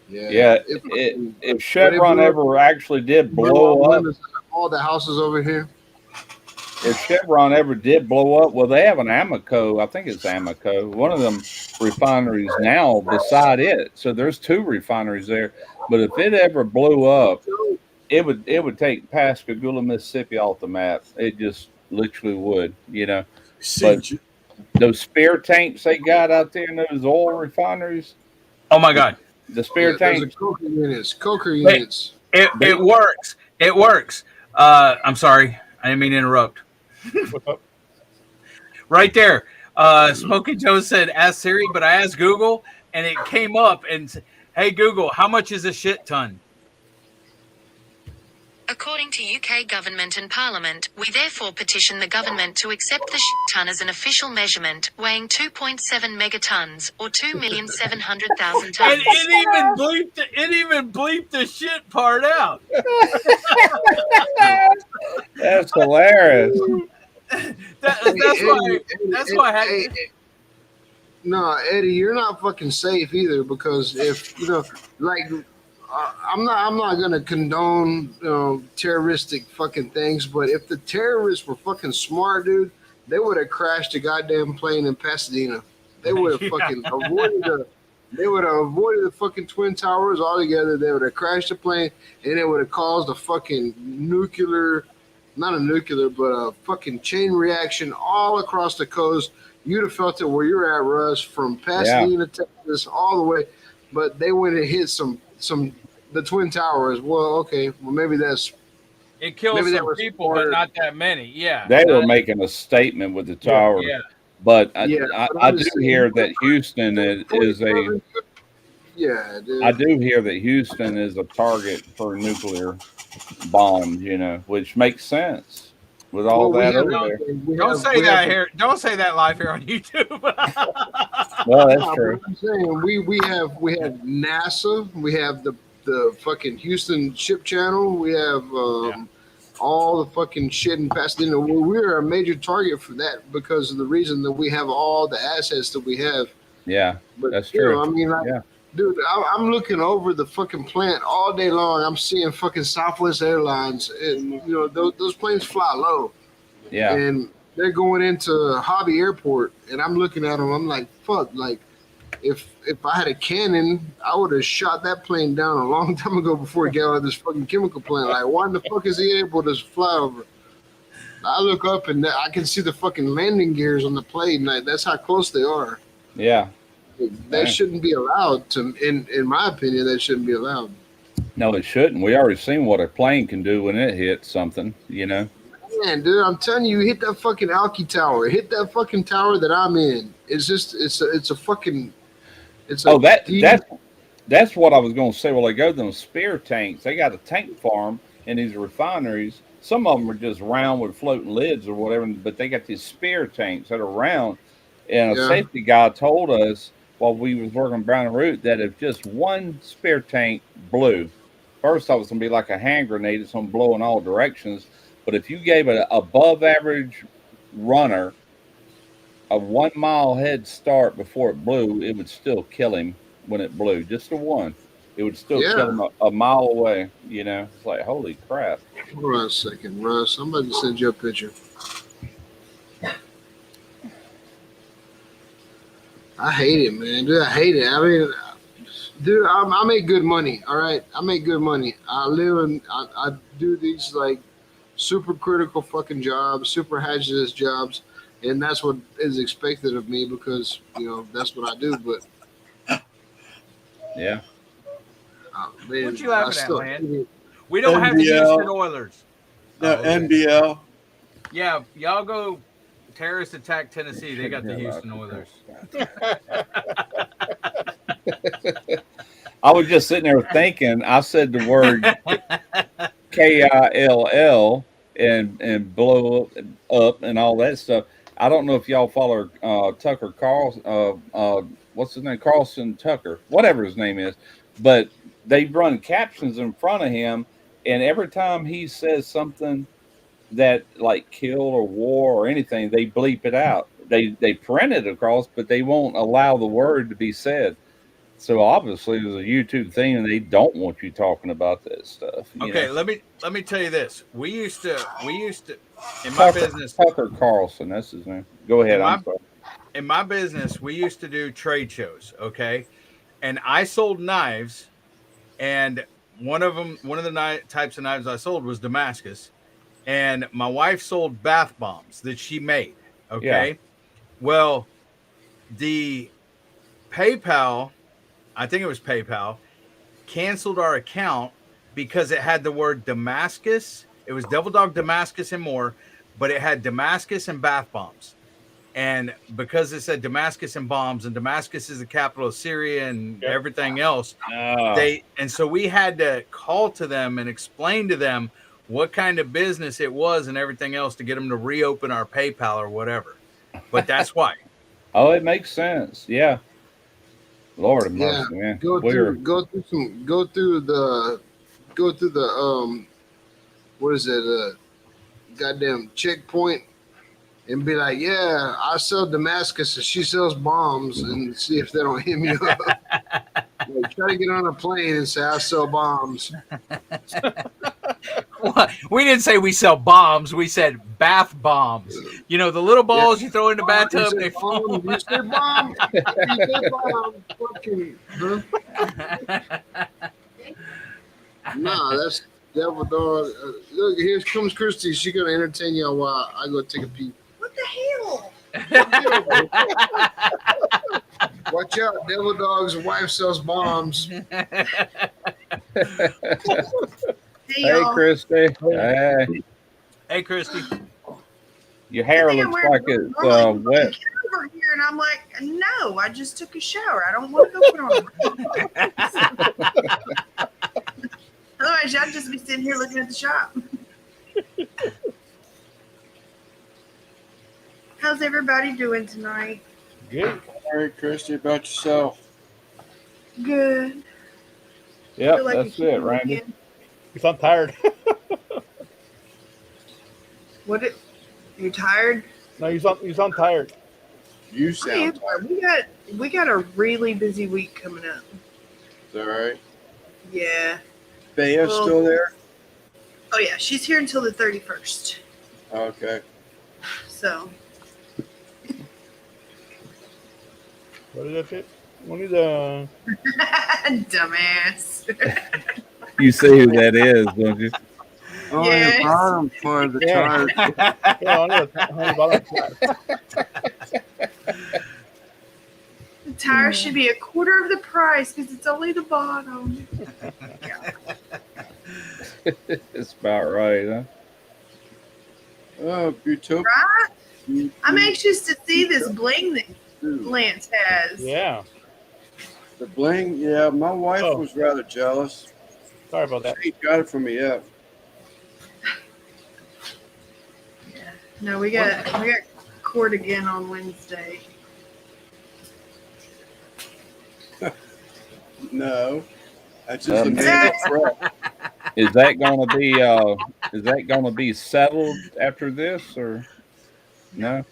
Yeah. If Chevron ever actually did blow up, all the houses over here. If Chevron ever did blow up, well, they have an Amoco. I think it's Amoco. One of them refineries now beside it. So there's 2 refineries there. But if it ever blew up, it would take Pascagoula, Mississippi off the map. It just literally would, you know. But those spare tanks they got out there in those oil refineries. Oh my God. The spare tanks. Coker units. It works. It works. I'm sorry. I didn't mean to interrupt. What's up? Right there. Smokey Joe said, ask Siri, but I asked Google and it came up and said, hey, Google, how much is a shit ton? According to UK government and parliament, we therefore petition the government to accept the shit ton as an official measurement, weighing 2.7 megatons or 2,700,000 tons. And it even bleeped the shit part out. That's hilarious. That's why I had No, Eddie, you're not fucking safe either, because if you know, like, I'm not gonna condone terroristic fucking things, but if the terrorists were fucking smart, dude, they would have crashed a goddamn plane in Pasadena. They would have fucking avoided the fucking Twin Towers altogether. They would have crashed the plane, and it would have caused a fucking not a nuclear, but a fucking chain reaction all across the coast. You'd have felt it where you're at, Russ, from Pasadena, Texas, all the way. But they went and hit the Twin Towers. Well, okay, well maybe that's it killed some people, but not that many. Yeah, they were making a statement with the tower. Yeah. But I do hear that Houston is a. Yeah, dude. I do hear that Houston is a target for nuclear bombs, you know, which makes sense with all that over there. Don't say that live here on YouTube. Well, that's true. I'm saying we have NASA, we have the fucking Houston Ship Channel, we have all the fucking shit in Pasadena. We're a major target for that because of the reason that we have all the assets that we have. Yeah, but that's true. I mean, dude, I'm looking over the fucking plant all day long. I'm seeing fucking Southwest Airlines, and you know those planes fly low. Yeah. And they're going into Hobby Airport, and I'm looking at them. I'm like, fuck, like if I had a cannon, I would have shot that plane down a long time ago before it got out of this fucking chemical plant. Like, why in the fuck is he able to fly over? I look up and I can see the fucking landing gears on the plane. Like, that's how close they are. Yeah. That shouldn't be allowed to, in my opinion, that shouldn't be allowed. No, it shouldn't. We already seen what a plane can do when it hits something, you know. Man, dude, I'm telling you, hit that fucking Alki Tower. Hit that fucking tower that I'm in. It's just, it's a fucking, it's that's what I was going to say. Well, they go to them spear tanks. They got a tank farm in these refineries. Some of them are just round with floating lids or whatever, but they got these spear tanks that are round. And a safety guy told us while we was working Brown and Root that if just one spear tank blew, first off, it's going to be like a hand grenade. It's going to blow in all directions. But if you gave an above average runner a 1 mile head start before it blew, it would still kill him when it blew. Just a one. It would still kill him a mile away. You know, it's like, holy crap. Hold on a second, Russ. I'm about to send you a picture. I hate it, man. Dude, I hate it. I mean, Dude, I make good money. All right, I make good money. I live and I do these like super critical fucking jobs, super hazardous jobs, and that's what is expected of me because that's what I do. But Yeah. man, What you laughing I at, still, man? We don't have the NBL. Houston Oilers. No, Oh, okay. NBL. Yeah, y'all go terrorist attack Tennessee. They got the Houston Oilers. I was just sitting there thinking. I said the word KILL and blow up and all that stuff. I don't know if y'all follow Tucker Carlson. What's his name? Carlson Tucker, whatever his name is. But they run captions in front of him, and every time he says something that like kill or war or anything, they bleep it out. They print it across, but they won't allow the word to be said. So obviously there's a YouTube thing, and they don't want you talking about that stuff. Okay, let me tell you this. We used to in my business. Tucker Carlson, that's his name. Go ahead. I'm sorry. In my business, we used to do trade shows. Okay, and I sold knives, and one of the types of knives I sold was Damascus, and my wife sold bath bombs that she made. Okay, Yeah. Well, the PayPal, I think it was PayPal, canceled our account because it had the word Damascus. It was Devil Dog Damascus and more, but it had Damascus and bath bombs. And because it said Damascus and bombs, and Damascus is the capital of Syria and everything else, so we had to call to them and explain to them what kind of business it was and everything else to get them to reopen our PayPal or whatever. But that's why. Oh, it makes sense. Yeah. Lord have yeah, mercy, man. go through the what is it? Goddamn checkpoint, and be like, yeah, I sell Damascus and she sells bombs, and see if they don't hit me up. Like, try to get on a plane and say I sell bombs. We didn't say we sell bombs. We said bath bombs. You know, the little balls you throw in the bathtub. You said bomb. You said bomb. Fucking, huh? Nah, that's Devil Dog. Look, here comes Christy. She's gonna entertain y'all while I go take a pee. What the hell? Watch out, Devil Dog's wife sells bombs. Hey, Christy. Hey. Hey, Christy. Your hair looks like it's wet. Over here, and I'm like, no, I just took a shower. I don't want to go put on. Otherwise, I'd just be sitting here looking at the shop. How's everybody doing tonight? Good. All right, Christy, about yourself. Good. Yep, Feel like that's a it, Randy. again. You sound tired. You tired? No, you sound tired. You I sound am tired. We got a really busy week coming up. all right. Yeah. Bea's Well- still there? Oh yeah, she's here until the 31st. Okay. So What is that shit? One of the dumbass. You see who that is, don't you? Oh, Yes. the bottom part of the Yeah. tire. yeah, on the bottom side. The tire should be a quarter of the price because it's only the bottom. It's about right, huh? Oh, Utopia. Right? I'm anxious to see this bling that Lance has. Yeah. The bling, yeah, my wife Oh. was rather jealous. Sorry about that. She ain't got it from me yet. No, we got court again on Wednesday. No. That's just a Um, man threat. Is that gonna be settled after this or no?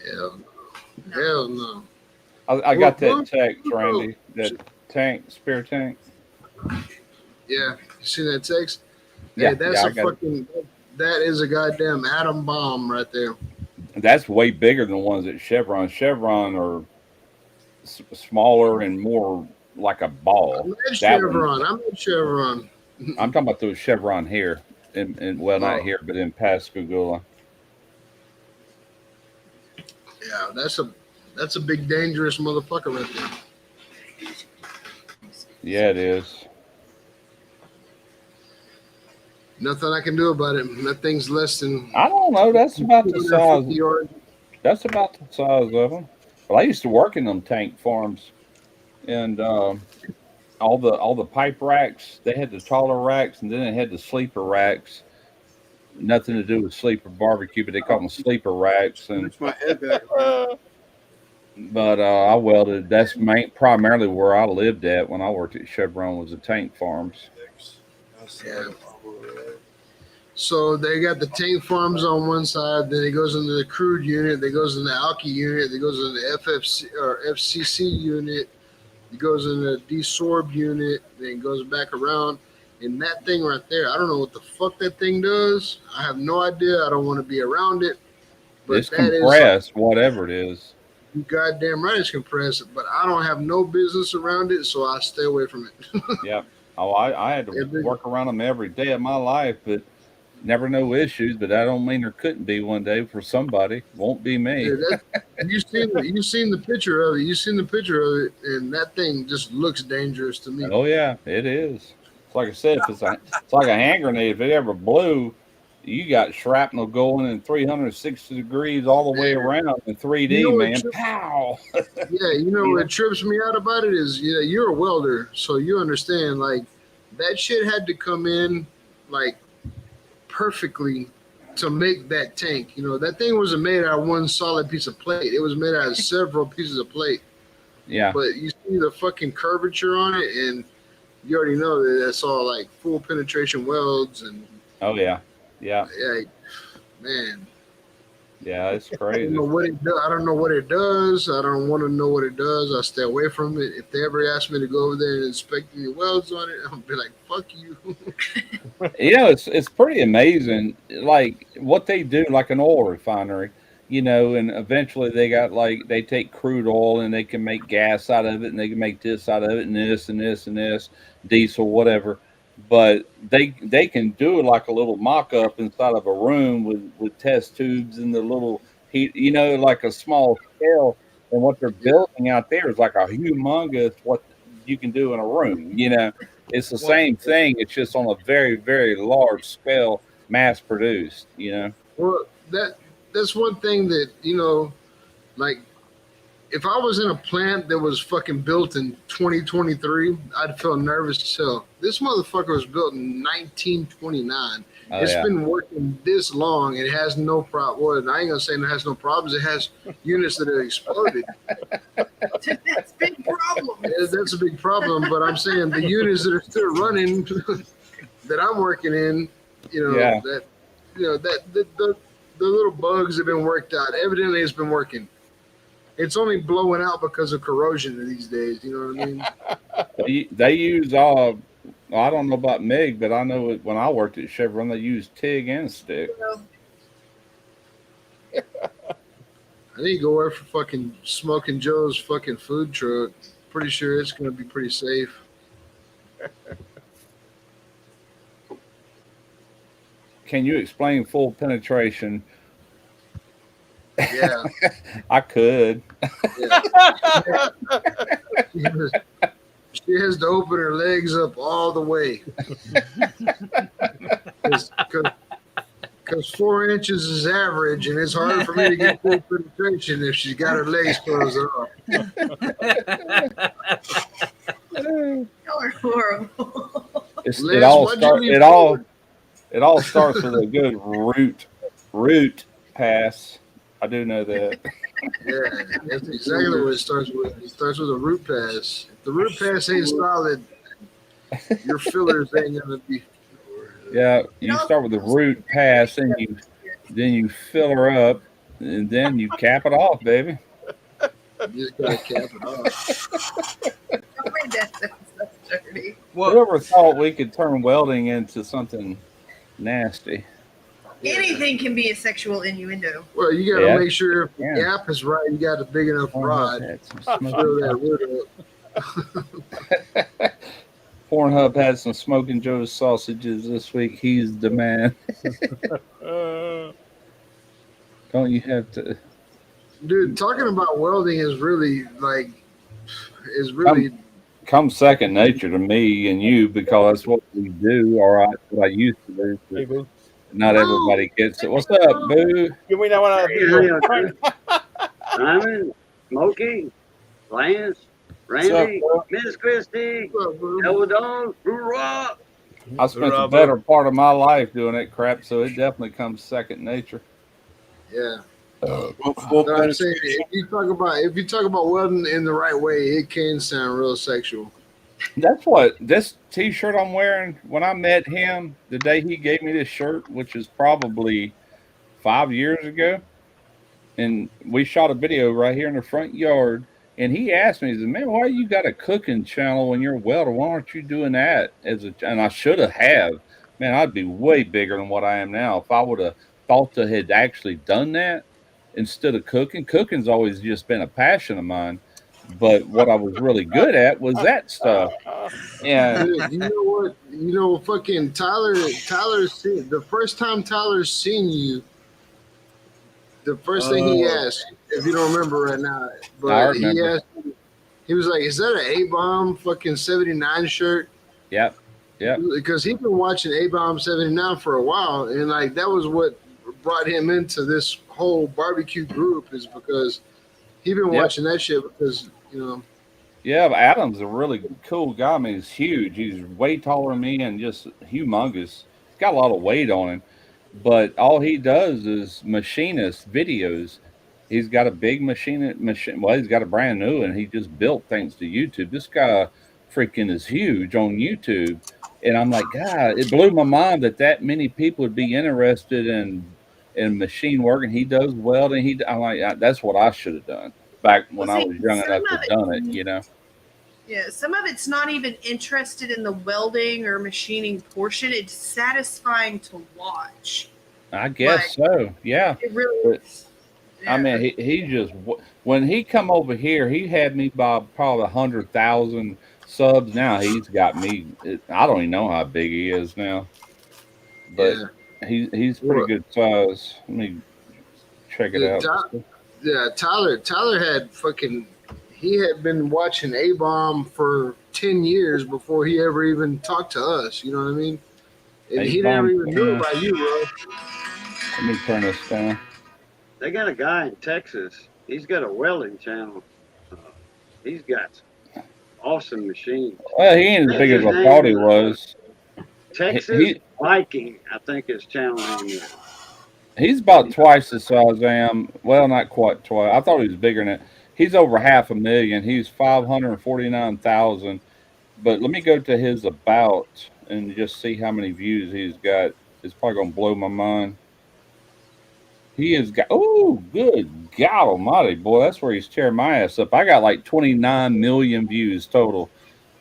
Hell no. I got Well, that text, Randy. That spare tank. Yeah, you see that text? Yeah, Hey, that's yeah, I a got it. fucking. That is a goddamn atom bomb right there. That's way bigger than the ones at Chevron. Chevron are smaller and more like a ball. I'm at That Chevron. I'm at Chevron. I'm talking about the Chevron here, and well, not Oh. here, but in Pascagoula. Yeah, that's a big dangerous motherfucker right there. Yeah, it is. Nothing I can do about it. That thing's less than I don't know. That's about the 250 size. yards. That's about the size of them. Well, I used to work in them tank farms, and all the pipe racks. They had the taller racks, and then they had the sleeper racks. Nothing to do with sleeper barbecue, but they call them sleeper racks. And It's my head back. but I welded. That's primarily where I lived at when I worked at Chevron, was the tank farms. Yeah. So they got the tank farms on one side, then it goes into the crude unit, then goes into the alky unit, then goes into the FFC or FCC unit, it goes into the desorb unit, then it goes back around. And that thing right there, I don't know what the fuck that thing does. I have no idea. I don't want to be around it. But It's that compressed, whatever it is. you goddamn right it's compressed, but I don't have no business around it, so I stay away from it. Yep. Oh, I had to work around them every day of my life, but never no issues. But that don't mean there couldn't be one day for somebody. Won't be me. Yeah, you seen the picture of it. You seen the picture of it, and that thing just looks dangerous to me. Oh yeah, it is. It's like I said, it's like a hand grenade. If it ever blew, you got shrapnel going in 360 degrees all the way around in 3D, You know what man. trips- Pow! Yeah, you know what trips me out about it is, yeah, you're a welder, so you understand. Like that shit had to come in like perfectly to make that tank. You know, that thing wasn't made out of one solid piece of plate. It was made out of several pieces of plate. Yeah. But you see the fucking curvature on it, and you already know that that's all like full penetration welds and Oh yeah. Yeah. man. Yeah, it's I crazy. don't know what it does. I don't know what it does. I don't want to know what it does. I stay away from it. If they ever ask me to go over there and inspect the welds on it, I'll be like, "Fuck you." You know, it's pretty amazing, like what they do, like an oil refinery, you know, and eventually they take crude oil and they can make gas out of it, and they can make this out of it, and this and this and this, diesel, whatever. But they can do it like a little mock-up inside of a room with test tubes and the little heat, you know, like a small scale. And what they're building out there is like a humongous what you can do in a room. You know, it's the same thing. It's just on a very, very large scale, mass produced. You know. Well, that's one thing that, you know, like if I was in a plant that was fucking built in 2023, I'd feel nervous as hell. This motherfucker was built in 1929. Oh, It's yeah. been working this long. It has no problem. Well, I ain't gonna say it has no problems. It has units that have exploded. That's a big problem. Yeah, that's a big problem. But I'm saying the units that are still running that I'm working in, you know, Yeah. the little bugs have been worked out. Evidently, it's been working. It's only blowing out because of corrosion these days. You know what I mean? They use I don't know about MIG, but I know when I worked at Chevron, they used TIG and stick. I need to go work for fucking Smoking Joe's fucking food truck. Pretty sure it's gonna be pretty safe. Can you explain full penetration? Yeah. I could. She has to open her legs up all the way. Because 4 inches is average, and it's hard for me to get full penetration if she's got her legs closed off. Y'all are horrible. Liz, what'd you leave It all starts with a good root pass. I do know that. Yeah, that's exactly what it starts with. It starts with a root pass. If the root pass ain't solid, your fillers ain't gonna be. Yeah, you start with the root pass, and then you fill her up, and then you cap it off, baby. You just gotta cap it off. That's dirty. Whoever thought we could turn welding into something nasty? Anything can be a sexual innuendo. Well, you gotta Yeah. make sure if the Yeah. gap is right. You got a big enough rod. That's Fill that root up. Pornhub had some Smoking Joe's sausages this week. He's the man. Don't you have to? Dude, talking about welding is really Come second nature to me and you because that's what we do, or what I used to do. Hey, Boo. Not everybody gets it. What's up, Boo? Give me that one. Simon, Smokey, Lance, Randy, Miss Christie, Double Dog, hoorah! I spent the better part of my life doing that crap, so it definitely comes second nature. Yeah. I'm saying, if you talk about welding in the right way, it can sound real sexual. That's what this T-shirt I'm wearing. When I met him, the day he gave me this shirt, which is probably 5 years ago, and we shot a video right here in the front yard. And he asked me, he said, "Man, why you got a cooking channel when you're a welder? Why aren't you doing that?" And I should have. Man, I'd be way bigger than what I am now if I would have thought to had actually done that instead of cooking. Cooking's always just been a passion of mine. But what I was really good at was that stuff. And dude, you know what? You know, fucking Tyler's seen, the first time Tyler's seen you, the first thing he asked, if you don't remember right now, but he asked, he was like, "Is that an A-Bomb fucking 79 shirt?" Yep. Because he's been watching A-Bomb 79 for a while, and like that was what brought him into this whole barbecue group, is because he's been watching that shit because, you know. Yeah, but Adam's a really cool guy. I mean, he's huge. He's way taller than me and just humongous. He's got a lot of weight on him. But all he does is machinist videos. He's got a big machine. Well, he's got a brand new, and he just built thanks to YouTube. This guy freaking is huge on YouTube. And I'm like, God, it blew my mind that many people would be interested in machine work, and he does welding. I'm like, that's what I should have done back when I was young enough to have done it, you know? Yeah, some of it's not even interested in the welding or machining portion. It's satisfying to watch. I guess so, yeah. It really is. Yeah. I mean, he just, when he come over here, he had me by probably 100,000 subs. Now he's got me, I don't even know how big he is now. But he's pretty good size. Let me check it out. Tyler had fucking, he had been watching A-Bomb for 10 years before he ever even talked to us. You know what I mean? And he never even knew about you, bro. Let me turn this down. They got a guy in Texas. He's got a welding channel. He's got awesome machines. Well, he ain't as big as I thought he was. Texas Viking, I think his channel name is. He's about twice the size I am. Well, not quite twice. I thought he was bigger than that. He's over 500,000. He's 549,000. But let me go to his about and just see how many views he's got. It's probably going to blow my mind. He has got, oh, good God almighty, boy. That's where he's tearing my ass up. I got like 29 million views total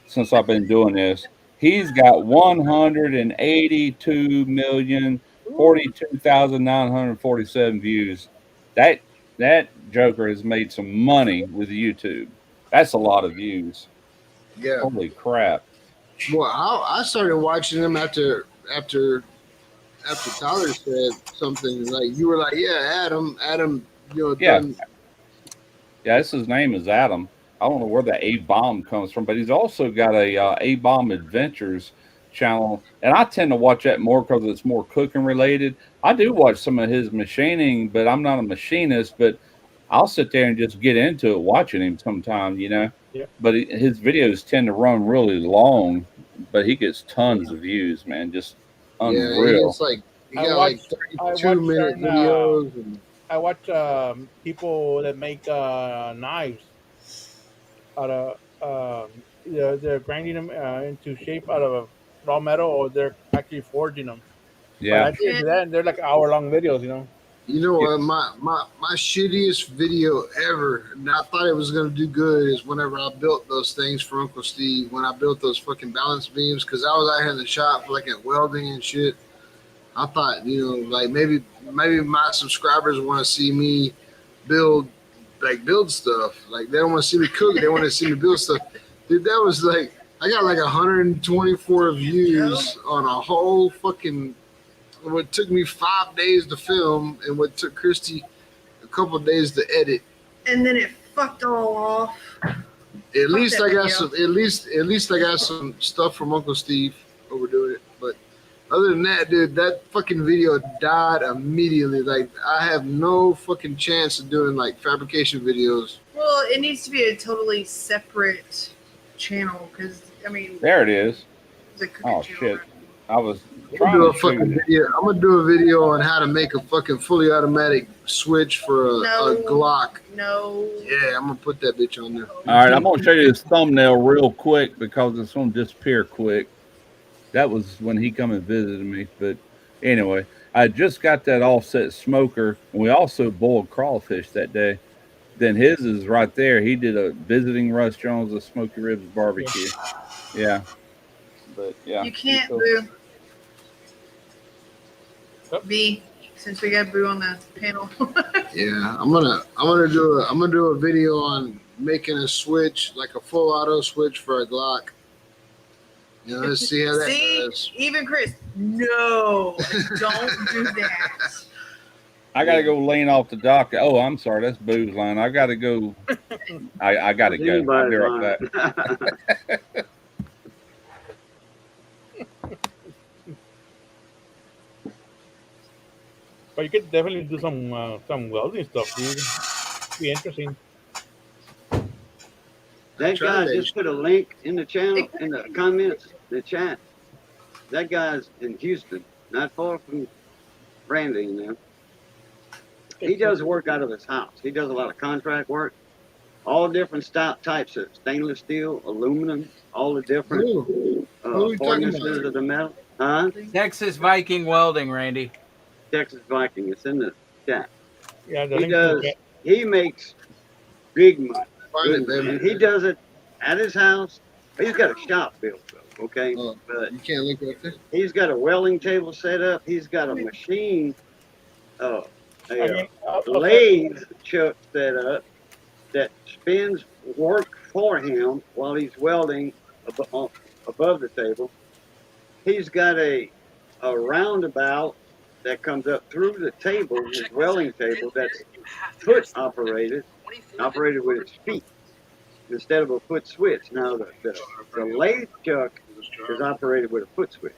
since I've been doing this. He's got 182,042,947 views. That joker has made some money with YouTube. That's a lot of views. Yeah. Holy crap. Well, I started watching him after Tyler said something like, you were like, yeah, Adam, you know, yeah. Yes, his name is Adam. I don't know where the A-Bomb comes from, but he's also got a A-Bomb Adventures channel, and I tend to watch that more because it's more cooking related. I do watch some of his machining, but I'm not a machinist, but I'll sit there and just get into it watching him sometime, you know. Yeah. But his videos tend to run really long, but he gets tons of views, man. Just unreal. Yeah, it's like you got like 32-minute videos. I watch people that make knives out of they're grinding them into shape out of raw metal, or they're actually forging them. Yeah, I did that, and they're like hour-long videos, you know. You know what? My shittiest video ever, and I thought it was gonna do good, is whenever I built those things for Uncle Steve. When I built those fucking balance beams, because I was out here in the shop like at welding and shit. I thought, you know, like maybe my subscribers want to see me build stuff. Like they don't want to see me cook; they want to see me build stuff. Dude, that was like I got like 124 views on a whole fucking. What took me 5 days to film, and what took Christy a couple days to edit. And then it fucked all off. At least that I got video. some. At least I got some stuff from Uncle Steve overdoing it. But other than that, dude, that fucking video died immediately. Like I have no fucking chance of doing like fabrication videos. Well, it needs to be a totally separate channel because I mean, There it is. it's a cooking Oh channel. shit! I was I'm trying gonna, do a to show fucking you. video. I'm gonna do a video on how to make a fucking fully automatic switch for a No. Glock. No. Yeah, I'm gonna put that bitch on there. All right, I'm gonna show you this thumbnail real quick because it's gonna disappear quick. That was when he come and visited me. But anyway, I just got that offset smoker, and we also boiled crawfish that day. Then his is right there. He did a visiting Russ Jones a Smoky Ribs barbecue. Yeah, but yeah, You can't so- boo. B, since we got boo on the panel. Yeah, I'm gonna do a video on making a switch, like a full auto switch for a Glock. You know, let's see how that See, does. even Chris, no, don't do that. I gotta go lean off the dock. Oh, I'm sorry, that's Boo's line. I gotta go. I gotta go. I'll be right back. But you could definitely do some welding stuff, dude. Be interesting. That guy just put a link in the channel, in the comments, the chat. That guy's in Houston, not far from Randy and them. He does work out of his house. He does a lot of contract work. All different types of stainless steel, aluminum, all the different Who are we talking formulas about? of the metal. Huh? Texas Viking Welding, Randy. Texas Viking. It's in the chat. Yeah, the He link to the does. chat. He makes big money. Find it, And baby. he does it at his house. He's got a shop built, though, okay? Oh, But you can't look right there. he's got a welding table set up. He's got a machine, a lathe chuck set up that spins work for him while he's welding above the table. He's got a roundabout that comes up through the table, his welding table, that's foot operated with its feet instead of a foot switch. Now the lathe chuck is operated with a foot switch.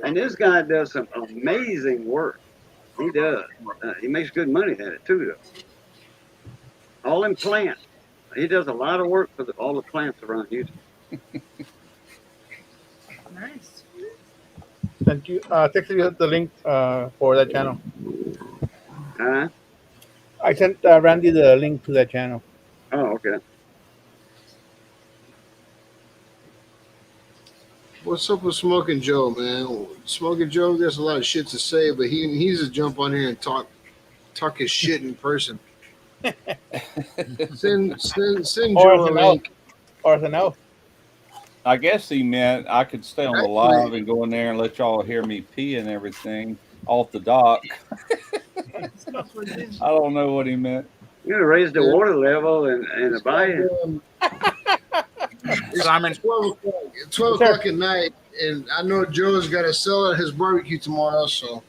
And this guy does some amazing work. He does. He makes good money at it too, though. All in plants. He does a lot of work for all the plants around Houston. Nice. Sent you, texted you the link for that channel. Huh? I sent Randy the link to that channel. Oh, okay. What's up with Smoking Joe, man? Smoking Joe gets a lot of shit to say, but he's to jump on here and talk his shit in person. Send Joe a link. Or no. I guess he meant I could stay on the live and go in there and let y'all hear me pee and everything off the dock. I don't know what he meant. You're gonna raise the water level and the bayou. It's Simon. 12 o'clock at night, and I know Joe's got to sell at his barbecue tomorrow, so.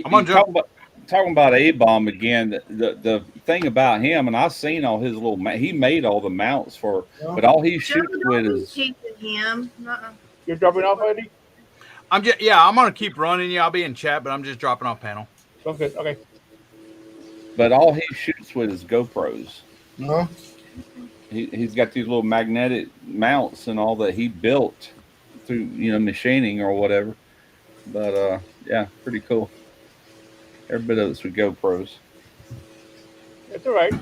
I'm on talking about A-Bomb again. The thing about him, and I've seen all his little, he made all the mounts for, but all he shoots with is. Him. Uh-uh. You're dropping off, Eddie? I'm gonna keep running. Yeah, I'll be in chat, but I'm just dropping off panel. Okay, okay. But all he shoots with is GoPros. No. He's got these little magnetic mounts and all that he built through, machining or whatever. But yeah, pretty cool. Every bit of it's with GoPros. It's all right.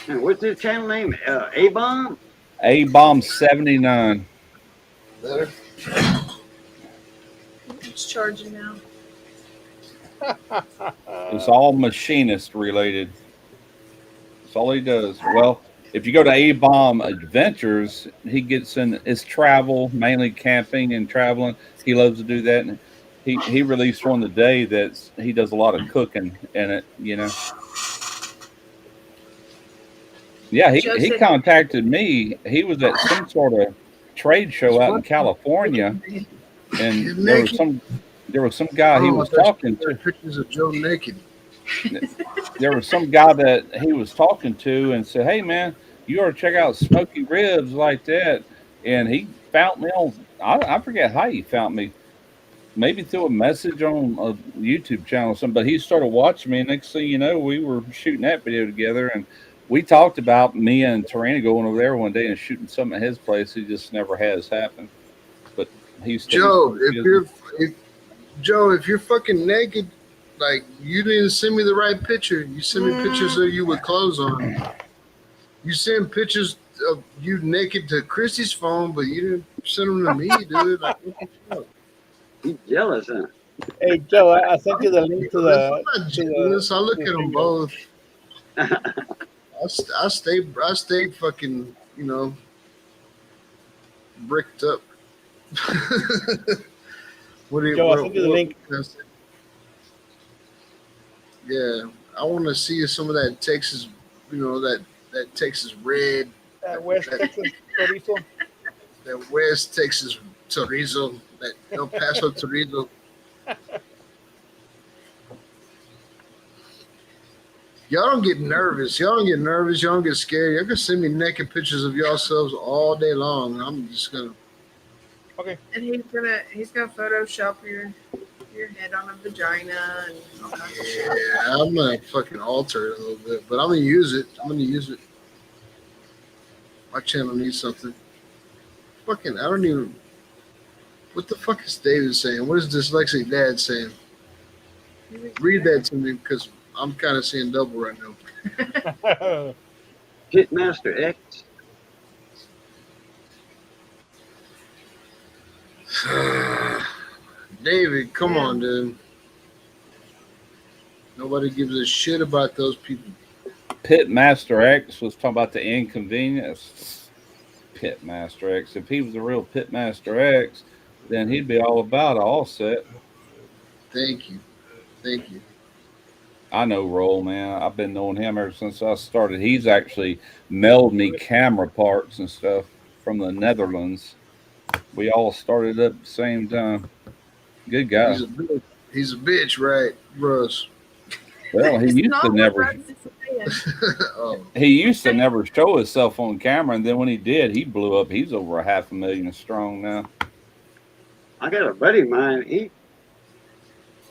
And what's his channel name? A-Bomb? A-Bomb 79. Better. It's charging now. It's all machinist related. That's all he does. Well, if you go to A-Bomb Adventures, he gets in his travel, mainly camping and traveling. He loves to do that. And he released one today that he does a lot of cooking in it, Yeah, Joe he said- contacted me. He was at some sort of trade show out in California, and there was some guy he was talking to. Pictures of Joe naked. There was some guy that he was talking to and said, "Hey man, you ought to check out Smoky Ribs like that." And he found me on I forget how he found me. Maybe through a message on a YouTube channel or something. But he started watching me, and next thing you know, we were shooting that video together, and we talked about me and Tarana going over there one day and shooting something at his place. It just never has happened. But he's Joe, if you're fucking naked, like you didn't send me the right picture. You sent me pictures of you with clothes on. You send pictures of you naked to Christy's phone, but you didn't send them to me, dude. Like, what the fuck? He's jealous, huh? Hey Joe, I sent you the link to the. I'm not jealous. I look at them both. I stay fucking, bricked up. Joe, I sent you the link. Yeah, I want to see some of that Texas, that Texas red. West Texas chorizo. That West Texas chorizo. That El Paso chorizo. Y'all don't get nervous. Y'all don't get scared. Y'all can send me naked pictures of yourselves all day long. I'm just gonna. Okay. And he's gonna Photoshop your head on a vagina and all kinds of shit. Yeah, I'm gonna fucking alter it a little bit, but I'm gonna use it. My channel needs something. Fucking, I don't even. What the fuck is David saying? What is Dyslexic Dad saying? Read that to me because I'm kind of seeing double right now. Pitmaster X. David, come on, dude. Nobody gives a shit about those people. Pitmaster X was talking about the inconvenience. Pitmaster X. If he was a real Pitmaster X, then he'd be all about all set. Thank you. I know Roll, man. I've been knowing him ever since I started. He's actually mailed me camera parts and stuff from the Netherlands. We all started up at the same time. Good guy. He's a bitch, right, Russ? Well, he used to never. He used to never show himself on camera, and then when he did, he blew up. He's over 500,000 strong now. I got a buddy of mine.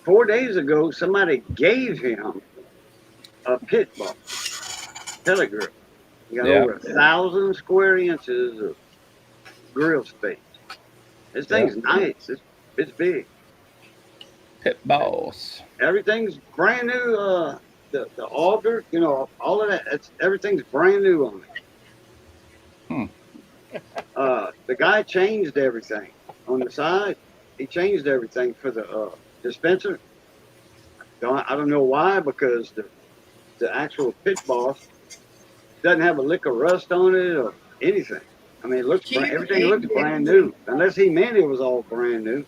4 days ago, somebody gave him a pit bull Telegrip. He got over 1,000 square inches of grill space. This thing's nice. It's big. Pit balls. Everything's brand new. The auger, all of that. Everything's brand new on it. The guy changed everything on the side. He changed everything for the dispenser. I don't know why, because the actual pit boss doesn't have a lick of rust on it or anything. I mean, everything looks brand new, unless he meant it was all brand new.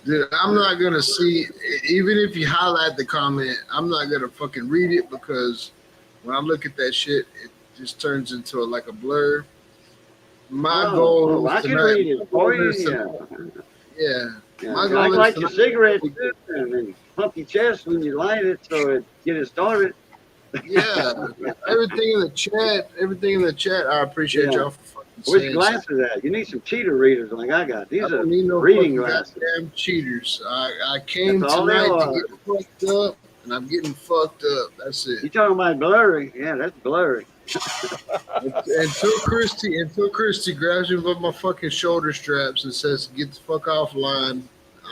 Dude, I'm not gonna see, even if you highlight the comment, I'm not gonna fucking read it because when I look at that shit, it just turns into a blur. My goal I is can read it for you. Yeah. My goal is light your cigarette and then pump your chest when you light it so it get it started. Yeah. Everything in the chat, I appreciate y'all for fucking Which saying glass is that? You need some cheater readers like I got. These I are don't need no reading fucking glasses. goddamn cheaters. I came That's all they tonight are. to get fucked up, and I'm getting fucked up. That's it. You talking about blurry? Yeah, that's blurry. Until Christy grabs me by my fucking shoulder straps and says, "Get the fuck offline,"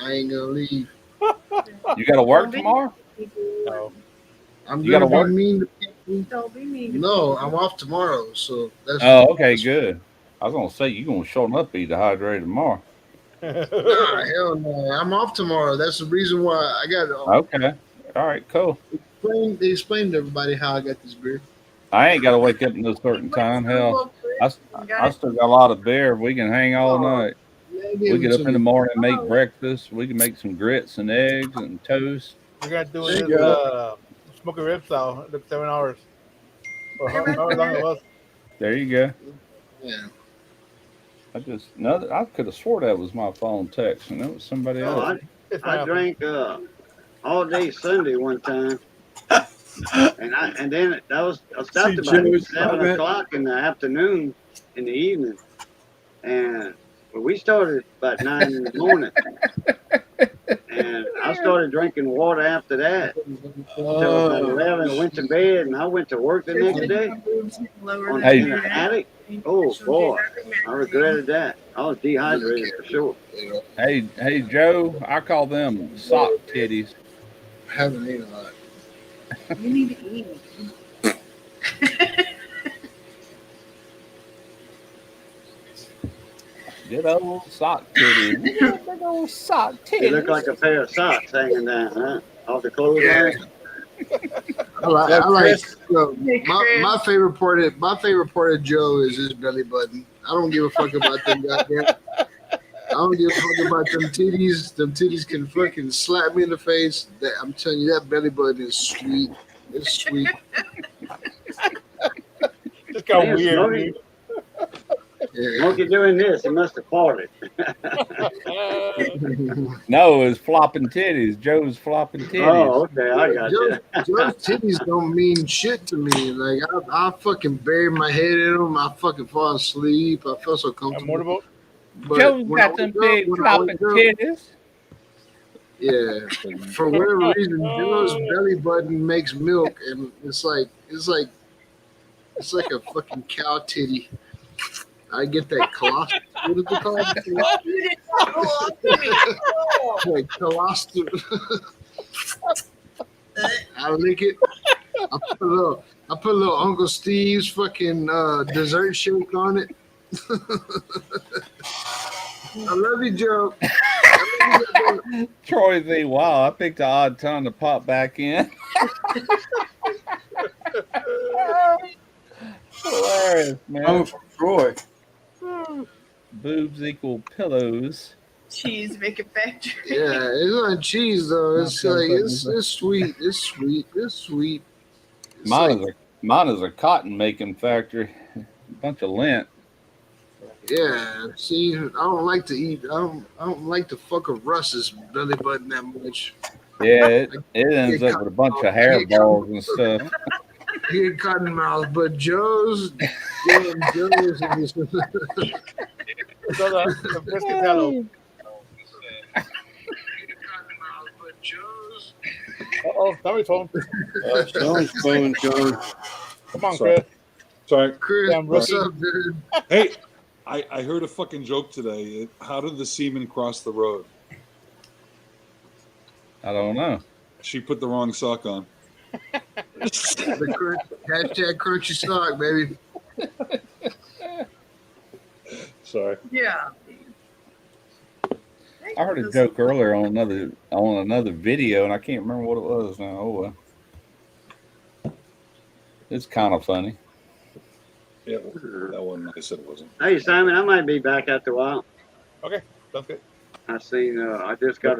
I ain't gonna leave. You got to work tomorrow? No. I'm You gonna gotta work? be mean to people. Don't be mean. No, I'm off tomorrow, so that's. Oh, okay, good. I was gonna say you're gonna show up be dehydrated tomorrow. Nah, hell no. I'm off tomorrow. That's the reason why I got. Okay, all right, cool. Explain to everybody how I got this beer. I ain't got to wake up at no certain time. Hell, I still got a lot of beer. We can hang all night. We get up in the morning and make breakfast. We can make some grits and eggs and toast. We're gonna do this Smoky Ribs style. Look, 7 hours. Or however long it was. There you go. Yeah. I could have swore that was my phone text, and it was somebody Oh, else. I drank all day Sunday one time, and then I stopped about Joe's 7 comment. o'clock in the afternoon, in the evening, and we started about 9 in the morning, and I started drinking water after that until about 11. I went to bed, and I went to work the next day in the attic. Oh boy, I regretted that. I was dehydrated for sure. Hey, Joe, I call them sock titties. I haven't eaten a lot. You need to eat. Good old sock titties. Big old sock They titties. look like a pair of socks hanging down, huh? Off the clothesline. I like my favorite part of Joe is his belly button. I don't give a fuck about them goddamn. I don't give a fuck about them titties. Them titties can fucking slap me in the face. I'm telling you, that belly button is sweet. It's sweet. It's got Man, weird. Smokey, Yeah. Smokey doing this, he must have farted. No, it's flopping titties. Joe's flopping titties. Oh, okay, I got you. Joe's titties don't mean shit to me. Like I fucking bury my head in them. I fucking fall asleep. I feel so comfortable. Motorboat? But Joe's when I got them wake up- big when I flopping wake up- titties. Yeah, for whatever reason, Joe's belly button makes milk, and it's like a fucking cow titty. I get that colostrum. What is it called? You did not go on to me. Like colostrum. I lick it. I put a little Uncle Steve's fucking dessert shake on it. I love you, Joe. Troy V. Wow, I picked an odd time to pop back in. Hilarious, man. Coming from Troy. Boobs equal pillows. Cheese making factory. Yeah, it's not cheese though. It's like it's sweet. It's sweet. It's sweet. It's Mine is a cotton making factory. A bunch of lint. Yeah, see, I don't like to eat. I don't like to fuck a Russ's belly button that much. Yeah, it ends up with a bunch of hairballs and stuff. He get cotton mouth, but Joe's. So the Pescatello. Uh-oh, somebody's phone. Someone's phone, John. Come on, Sorry. Chris. Sorry. Chris, Damn what's rookie. up, dude? Hey, I heard a fucking joke today. How did the seaman cross the road? I don't know. She put the wrong sock on. Hashtag crunchy sock, baby. Sorry. Yeah. I heard a joke earlier on another video, and I can't remember what it was now. Oh well. It's kind of funny. Yeah, that one I said it wasn't. Hey, Simon, I might be back after a while. Okay, that's good. I seen, I just got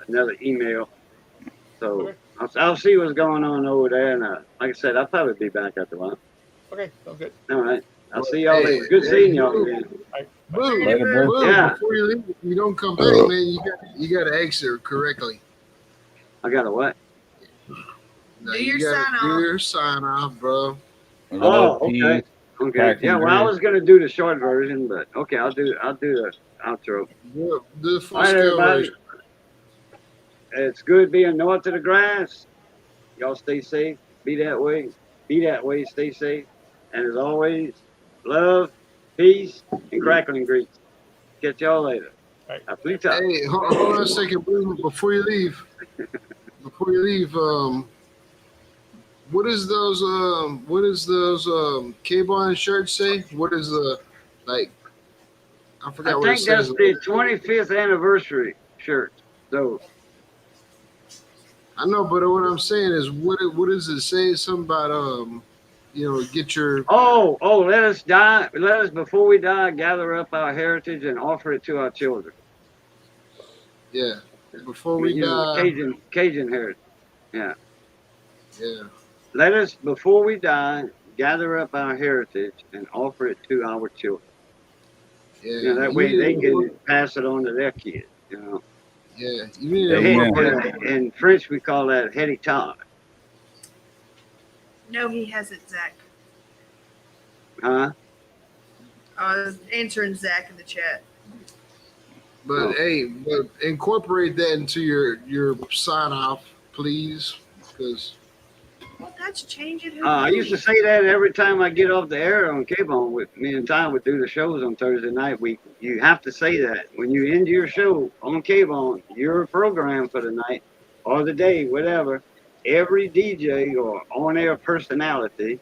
another email. So Okay. I'll see what's going on over there. And like I said, I'll probably be back after a while. Okay, sounds good. All right. I'll see y'all later. Good seeing y'all again. Boo, Later, bro. Boo, Yeah. before you leave, if you don't come back, man, you got to exit correctly. I got a what? No, Do you your gotta sign do off. your sign off, bro. Oh, okay. Okay. Cracking Yeah, well, I grease. was gonna do the short version, but okay, I'll do the outro. Do the full All right, scale everybody. version. It's good being north of the grass. Y'all stay safe. Be that way. Be that way. Stay safe. And as always, love, peace, and crackling grease. Catch y'all later. Right. Afrita. Hey, hold on a second, Boo, before you leave. What is those K-Bond shirts say? What is the like? I forgot I what it think that's says. the 25th anniversary shirt. So I know, but what I'm saying is, what does it say? Something about get your let us die. Let us before we die gather up our heritage and offer it to our children. before we You know, die. Cajun heritage. Yeah. Yeah. let us, before we die, gather up our heritage and offer it to our children. Yeah, You know, that way they can pass it on to their kids. You know. Yeah, you need In French, we call that héritage. No, he hasn't, Zach. Huh? I was answering Zach in the chat. But hey, but incorporate that into your sign off, please, because. Well, that's changing. I used to say that every time I get off the air on K-Bone. With me and Ty would do the shows on Thursday night. You have to say that when you end your show on K-Bone, your program for the night or the day, whatever. Every DJ or on-air personality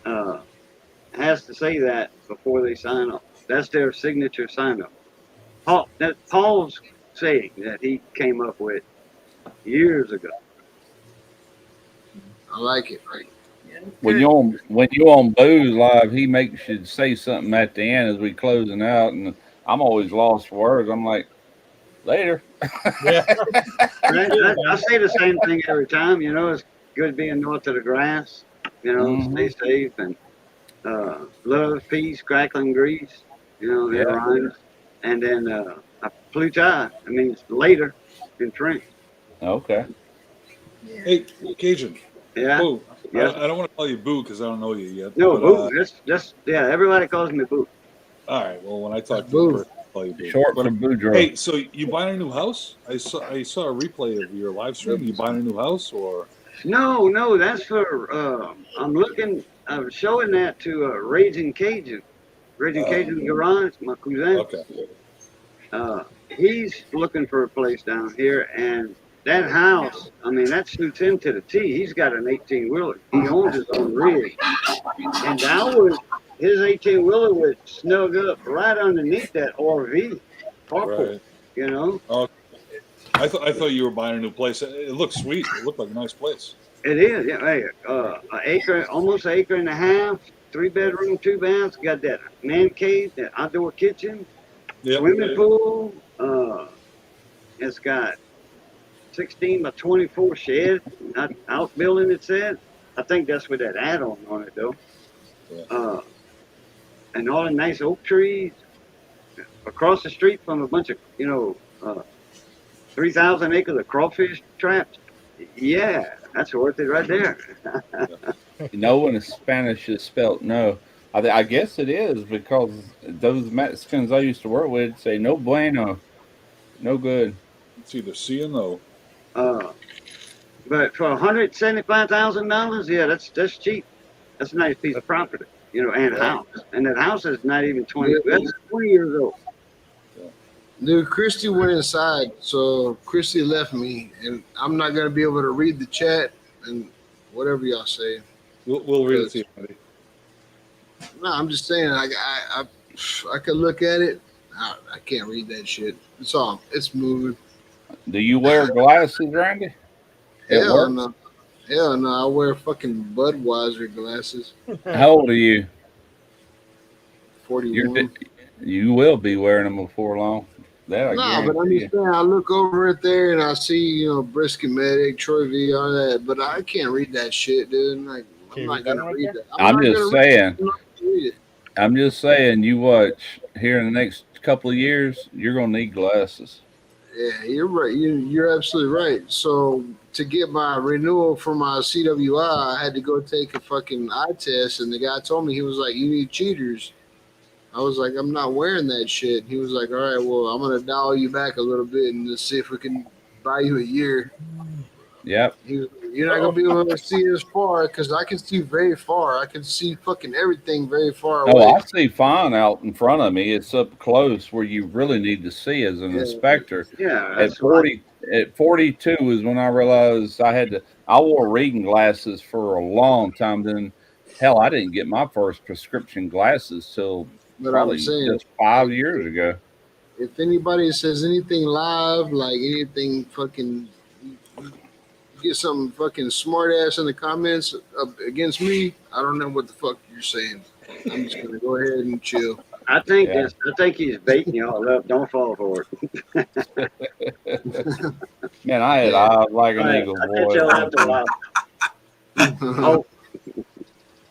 has to say that before they sign off. That's their signature sign-off. Paul's saying that he came up with years ago. I like it. Right. When you on Booze Live, he makes you say something at the end as we closing out, and I'm always lost for words. I'm like, later. I say the same thing every time. You know, it's good being north of the grass. You know, stay safe and love, peace, crackling grease. You know, that rhymes. And then plus tard, it means later in French. Okay. Hey, Cajun. Yeah. Boo. Yeah. I don't want to call you Boo because I don't know you yet. No, but, Boo. Just everybody calls me Boo. All right. Well, when I talk to you, I'll call you Boo. Short for Boudreaux. Hey, so you buying a new house? I saw a replay of your live stream. You buying a new house or? No, that's for. I'm showing that to Raging Cajun. Raging Cajun Garage, my cousin. Okay. He's looking for a place down here, and that house, I mean, that suits him to the T. He's got an 18-wheeler. He owns his own rig. And his 18-wheeler would snug up right underneath that RV. Right. You know? Oh, I thought you were buying a new place. It looks sweet. It looked like a nice place. It is. Yeah, hey, an acre, almost an acre and a half, 3-bedroom, 2 baths. Got that man cave, that outdoor kitchen, swimming pool. It's got 16 by 24 shed outbuilding. It said. I think that's with that add-on on it though. Yeah. And all the nice oak trees across the street from a bunch of 3,000 acres of crawfish traps. Yeah, that's worth it right there. You know when Spanish is spelt no. I guess it is because those Mexicans I used to work with say no bueno, no good. It's either C or no. But for $175,000, yeah, that's cheap. That's a nice piece of property, and a house. And that house is not even 20. That's 20 years old. Dude, Christy went inside, so Christy left me, and I'm not gonna be able to read the chat and whatever y'all say. We'll read it to you, buddy. No, I'm just saying, I could look at it. I can't read that shit. It's moving. Do you wear glasses, Randy? Hell no. Hell no. I wear fucking Budweiser glasses. How old are you? 41. You will be wearing them before long. That No, but I'm just saying, I look over it there and I see, Brisket Medic, Troy V, all that, but I can't read that shit, dude. Like, I'm not gonna read that. I'm just saying, you watch here in the next couple of years, you're gonna need glasses. Yeah, you're right. You're absolutely right. So to get my renewal for my CWI, I had to go take a fucking eye test, and the guy told me, he was like, "You need cheaters." I was like, "I'm not wearing that shit." He was like, "All right, well, I'm gonna dial you back a little bit and let's see if we can buy you a year." Yep. He was, "You're not gonna be able to see as far because I can see very far. I can see fucking everything very far away." Oh, I see fine out in front of me. It's up close where you really need to see as an inspector. Yeah. At 42 is when I realized I wore reading glasses for a long time. Then, hell, I didn't get my first prescription glasses till probably just 5 years ago. If anybody says anything live, like anything fucking, get some fucking smart ass in the comments against me, I don't know what the fuck you're saying. I'm just gonna go ahead and chill. I think he's baiting y'all up. Don't fall for it. Man, I had eyes like an eagle, boy. Oh,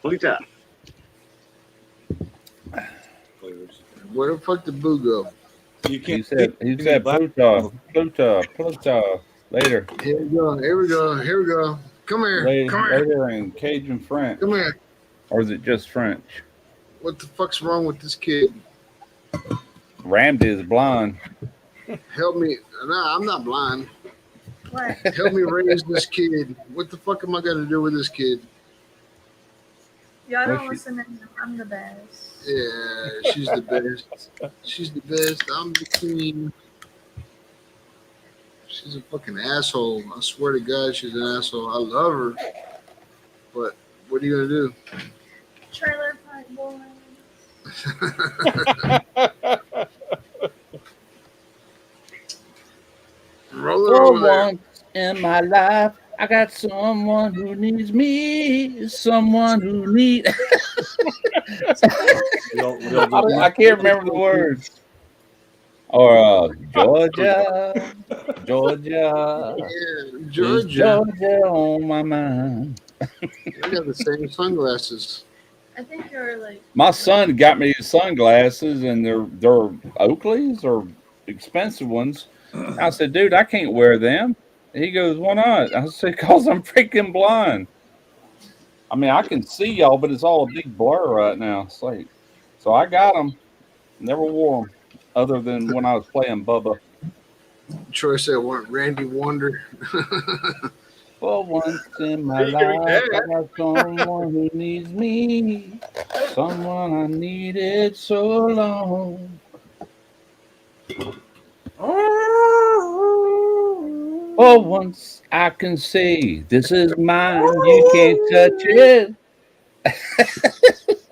Pluto. Where the fuck did Boo go? You He can't. said Pluto. Later. Here we go. Here we go. Here we go. Come here. Come here. Later in Cajun French. Come here. Or is it just French? What the fuck's wrong with this kid? Ramsey is blind. Help me. No, I'm not blind. What? Help me raise this kid. What the fuck am I gonna do with this kid? Y'all Well, don't she- listen to him. I'm the best. Yeah, she's the best. She's the best. I'm the queen. She's a fucking asshole. I swear to God, she's an asshole. I love her. But what are you gonna do? Trailer Park Boys. Roll it For over there. once in my life, I got someone who needs me. Someone who needs. I can't remember the words. Or Georgia, Georgia, Yeah, is Georgia. Georgia on my mind. I got the same sunglasses. I think you're like. My son got me his sunglasses, and they're Oakleys or expensive ones. I said, dude, I can't wear them. He goes, why not? I said, because I'm freaking blind. I mean, I can see y'all, but it's all a big blur right now. It's like, so I got them. Never wore them, other than when I was playing Bubba. Troy said, "Want Randy Wonder?" For once in my life, I got someone who needs me. Someone I needed so long. For once I can say, this is mine. You can't touch it.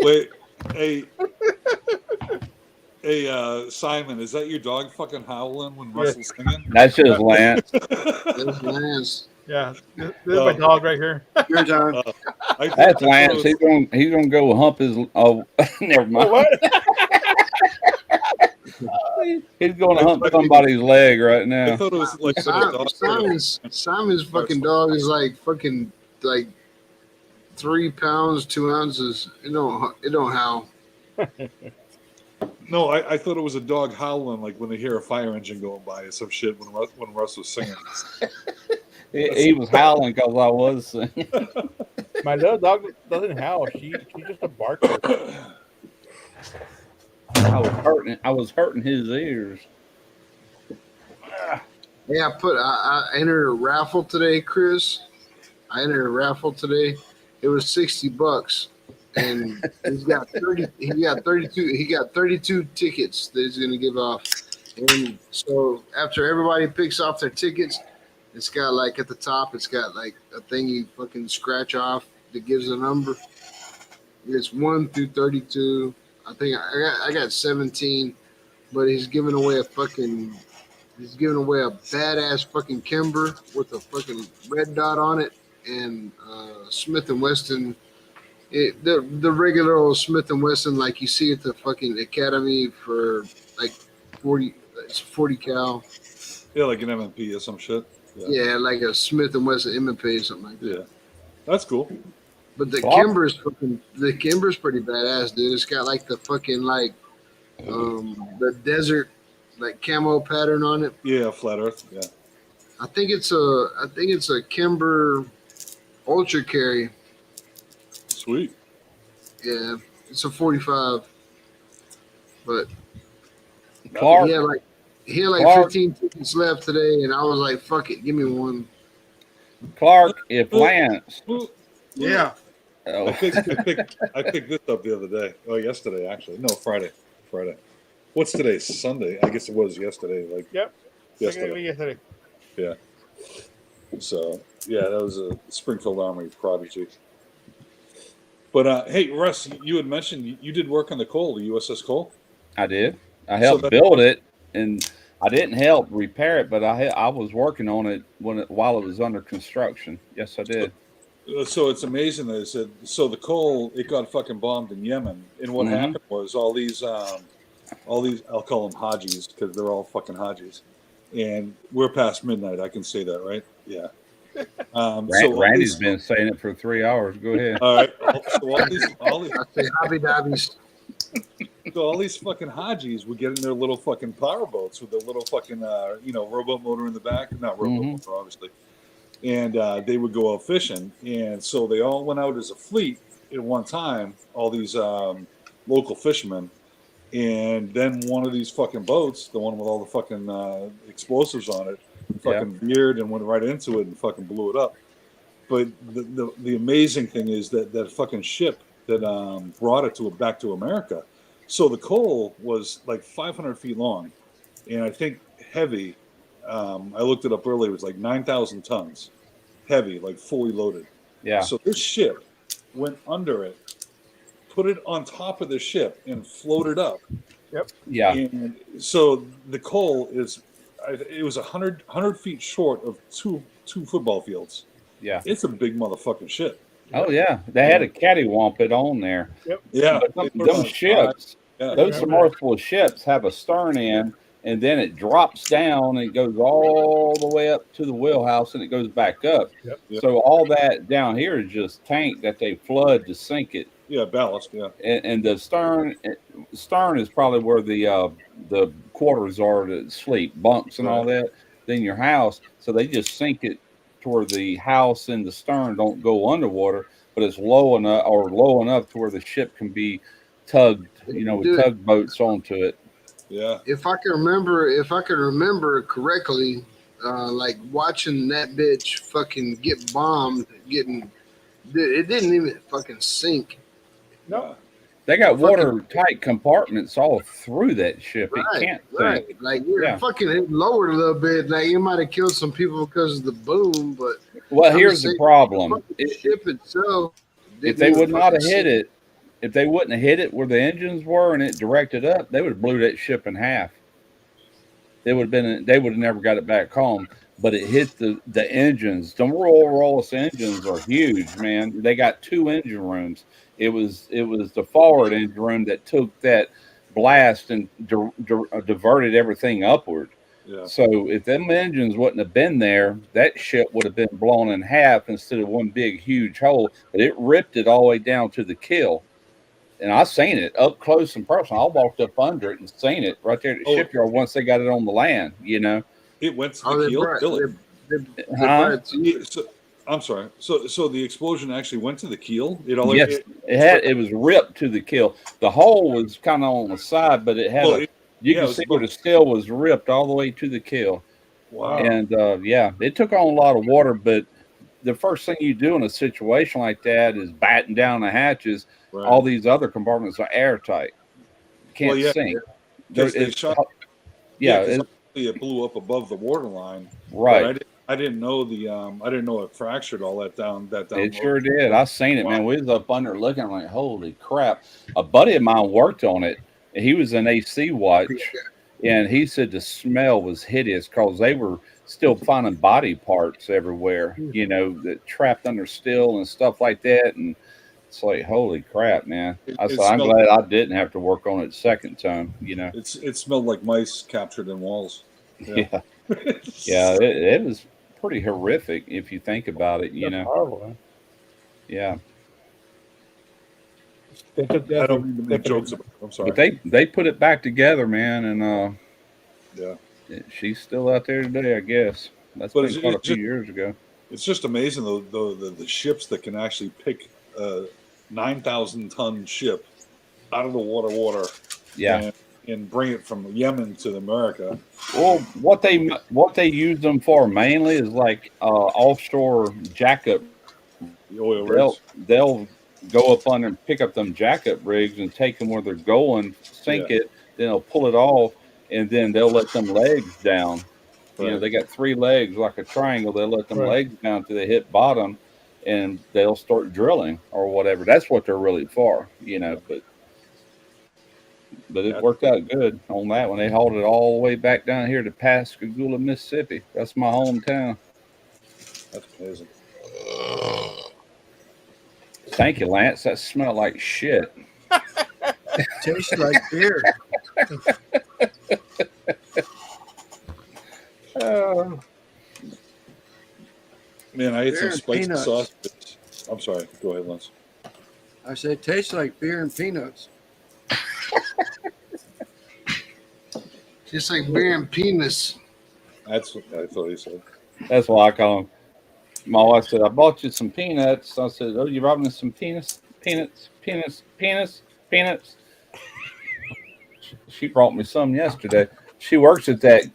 Wait, hey, Simon, is that your dog fucking howling when Russell's singing? That's just Lance. That's Lance. Yeah, this is my dog right here. Your time. That's Lance. He's gonna go hump his. Oh, never mind. What? He's going to hump somebody's leg right I now. thought it was like a dog. Simon's fucking dog is like fucking like 3 pounds 2 ounces. It don't howl. No, I thought it was a dog howling, like when they hear a fire engine going by or some shit when Russ was singing. He was howling because I was singing. My little dog doesn't howl. She's just a barker. I was hurting his ears. Yeah, I entered a raffle today, Chris. I entered a raffle today. It was $60, and he got 32 tickets that he's gonna give off. And so after everybody picks off their tickets, it's got like at the top, it's got like a thing you fucking scratch off that gives a number. It's 1 through 32. I think I got 17, but he's giving away a badass fucking Kimber with a fucking red dot on it, and Smith & Wesson, the regular old Smith & Wesson like you see at the fucking Academy for like 40 cal. Yeah, like an MMP or some shit. Yeah, like a Smith & Wesson M&P or something like that. Yeah, that's cool. But the Kimber's pretty badass, dude. It's got like the fucking like the desert like camo pattern on it. Yeah, flat Earth. Yeah. I think it's a Kimber Ultra Carry. Sweet. Yeah, it's a 45. But Clark, he had like Clark. 15 tickets left today, and I was like, "Fuck it, give me one." Clark, if Lance. Yeah. Oh. I picked this up the other day. Oh, yesterday actually. No, Friday. What's today? Sunday. I guess it was yesterday. Like Yep. yesterday. Yeah. So yeah, that was a Springfield Armory Prodigy. But hey, Russ, you had mentioned you did work on the Cole, the USS Cole. I did. I helped build it, and I didn't help repair it, but I was working on it while it was under construction. Yes, I did. So it's amazing that it said so the Cole it got fucking bombed in Yemen, and what happened was all these I'll call them Hajis because they're all fucking Hajis, and we're past midnight. I can say that, right? Yeah. Randy's been saying it for 3 hours. Go ahead. All right. So all these, I say hobby dobbies. so all these fucking Hajis would get in their little fucking power boats with their little fucking, rowboat motor in the back. Not rowboat motor, obviously. And they would go out fishing. And so they all went out as a fleet at one time, all these local fishermen. And then one of these fucking boats, the one with all the fucking explosives on it, fucking veered and went right into it and fucking blew it up. But the amazing thing is that fucking ship that brought it back to America. So the coal was like 500 feet long, and I think heavy. I looked it up earlier. It was like 9,000 tons, heavy, like fully loaded. Yeah. So this ship went under it, put it on top of the ship, and floated up. Yep. Yeah. And so the coal it was 100 feet short of two football fields. Yeah. It's a big motherfucking ship. Oh yeah, they had a cattywomp it on there. Yep. Yeah. But those ships, those submersible ships have a stern end, and then it drops down and it goes all the way up to the wheelhouse and it goes back up. Yep. So all that down here is just tank that they flood to sink it. Yeah, ballast. Yeah. And the stern is probably where the quarters are to sleep, bunks and all that. Then your house, so they just sink it to where the house and the stern don't go underwater, but it's low enough to where the ship can be tugged, with tugboats onto it. Yeah. If I can remember correctly, like watching that bitch fucking get bombed, it didn't even fucking sink. No. They got watertight compartments all through that ship. It can't right. sink. Like fucking it lowered a little bit. Like it might have killed some people because of the boom, but Here's the problem. The ship itself. If they would not have hit it, if they wouldn't have hit it where the engines were and it directed up, they would have blew that ship in half. They would have never got it back home. But it hit the engines. The Rolls-Royce engines are huge, man. They got 2 engine rooms. It was the forward engine room that took that blast and diverted everything upward. Yeah. So if them engines wouldn't have been there, that ship would have been blown in half instead of one big huge hole. But it ripped it all the way down to the keel. And I seen it up close and personal. I walked up under it and seen it right there at the shipyard once they got it on the land, It went to the keel. I'm sorry. So the explosion actually went to the keel. It was ripped to the keel. The hole was kind of on the side, but it had you can see where the steel was ripped all the way to the keel. Wow. And it took on a lot of water, but the first thing you do in a situation like that is batten down the hatches. Right. All these other compartments are airtight. Can't sink. It blew up above the waterline. Right. I didn't know it fractured all that down. It sure did. I seen it, man. We was up under looking. I'm like, holy crap! A buddy of mine worked on it. He was an AC watch, and he said the smell was hideous because they were still finding body parts everywhere. That trapped under steel and stuff like that. And it's like, holy crap, man! I'm glad I didn't have to work on it second time. It smelled like mice captured in walls. Yeah. It was pretty horrific if you think about it. Horrible, yeah. I don't mean to make jokes about it. I'm sorry. But they put it back together, man, and she's still out there today, I guess. That's been quite a few years ago. It's just amazing though the ships that can actually pick a 9,000-ton ship out of the water. Yeah. And bring it from Yemen to America. Well, what they use them for mainly is like offshore jackup. The oil rigs. They'll go up under and pick up them jackup rigs and take them where they're going, sink it, then they'll pull it off, and then they'll let them legs down. Right. They got 3 legs like a triangle. They'll let them legs down till they hit bottom, and they'll start drilling or whatever. That's what they're really for, But it worked out good on that one. They hauled it all the way back down here to Pascagoula, Mississippi. That's my hometown. That's amazing. Thank you, Lance. That smelled like shit. Tastes like beer. Man, I ate Beer some and spicy peanuts. sausages. I'm sorry. Go ahead, Lance. I said it tastes like beer and peanuts. Just like beer and penis. That's what I thought he said. That's why I call him. My wife said, I bought you some peanuts. I said, oh, you brought me some peanuts. She brought me some yesterday. She works at that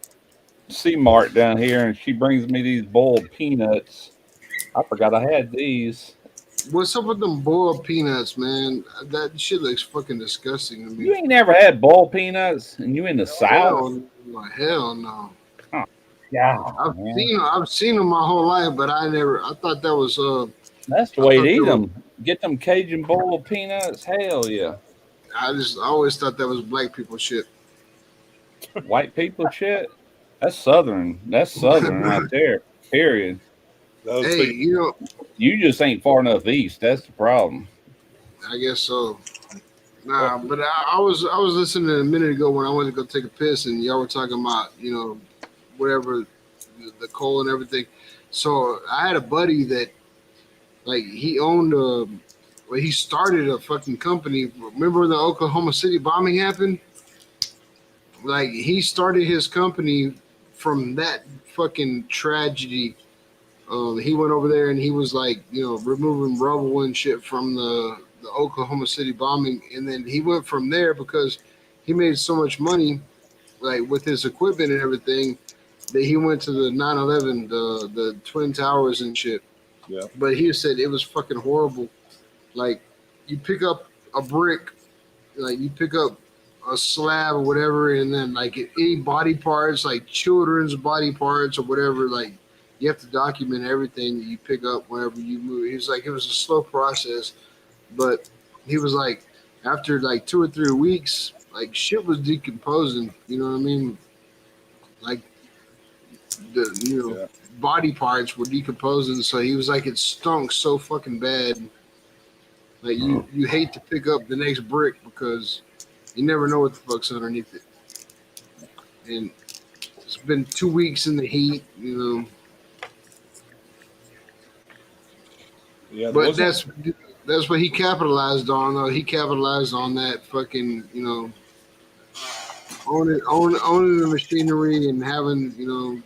C-Mart down here, and she brings me these boiled peanuts. I forgot I had these. What's up with them boiled peanuts, man? That shit looks fucking disgusting to me. You ain't never had boiled peanuts, and you in the South? Hell no. Huh. Yeah, I've seen them my whole life, but I thought that was that's the way to eat them. Get them Cajun boiled peanuts. Hell yeah. I always thought that was black people shit. White people shit. That's Southern. That's Southern right there. Period. Hey, you just ain't far enough east. That's the problem. I guess so. Nah, but I was listening a minute ago when I went to go take a piss, and y'all were talking about whatever the coal and everything. So I had a buddy that he owned he started a fucking company. Remember when the Oklahoma City bombing happened? He started his company from that fucking tragedy. He went over there and he was removing rubble and shit from the Oklahoma City bombing, and then he went from there because he made so much money, with his equipment and everything, that he went to the 9/11, the Twin Towers and shit. Yeah. But he said it was fucking horrible. You pick up a brick, you pick up a slab or whatever, and then any body parts, children's body parts or whatever, you have to document everything that you pick up whenever you move. He was it was a slow process, but he was after 2 or 3 weeks, shit was decomposing. You know what I mean? Body parts were decomposing. So he was it stunk so fucking bad. You hate to pick up the next brick because you never know what the fuck's underneath it. And it's been 2 weeks in the heat, Yeah, but that's what he capitalized on, though. He capitalized on that fucking, owning the machinery and having,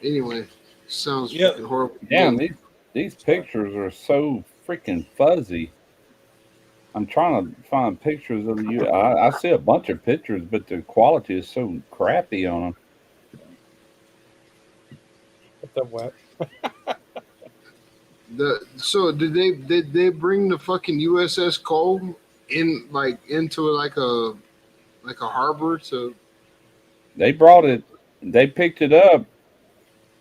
anyway, sounds fucking horrible. Damn, these pictures are so freaking fuzzy. I'm trying to find pictures of you. I see a bunch of pictures, but the quality is so crappy on them. What's up, Wet? So did they bring the fucking USS Cole in into a harbor to? They brought it. They picked it up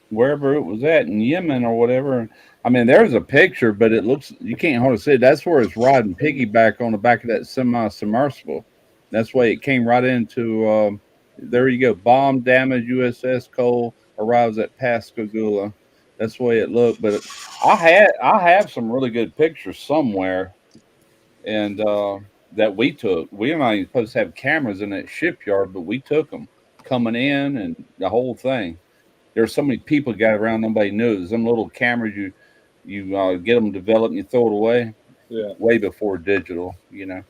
wherever it was at in Yemen or whatever. I mean, there's a picture, but it looks, you can't hardly see it. That's where it's riding piggyback on the back of that semi-submersible. That's why it came right into. There you go. Bomb damage USS Cole arrives at Pascagoula. That's the way it looked. But I have some really good pictures somewhere, and that we took. We're not even supposed to have cameras in that shipyard, but we took them coming in and the whole thing. There's so many people got around, nobody knew. Some little cameras you get them developed and you throw it away. Yeah. Way before digital,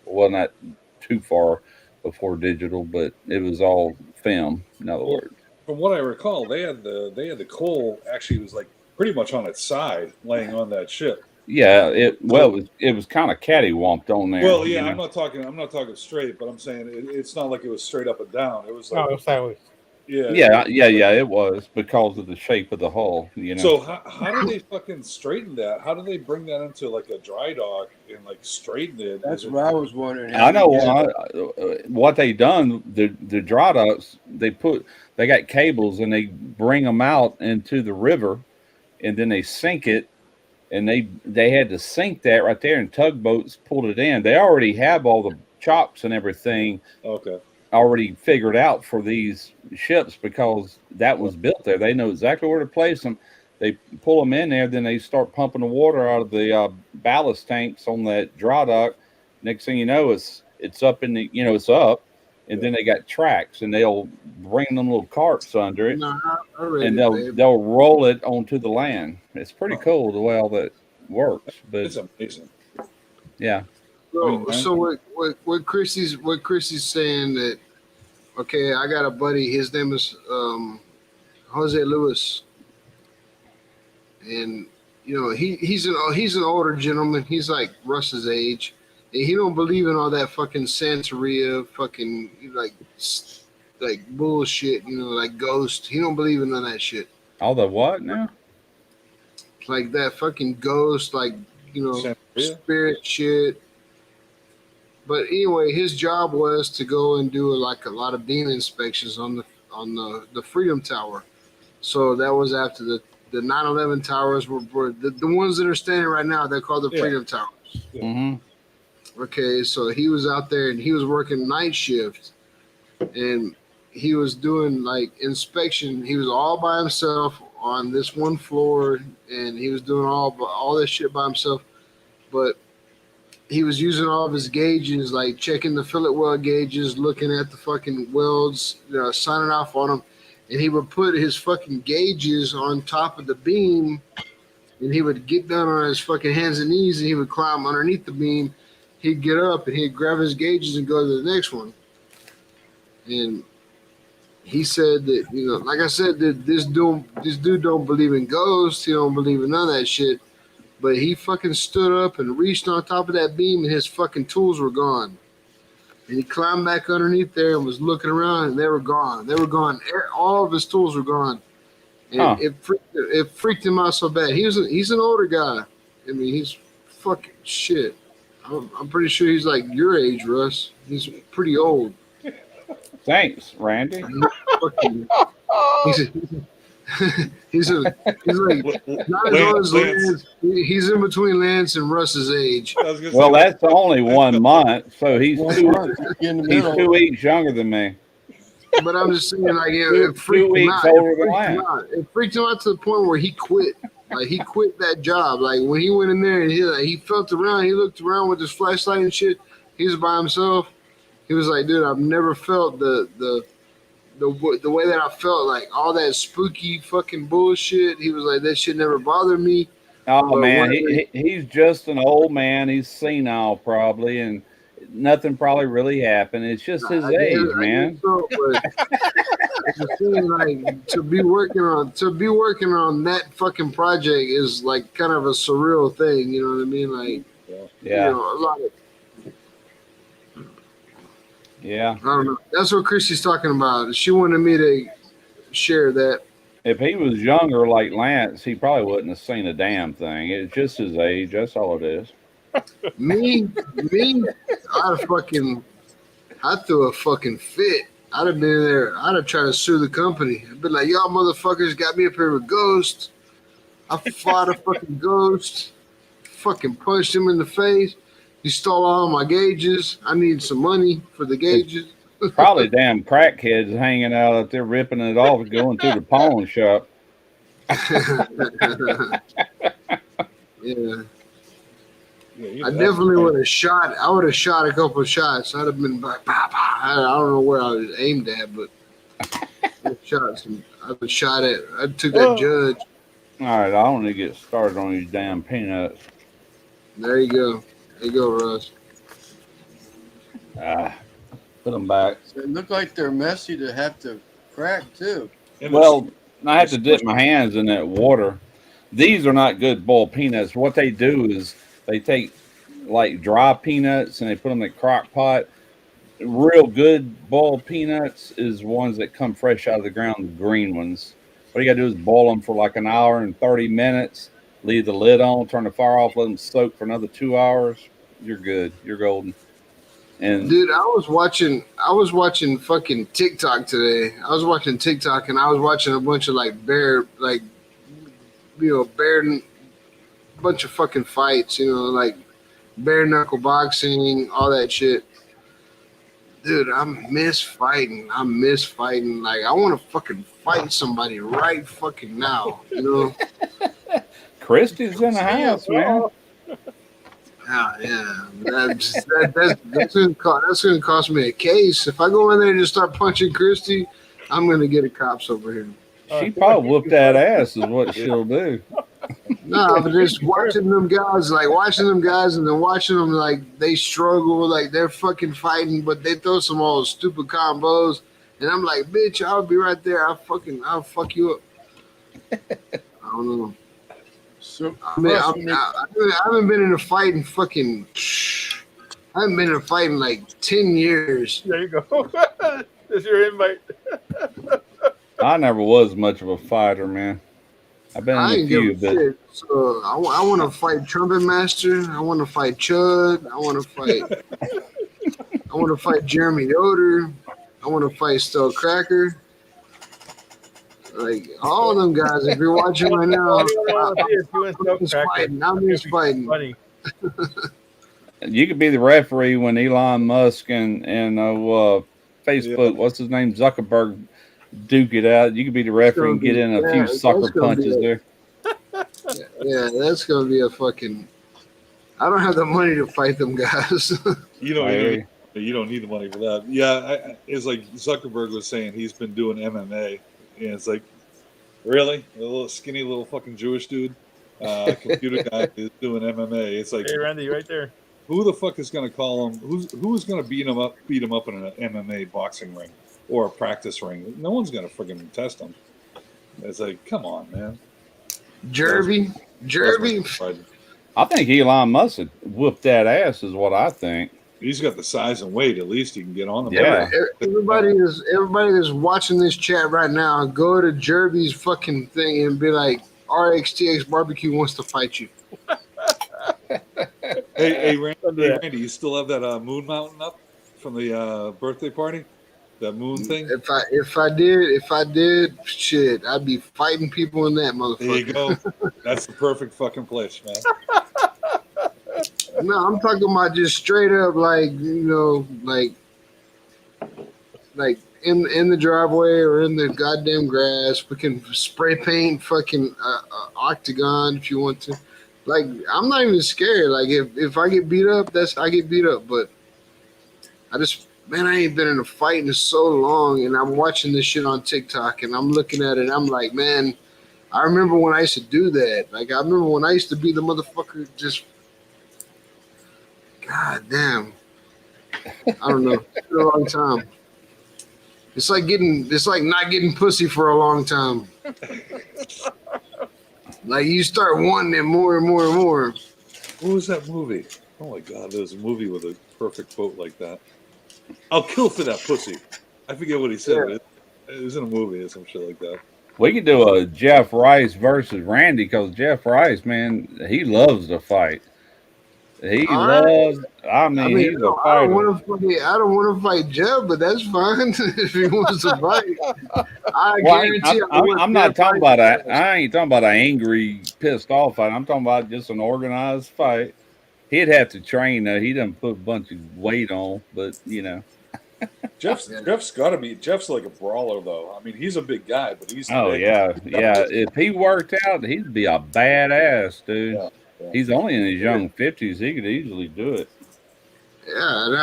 Well, not too far before digital, but it was all film. In other words. From what I recall, they had the coal actually was pretty much on its side, laying on that ship. Yeah, it was kind of cattywamped on there. Well, yeah, I'm not talking straight, but I'm saying it's not like it was straight up and down. It was it was sideways. Yeah, it was because of the shape of the hull. So how do they fucking straighten that? How do they bring that into a dry dock and straighten it? That's what I was wondering. I know what they done. The dry docks, they got cables and they bring them out into the river, and then they sink it, and they had to sink that right there, and tugboats pulled it in. They already have all the chops and everything. Okay. Already figured out for these ships because that was built there. They know exactly where to place them. They pull them in there, then they start pumping the water out of the ballast tanks on that dry dock. Next thing you know, it's up in the it's up, and then they got tracks, and they'll bring them little carts under it, Nah, I read and it, babe. they'll roll it onto the land. It's pretty cool the way all that works. But It's amazing. yeah, So what Chrissy's saying that, okay, I got a buddy, his name is Jose Luis, and you know he's an older gentleman. He's like Russ's age, and he don't believe in all that fucking Santeria, fucking like bullshit. You know, like ghost. He don't believe in none of that shit. all the what now? Like that fucking ghost, like you know, Santeria? spirit shit. But anyway, his job was to go and do like a lot of beam inspections on the Freedom Tower. So that was after the 9/11 towers were the ones that are standing right now. They're called the Freedom Towers. Mm-hmm. Okay, so he was out there and he was working night shift, and he was doing like inspection. He was all by himself on this one floor, and he was doing all this shit by himself. But he was using all of his gauges, like checking the fillet weld gauges, looking at the fucking welds, signing off on them. And he would put his fucking gauges on top of the beam, and he would get down on his fucking hands and knees, and he would climb underneath the beam. He'd get up and he'd grab his gauges and go to the next one. And he said that, you know, like I said, that this dude don't believe in ghosts. He don't believe in none of that shit. But he fucking stood up and reached on top of that beam, and his fucking tools were gone. And he climbed back underneath there and was looking around, and they were gone. They were gone. All of his tools were gone. And it freaked him out so bad. He's an older guy. I mean, he's fucking shit. I'm pretty sure he's like your age, Russ. He's pretty old. Thanks, Randy. He's like not as old as Lance. He's in between Lance and Russ's age. Well, that's only 1 month, so he's 2 weeks younger than me. But I'm just saying, like, it freaked him out. It freaked him out to the point where he quit. Like, he quit that job. Like, when he went in there and he felt around, he looked around with his flashlight and shit. He was by himself. He was like, dude, I've never felt the way that I felt, like all that spooky fucking bullshit. He was like, that shit never bothered me. Oh, But man, he's just an old man. He's senile probably, and nothing probably really happened. It's just his age, man. So, but it's just saying, like, to be working on that fucking project is like kind of a surreal thing. You know what I mean? Like, yeah, you know, a lot of. Yeah. I don't know. That's what Chrissy's talking about. She wanted me to share that. If he was younger like Lance, he probably wouldn't have seen a damn thing. It's just his age. That's all it is. Me, I threw a fucking fit. I'd have been there. I'd have tried to sue the company. I'd be like, y'all motherfuckers got me up here with ghosts. I fought a fucking ghost. Fucking punched him in the face. He stole all my gauges. I need some money for the gauges. Probably damn crackheads hanging out there ripping it off, going to the pawn shop. Yeah. I definitely would have shot. I would have shot a couple of shots. I'd have been like, bah, bah. I don't know where I was aimed at, but I shot at. I took that judge. All right, I don't need to get started on these damn peanuts. There you go. There you go, Russ. Put them back. They look like they're messy to have to crack too. Well, I have to dip my hands in that water. These are not good boiled peanuts. What they do is they take like dry peanuts and they put them in a crock pot. Real good boiled peanuts is ones that come fresh out of the ground, the green ones. What you got to do is boil them for like an hour and 30 minutes. Leave the lid on, turn the fire off, let them soak for another 2 hours. You're good. You're golden. And dude, I was watching fucking TikTok today. I was watching TikTok and I was watching a bunch of bare bunch of fucking fights, like bare knuckle boxing, all that shit. Dude, I miss fighting. Like, I want to fucking fight somebody right fucking now, Christy's in the house, man. Yeah. That's gonna cost me a case. If I go in there and just start punching Christy, I'm gonna get the cops over here. She probably whoop that ass is what she'll do. No, but just watching them guys, and then watching them like they struggle, like they're fucking fighting, but they throw some old stupid combos, and I'm like, bitch, I'll be right there. I'll fuck you up. I don't know. So I haven't been in a fight in fucking. I haven't been in a fight in like 10 years. There you go. That's your invite. I never was much of a fighter, man. I've been I in a ain't give few, a but shit. So I want to fight Trumpet Master. I want to fight Chud. I want to fight Jeremy Yoder. I want to fight Stel Cracker. Like all them guys. If you're watching right now, I'm just fighting. Funny. you could be the referee when Elon Musk and Facebook, what's his name, Zuckerberg, duke it out. You could be the referee and get in a few sucker punches there. Yeah, that's gonna be a fucking. I don't have the money to fight them guys. You don't need the money for that. Yeah, it's like Zuckerberg was saying he's been doing MMA, and it's like, really, a little skinny little fucking Jewish dude, computer guy is doing MMA. It's like, hey Randy, right there. Who the fuck is going to call him? Who's going to beat him up in an MMA boxing ring or a practice ring? No one's going to friggin' test him. It's like, come on, man. Jerby. I think Elon Musk would whoop that ass, is what I think. He's got the size and weight. At least he can get on the Yeah. Everybody that's watching this chat right now, go to Jerby's fucking thing and be like, RXTX Barbecue wants to fight you. Hey, Randy, you still have that moon mountain up from the birthday party? That moon thing? If I did, shit, I'd be fighting people in that motherfucker. There you go. That's the perfect fucking place, man. No, I'm talking about just straight up, like, you know, like in the driveway or in the goddamn grass. We can spray paint fucking octagon if you want to. Like, I'm not even scared. Like, if I get beat up, I get beat up. But I ain't been in a fight in so long, and I'm watching this shit on TikTok, and I'm looking at it, and I'm like, man, I remember when I used to do that. Like, I remember when I used to be the motherfucker just, god damn. I don't know. It's been a long time. It's like not getting pussy for a long time. Like, you start wanting it more and more and more. What was that movie? Oh my god, there was a movie with a perfect quote like that. I'll kill for that pussy. I forget what he said. Yeah. It was in a movie or some shit like that. We could do a Jeff Rice versus Randy, because Jeff Rice, man, he loves to fight. He's a fighter. I don't want to fight Jeff, but that's fine if he wants to fight. I guarantee. I'm not talking about that. I ain't talking about an angry, pissed off fight. I'm talking about just an organized fight. He'd have to train. He doesn't put a bunch of weight on, but you know. Jeff's got to be. Jeff's like a brawler, though. I mean, he's a big guy, but he's. Oh big. yeah. If he worked out, he'd be a badass, dude. Yeah. He's only in his young 50s. He could easily do it. Yeah, and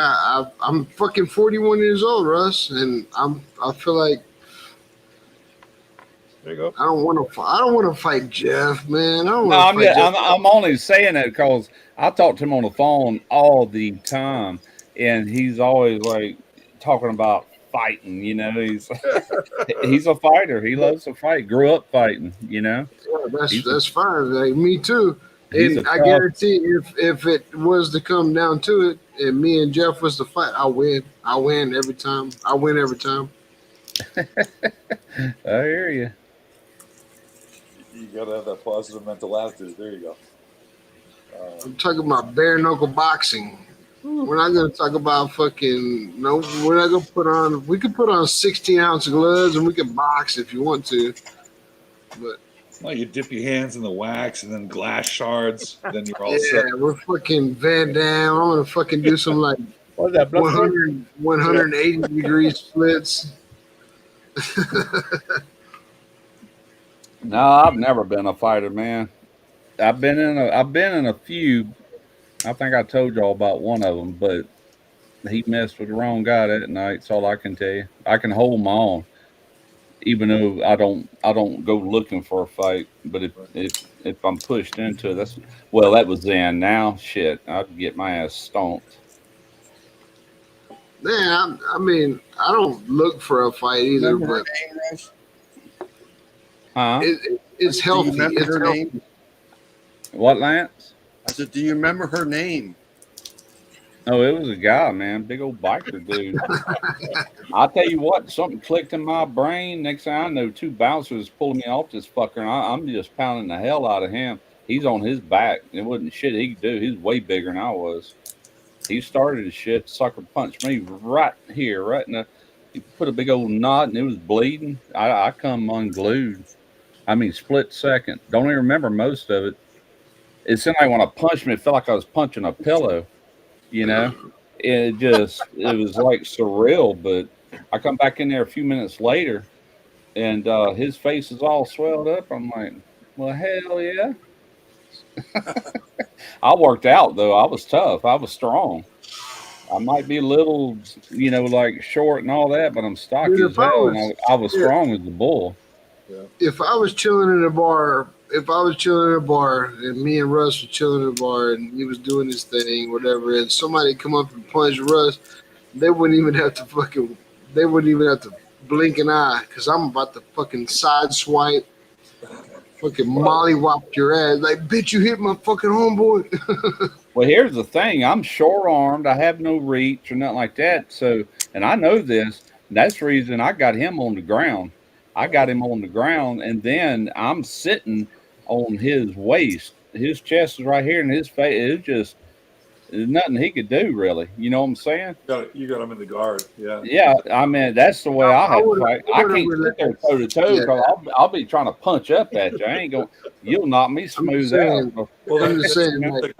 I'm fucking 41 years old, Russ, and I feel like There you go. I don't want to fight Jeff, man. I'm only saying that because I talk to him on the phone all the time, and he's always like talking about fighting. You know, he's a fighter. He loves to fight. Grew up fighting. You know. Yeah, that's fine. Like, me too. And I guarantee if it was to come down to it, and me and Jeff was to fight, I win. I win every time. I hear you. You got to have that positive mental attitude. There you go. I'm talking about bare knuckle boxing. We're not going to talk about fucking, no, we're not going to put on, we could put on 16-ounce gloves and we can box if you want to. But well, you dip your hands in the wax and then glass shards, then you're all yeah, set. we're fucking Van Damme. I'm going to fucking do some like 180 degree splits. No, I've never been a fighter, man. I've been in a few, I think I told y'all about one of them, but he messed with the wrong guy that night. That's all I can tell you. I can hold my own, even though I don't go looking for a fight. But if I'm pushed into it, that was then. Now, shit, I'd get my ass stomped. Man, I mean, I don't look for a fight either, Remember her but name, Russ? Huh? it's Do you healthy. remember It's her healthy. name? What, Lance? I said, do you remember her name? No, it was a guy, man, big old biker dude. I'll tell you what, something clicked in my brain. Next thing I know, 2 bouncers pulling me off this fucker, and I'm just pounding the hell out of him. He's on his back. It wasn't shit he could do. He's way bigger than I was. He started his shit. Sucker punched me right here, right in the. He put a big old knot, and it was bleeding. I come unglued. I mean, split second. Don't even remember most of it. It seemed like when I punched him, it felt like I was punching a pillow. You know, it was like surreal. But I come back in there a few minutes later, and his face is all swelled up. I'm like, well, hell yeah. I worked out though. I was tough. I was strong. I might be a little, like short and all that, but I'm stocky Dude, as hell, and I was strong as a bull. If I was chilling in a bar, and me and Russ were chilling in a bar and he was doing his thing, whatever, and somebody come up and punch Russ, they wouldn't even have to blink an eye, because I'm about to fucking side swipe, fucking mollywop your ass. Like, bitch, you hit my fucking homeboy. Well, here's the thing. I'm short armed. I have no reach or nothing like that. So, and I know this. That's the reason I got him on the ground. I got him on the ground, and then I'm sitting on his waist. His chest is right here, and his face. There's nothing he could do, really. You know what I'm saying? You got him in the guard. Yeah. Yeah. I mean, that's the way I have to fight. I can't sit there toe to toe, because I'll be trying to punch up at you. I ain't going. You'll knock me smooth out. Well, I'm just saying, like,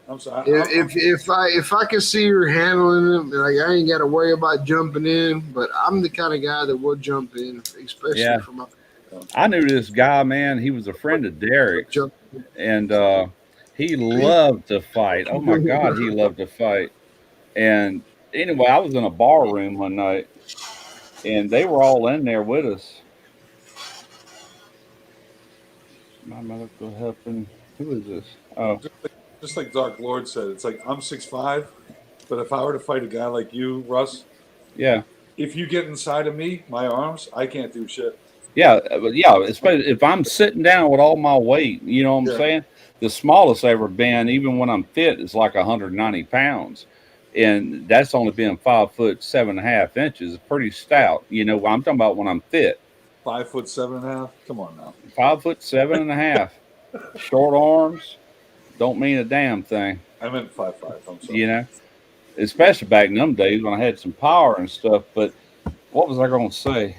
I'm sorry. if I can see her handling it, like, I ain't got to worry about jumping in. But I'm the kind of guy that will jump in, especially for my. I knew this guy, man. He was a friend of Derek's, and he loved to fight. Oh my God, he loved to fight. And anyway, I was in a bar room one night, and they were all in there with us. My medical helping. Who is this? Oh. Just like Dark Lord said, it's like I'm 6'5", but if I were to fight a guy like you, Russ, yeah, if you get inside of me, my arms, I can't do shit. Yeah, especially if I'm sitting down with all my weight, you know what I'm saying? The smallest I've ever been, even when I'm fit, is like 190 pounds. And that's only been 5'7.5" inches. It's pretty stout. You know, I'm talking about when I'm fit. 5'7.5". Come on now. 5'7.5". Short arms don't mean a damn thing. I meant 5'5". I'm sorry. You know, especially back in them days when I had some power and stuff. But what was I going to say?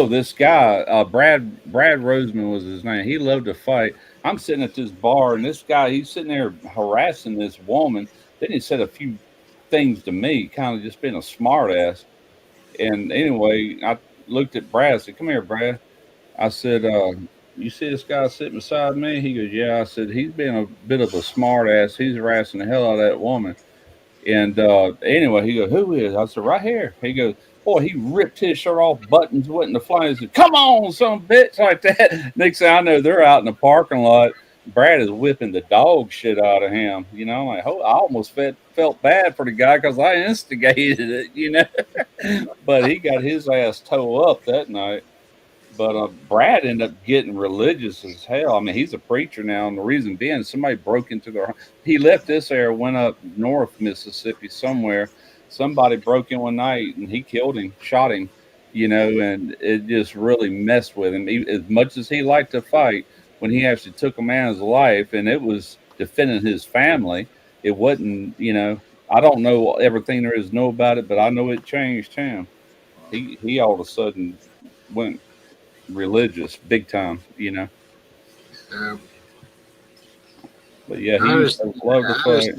This guy, Brad Roseman was his name. He loved to fight. I'm sitting at this bar, and this guy, he's sitting there harassing this woman. Then he said a few things to me, kind of just being a smart ass. And anyway, I looked at Brad. I said, "Come here, Brad." I said, "You see this guy sitting beside me?" He goes, "Yeah." I said, "He's being a bit of a smart ass. He's harassing the hell out of that woman." And anyway, he goes, "Who is?" I said, "Right here." He goes, "Boy," he ripped his shirt off, buttons went in the fly. He said, "Come on, some bitch," like that. Next thing I know, they're out in the parking lot. Brad is whipping the dog shit out of him. You know, like, I almost felt bad for the guy because I instigated it, you know. But he got his ass towed up that night. But Brad ended up getting religious as hell. I mean, he's a preacher now, and the reason being, somebody broke into their home. He left this area, went up north Mississippi somewhere. Somebody broke in one night, and he killed him, shot him, you know, and it just really messed with him. As much as he liked to fight, when he actually took a man's life, and it was defending his family, it wasn't, you know, I don't know everything there is to know about it, but I know it changed him. He all of a sudden went religious big time, you know. But yeah, he used to love to fight.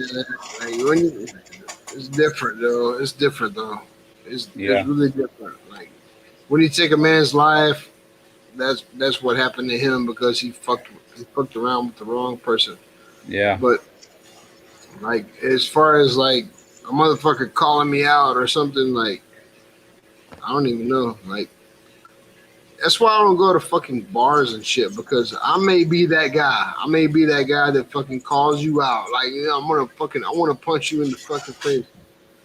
It's different though. It's really different. Like, when you take a man's life, that's what happened to him, because he fucked around with the wrong person. Yeah. But Like as far as like a motherfucker calling me out or something, like I don't even know. Like that's why I don't go to fucking bars and shit, because I may be that guy. I may be that guy that fucking calls you out. Like, you know, I want to punch you in the fucking face.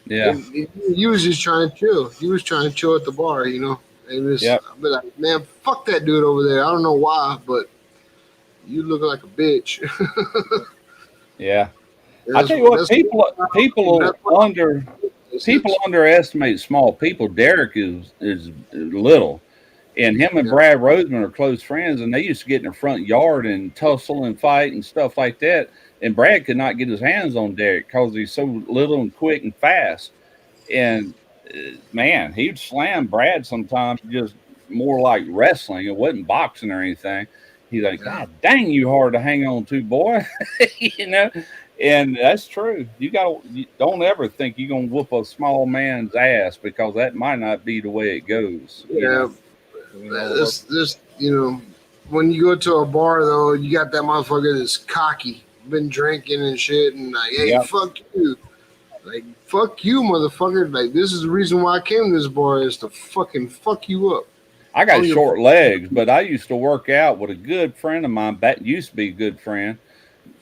Yeah. And you was just trying to chill. You was trying to chill at the bar, you know. And it's, Yep. I'd be like, man, fuck that dude over there. I don't know why, but you look like a bitch. Yeah. I tell you what, people underestimate small people. Derek is little, and him and Brad Roseman are close friends, and they used to get in the front yard and tussle and fight and stuff like that. And Brad could not get his hands on Derek because he's so little and quick and fast. And man, he'd slam Brad sometimes, just more like wrestling. It wasn't boxing or anything. He's like, God dang, you hard to hang on to, boy. You know. And that's true. You don't ever think you're gonna whoop a small man's ass, because that might not be the way it goes. Yeah, this you know, when you go to a bar though, you got that motherfucker that's cocky, been drinking and shit, and like, hey, fuck you, like fuck you, motherfucker. Like this is the reason why I came to this bar, is to fucking fuck you up. I got short legs, but I used to work out with a good friend of mine. That used to be a good friend.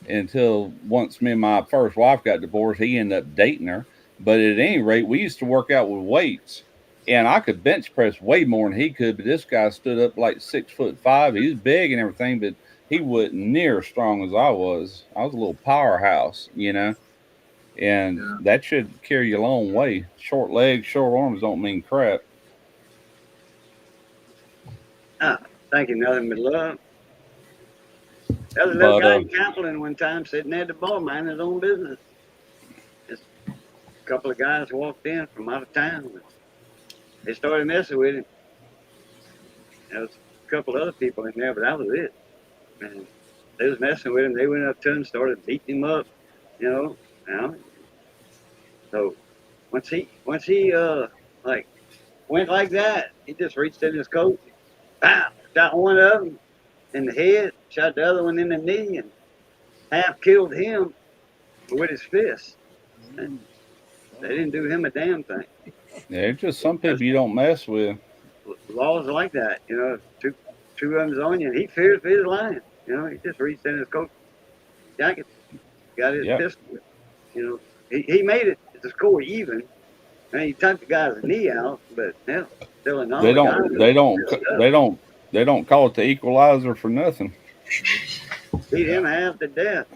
Until once me and my first wife got divorced, he ended up dating her. But at any rate, we used to work out with weights, and I could bench press way more than he could. But this guy stood up like 6'5". He was big and everything, but he wasn't near as strong as I was. I was a little powerhouse, you know, and that should carry you a long way. Short legs, short arms don't mean crap. Thank you, nothing but love. There was a little guy in Kaplan one time sitting there at the bar, minding his own business. Just a couple of guys walked in from out of town. They started messing with him. There was a couple other people in there, but that was it. And they was messing with him. They went up to him, started beating him up, you know. So once he like went like that, he just reached in his coat, pow, shot one of them in the head, shot the other one in the knee, and half killed him with his fist. And they didn't do him a damn thing. Yeah, it's just some people you don't mess with. Laws like that, you know. Two of them's on you, and he feared for his life. You know, he just reached in his coat jacket, got his pistol. You know, he made it to score even, and he took the guy's knee out. But hell, still a They don't call it the equalizer for nothing. Beat him half to death.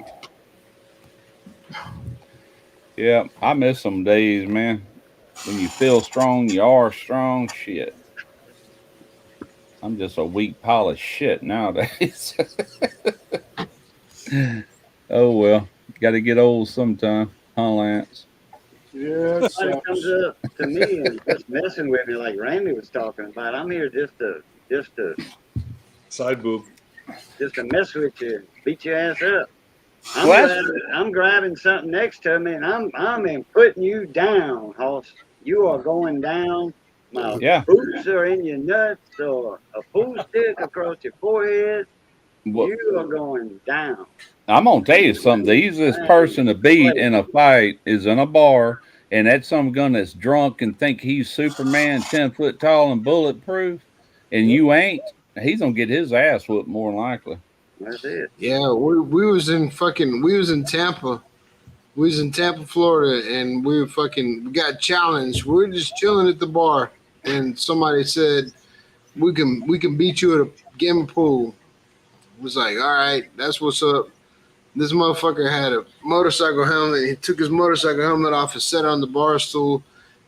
Yeah, I miss some days, man. When you feel strong, you are strong. Shit. I'm just a weak pile of shit nowadays. Oh, well. Got to get old sometime. Huh, Lance? Yeah. Somebody comes up to me and just messing with me like Randy was talking about. I'm here just to side boob. Just to mess with you, beat your ass up. I'm grabbing something next to me, and I'm putting you down, Hoss. You are going down. My boots are in your nuts, or a pool stick across your forehead. You are going down. I'm gonna tell you something. The easiest person to beat in a fight is in a bar, and that's some gun that's drunk and think he's Superman, 10 foot tall and bulletproof, and you ain't. He's gonna get his ass whooped more than likely. That's it. Yeah, we was in Tampa. We was in Tampa, Florida, and we got challenged. We were just chilling at the bar, and somebody said, we can beat you at a game of pool. I was like, all right, that's what's up. This motherfucker had a motorcycle helmet. He took his motorcycle helmet off and sat on the bar stool,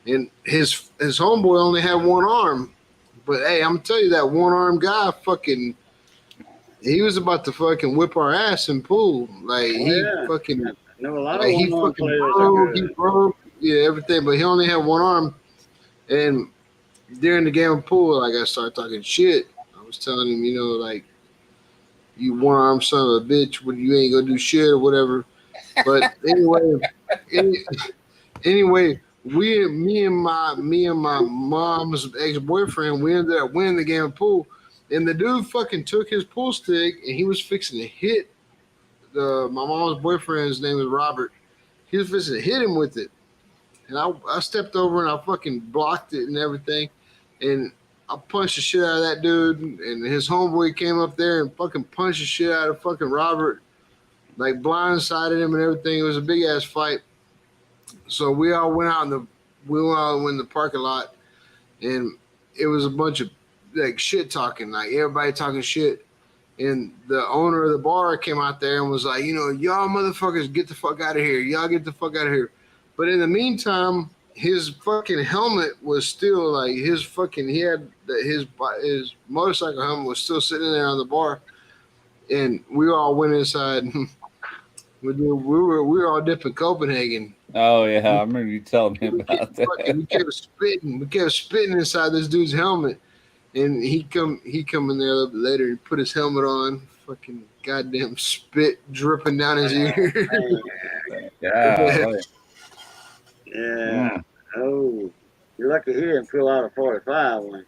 and his homeboy only had one arm. But hey, I'm telling you, that one-armed guy he was about to fucking whip our ass in pool. Like he broke, everything, but he only had one arm. And during the game of pool, like I started talking shit. I was telling him, you know, like, you one-armed son of a bitch, when you ain't gonna do shit or whatever. But anyway, me and my mom's ex-boyfriend, we ended up winning the game of pool, and the dude fucking took his pool stick and he was fixing to hit my mom's boyfriend's name is Robert, he was supposed to hit him with it. And I stepped over and I fucking blocked it and everything. And I punched the shit out of that dude. And his homeboy came up there and fucking punched the shit out of fucking Robert. Like blindsided him and everything. It was a big ass fight. So we all went out in the parking lot. And it was a bunch of like shit talking. Like everybody talking shit. And the owner of the bar came out there and was like, y'all motherfuckers get the fuck out of here. Y'all get the fuck out of here. But in the meantime, his fucking helmet was still like his motorcycle helmet was still sitting there on the bar. And we all went inside. we were all dipping Copenhagen. Oh yeah, I remember you telling me about that. We kept spitting inside this dude's helmet. And he come in there a little bit later and put his helmet on, fucking goddamn spit dripping down his ear. Yeah. Yeah. Oh, you're lucky he didn't pull out a 45 one.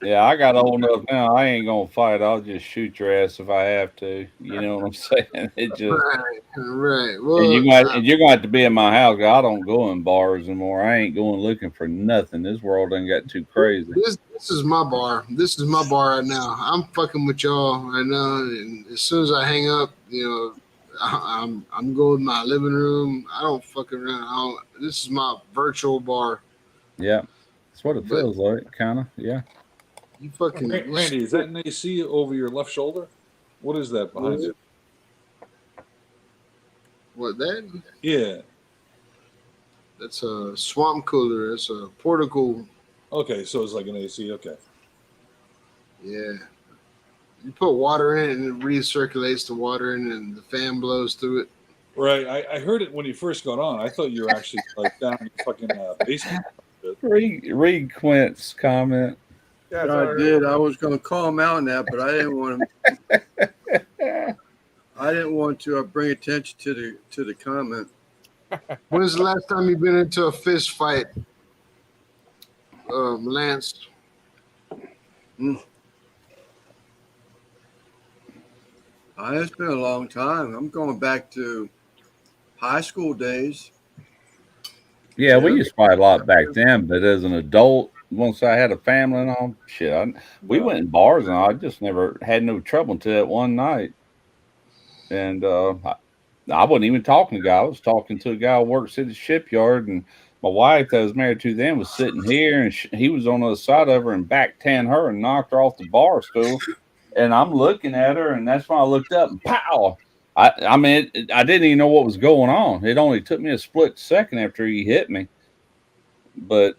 Yeah, I got old enough now. I ain't gonna fight. I'll just shoot your ass if I have to. You know what I'm saying? It just right. Well, and you're gonna have to be in my house. I don't go in bars anymore. I ain't going looking for nothing. This world done got too crazy. This is my bar. This is my bar right now. I'm fucking with y'all right now. And as soon as I hang up, I'm going to my living room. I don't fuck around. This is my virtual bar. Yeah, that's what it feels like, kind of. Yeah. You fucking Randy, is that an AC over your left shoulder? What is that behind you? What, that? Yeah. That's a swamp cooler. That's a portico. Okay, so it's like an AC. Okay. Yeah. You put water in it and it recirculates the water and the fan blows through it. Right. I heard it when you first got on. I thought you were actually like down in the fucking basement. Read Quint's comment. Yeah, I did. I was going to call him out on that, but I didn't want him. I didn't want to bring attention to the comment. When's the last time you've been into a fist fight, Lance? It's been a long time. I'm going back to high school days. Yeah, we used to fight a lot back then, but as an adult, once I had a family and all, we went in bars and I just never had no trouble until that one night. And I wasn't even talking to a guy. I was talking to a guy who works at the shipyard, and my wife that I was married to then was sitting here, and he was on the other side of her and back-tanned her and knocked her off the bar stool. And I'm looking at her, and that's when I looked up and pow! I mean, I didn't even know what was going on. It only took me a split second after he hit me. But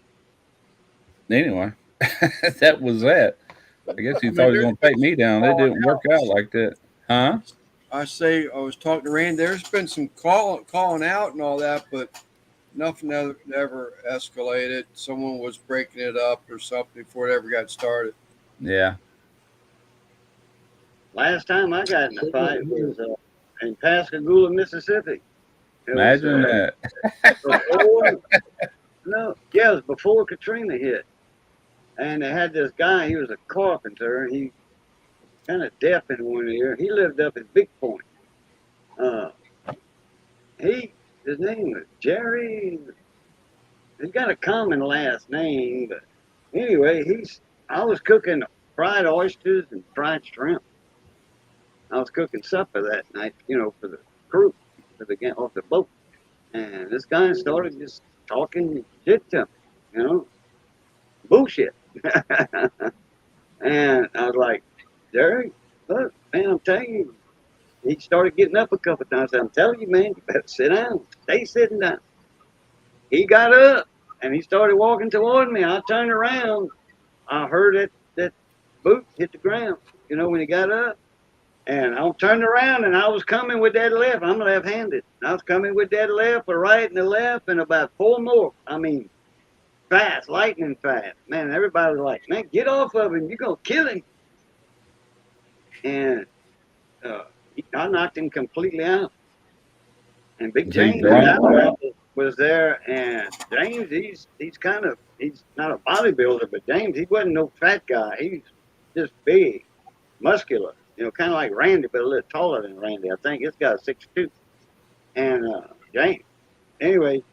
anyway, that was that. I guess he thought he was going to take me down. It didn't work out like that. Huh? I was talking to Randy. There's been some calling out and all that, but nothing ever escalated. Someone was breaking it up or something before it ever got started. Yeah. Last time I got in a fight was in Pascagoula, Mississippi. Imagine that. It was before Katrina hit. And they had this guy, he was a carpenter, and he kind of deaf in one ear. He lived up in Big Point. His name was Jerry. He's got a common last name, but anyway, I was cooking fried oysters and fried shrimp. I was cooking supper that night, for the crew, off the boat. And this guy started just talking shit to me, bullshit. And I was like, Jerry, look, man, I'm telling you. He started getting up a couple times. I said, I'm telling you, man, you better sit down. Stay sitting down. He got up and he started walking toward me. I turned around. I heard that boot hit the ground, when he got up. And I turned around and I was coming with that left. I'm left-handed. I was coming with that left, a right and a left, and about 4 more. I mean, fast, lightning fast. Man, everybody was like, man, get off of him. You're going to kill him. And I knocked him completely out. And Big James was there. And James, he's not a bodybuilder, but James, he wasn't no fat guy. He's just big, muscular. Kind of like Randy, but a little taller than Randy. I think this guy's 6'2". And James, anyway,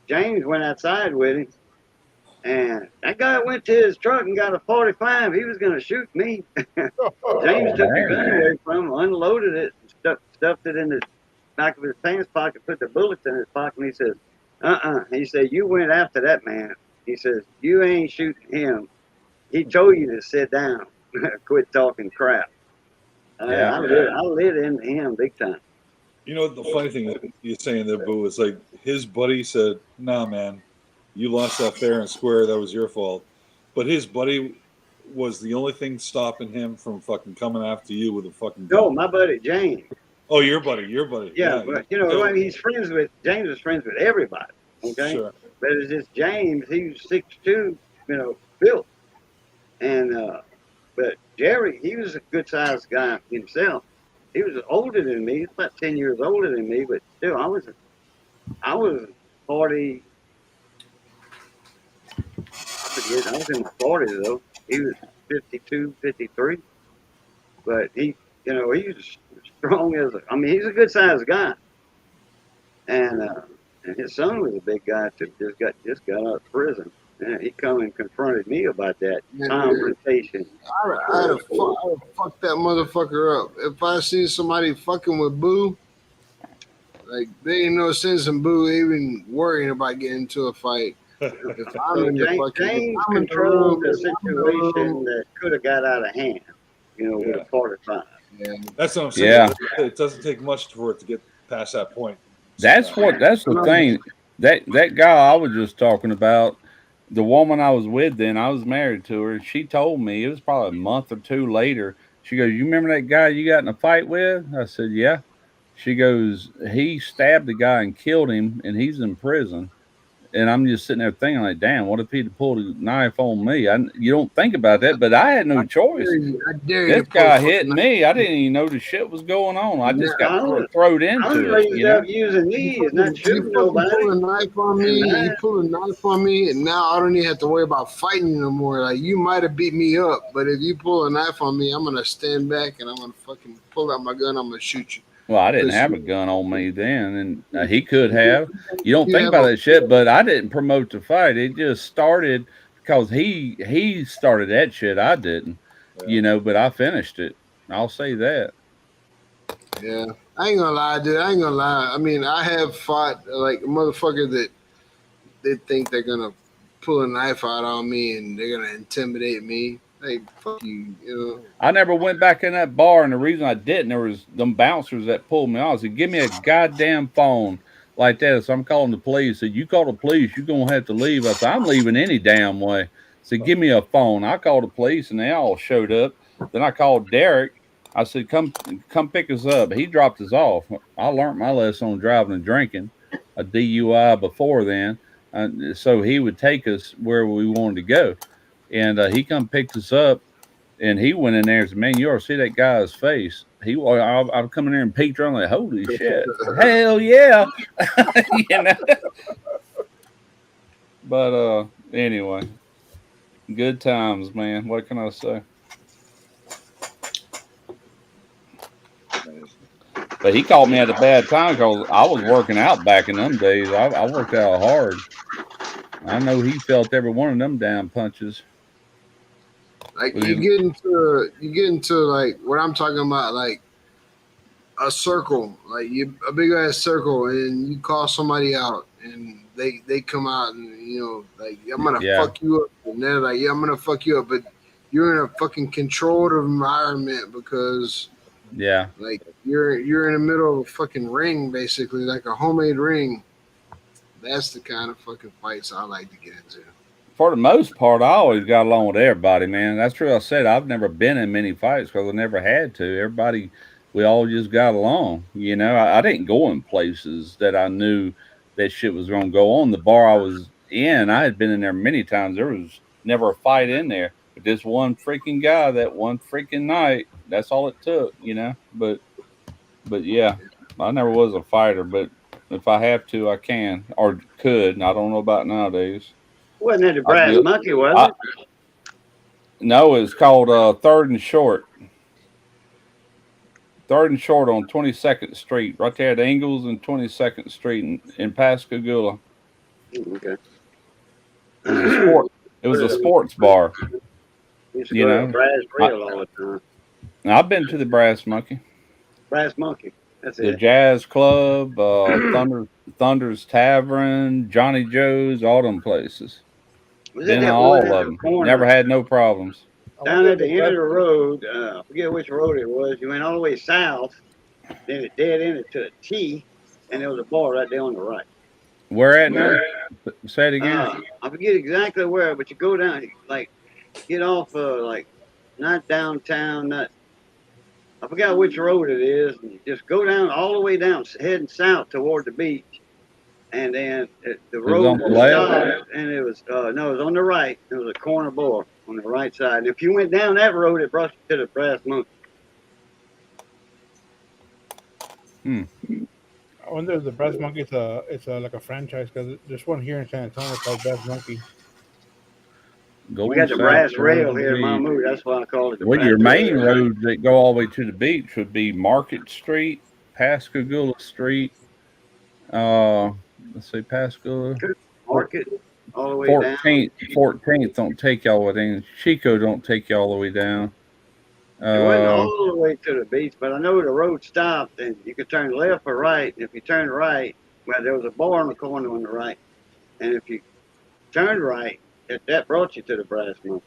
James went outside with him, and that guy went to his truck and got a 45. He was going to shoot me. James took the gun away from him, unloaded it, and stuffed it in the back of his pants pocket, put the bullets in his pocket, and he says, He said, you went after that man. He says, you ain't shooting him. He told you to sit down. Quit talking crap. I lit into him big time. You know, the funny thing that you're saying there, Boo, is like his buddy said, nah, man, you lost that fair and square. That was your fault. But his buddy was the only thing stopping him from fucking coming after you with a fucking gun. No, my buddy James. Oh, your buddy. Yeah, but you know, I mean, James is friends with everybody. Okay, Sure. But it's just James. He was 6'2", you know, built, and but Jerry, he was a good sized guy himself. He was older than me. He's about 10 years older than me, but still, I was 40. I was in my 40s though. He was 52, 53. But he, you know, he was strong as he's a good sized guy. And his son was a big guy too. Just got out of prison. And he come and confronted me about that confrontation. I'd have fucked that motherfucker up. If I see somebody fucking with Boo, like, they ain't no sense in Boo even worrying about getting into a fight. If I'm in the fucking, James controlled the situation that could have got out of hand, you know, with a 45. Yeah. That's what I'm saying. Yeah. It doesn't take much for it to get past that point. That's the thing. That guy I was just talking about, the woman I was with then, I was married to her. She told me, it was probably a month or two later. She goes, you remember that guy you got in a fight with? I said, yeah. She goes, he stabbed the guy and killed him, and he's in prison. And I'm just sitting there thinking, like, damn, what if he'd pulled a knife on me? You don't think about that, but I had no choice. This guy hit me. I didn't even know the shit was going on. I just got thrown into it. You know? Using these, not shooting nobody. You pull a knife on me. You pull a knife on me, and now I don't even have to worry about fighting no more. Like, you might have beat me up, but if you pull a knife on me, I'm gonna stand back and I'm gonna fucking pull out my gun. I'm gonna shoot you. Well, I didn't have a gun on me then, and he could have. You don't think about that shit, but I didn't promote the fight. It just started because he started that shit. I didn't, you know, but I finished it. I'll say that. Yeah, I ain't gonna lie, dude. I ain't gonna lie. I mean, I have fought like a motherfucker that they think they're gonna pull a knife out on me and they're gonna intimidate me. Like, fuck you, you know. I never went back in that bar, and the reason I didn't, there was them bouncers that pulled me off. I said, give me a goddamn phone like that. So I'm calling the police. I said, you call the police, you're going to have to leave. I said, I'm leaving any damn way. I said, give me a phone. I called the police, and they all showed up. Then I called Derek. I said, come pick us up. He dropped us off. I learned my lesson on driving and drinking, a DUI before then. So he would take us where we wanted to go. And he come picked us up, and he went in there and said, man, you ought to see that guy's face. I'll come in there and peeked around like, holy shit. Hell yeah. You know? But anyway, good times, man. What can I say? But he caught me at a bad time because I was working out back in them days. I worked out hard. I know he felt every one of them damn punches. Like, you get into like what I'm talking about, like a circle, like a big ass circle, and you call somebody out, and they come out, and you know, like, I'm gonna fuck you up, and they're like, yeah, I'm gonna fuck you up, but you're in a fucking controlled environment because like you're in the middle of a fucking ring, basically, like a homemade ring. That's the kind of fucking fights I like to get into. For the most part, I always got along with everybody, man. That's true. I said I've never been in many fights because I never had to. Everybody, we all just got along. You know, I didn't go in places that I knew that shit was going to go on. The bar I was in, I had been in there many times. There was never a fight in there. But this one freaking guy, that one freaking night, that's all it took, you know. But yeah, I never was a fighter. But if I have to, I can or could. And I don't know about nowadays. Wasn't it a Brass Monkey, was it? No, it's called Third and Short. 3rd and Short on 22nd Street, right there at Ingles and 22nd Street in Pascagoula. Okay. It was a sports bar. Used to You go know, to Brass Rail all the time. I've been to the Brass Monkey, Brass Monkey. That's the it. Jazz Club, Thunder's Tavern, Johnny Joe's, all them places. Was it Been that all one of in the them. corner? Never had no problems. Down at the end of the road, I forget which road it was. You went all the way south, then it dead ended to a T, and there was a bar right there on the right. Where at now? Say it again. I forget exactly where, but you go down, like, get off, like, not downtown, not. I forgot which road it is. And you just go down all the way down, heading south toward the beach, and then the road on the left? stopped, and it was no, it was on the right. It was a corner bar on the right side. And if you went down that road, it brought you to the Brass Monkey. I wonder if the Brass Monkey it's like a franchise, because there's one here in San Antonio called Brass Monkey. We got the Brass Rail here in Mammoth. That's why I call it the Well, Brass your main Rail. roads that go all the way to the beach would be Market Street, Pascagoula Street. Let's see, Pascagoula. Market all the way down. 14th don't take y'all all the way down. Chico don't take you all the way down. It wasn't all the way to the beach, but I know the road stopped, and you could turn left or right. And if you turned right, well, there was a bar in the corner on the right, and if you turned right, that brought you to the Brass Monkey.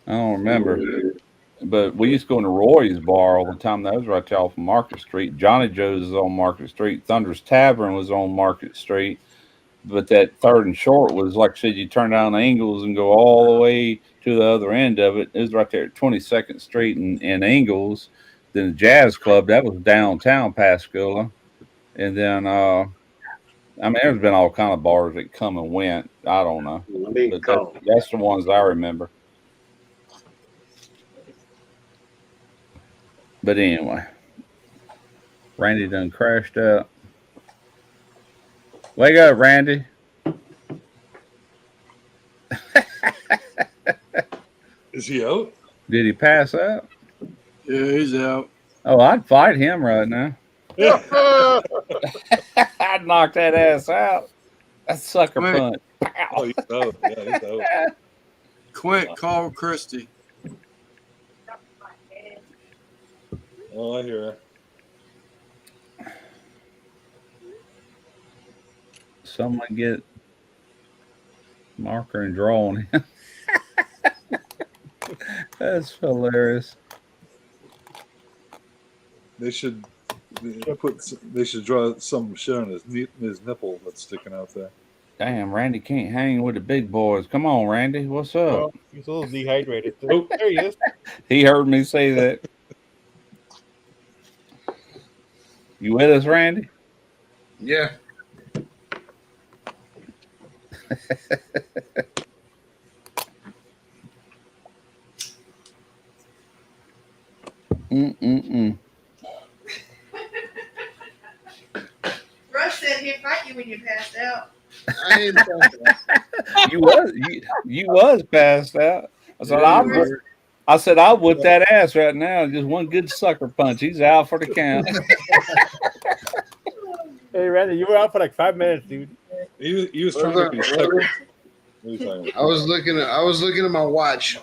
I don't remember, but we used to go into Roy's bar all the time. That was right there off of Market Street. Johnny Joe's is on Market Street. Thunder's Tavern was on Market Street. But that 3rd and Short was, like I said, you turn down the Ingles and go all the way to the other end of it. It was right there at 22nd Street in Ingles. Then the Jazz Club, that was downtown Pascagoula. And then, I mean, there's been all kind of bars that come and went. I don't know. But that's the ones I remember. But anyway, Randy done crashed out. Wake up, Randy. Is he out? Did he pass out? Yeah, he's out. Oh, I'd fight him right now. I'd knock that ass out. That's sucker punch. Oh, he's out. Yeah, he's out. Quint, call Christy. Oh, I hear her. Someone get marker and draw on him. That's hilarious. They should draw some shit on his nipple that's sticking out there. Damn, Randy can't hang with the big boys. Come on, Randy. What's up? Well, he's a little dehydrated. Oh, there he is. He heard me say that. You with us, Randy? Yeah. Rush said he'd fight you when you passed out. I ain't You was passed out. I said I'll whip that ass right now. Just one good sucker punch. He's out for the count. Hey, Randy, you were out for like 5 minutes, dude. He was trying to be sucker. I was looking at my watch.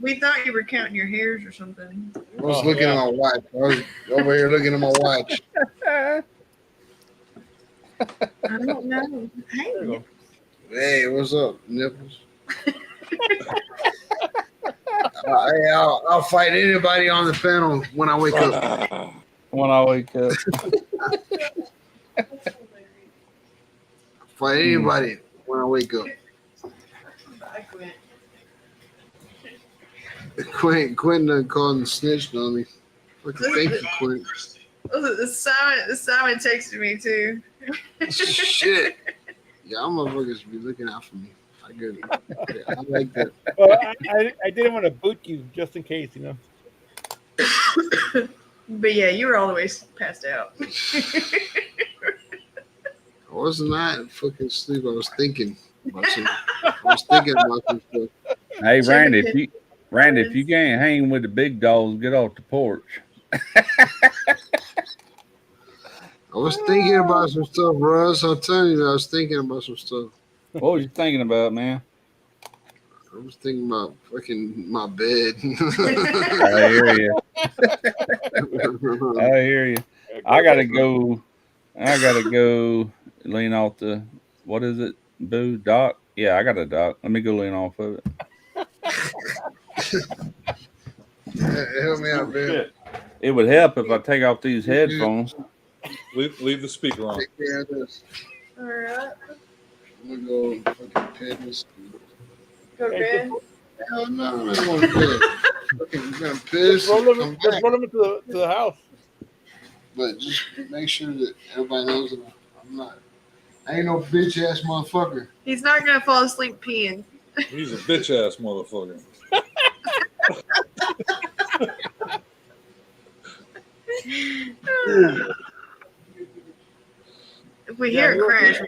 We thought you were counting your hairs or something. I was looking at my watch. I was over here looking at my watch. I don't know. Hey, Hey, what's up, nipples? I'll fight anybody on the panel when I wake up. When I wake up. Fight anybody when I wake up. Quentin done called and snitched on me. Fucking thank you, Quentin. Simon texted me too. Shit. Y'all motherfuckers be looking out for me. I like that. Well, I didn't want to boot you just in case, you know. But yeah, you were all the way passed out. I wasn't not fucking asleep. I was thinking about some stuff. Hey, Randy, Randy, if you can't hang with the big dogs, get off the porch. I was thinking about some stuff, Russ. I'm telling you, I was thinking about some stuff. What was you thinking about, man? I was thinking about fucking my bed. I hear you. I hear you. I gotta go lean off the, what is it? Boo dock? Yeah, I got a dock. Let me go lean off of it. Help me out, man. It would help if I take off these headphones. Leave the speaker on. Take care of this. All right. I'm gonna go fucking pet this. Go to bed. Hell no, I don't want to bed. Fucking gonna piss. Just roll them Come back. into the house. But just make sure that everybody knows that I'm not. I ain't no bitch ass motherfucker. He's not gonna fall asleep peeing. He's a bitch ass motherfucker. If we hear it crash,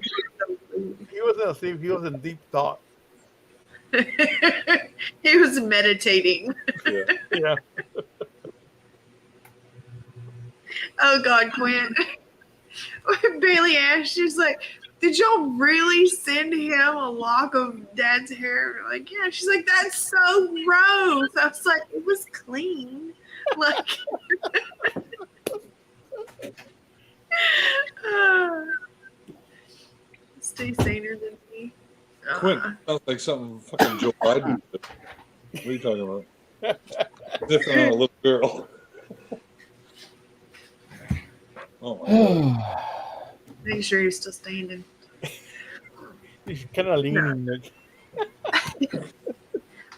He wasn't asleep. He was in deep thought. he was meditating. Yeah. Yeah. Oh God, Quinn. Bailey asked, she's like, did y'all really send him a lock of Dad's hair? We're like, yeah. She's like, that's so gross. I was like, it was clean. Like, stay saner than me. Quinn, sounds like something fucking Joe Biden did. What are you talking about? Different on a little girl. Oh my God. Make sure you're still standing. He's kind of leaning. Like.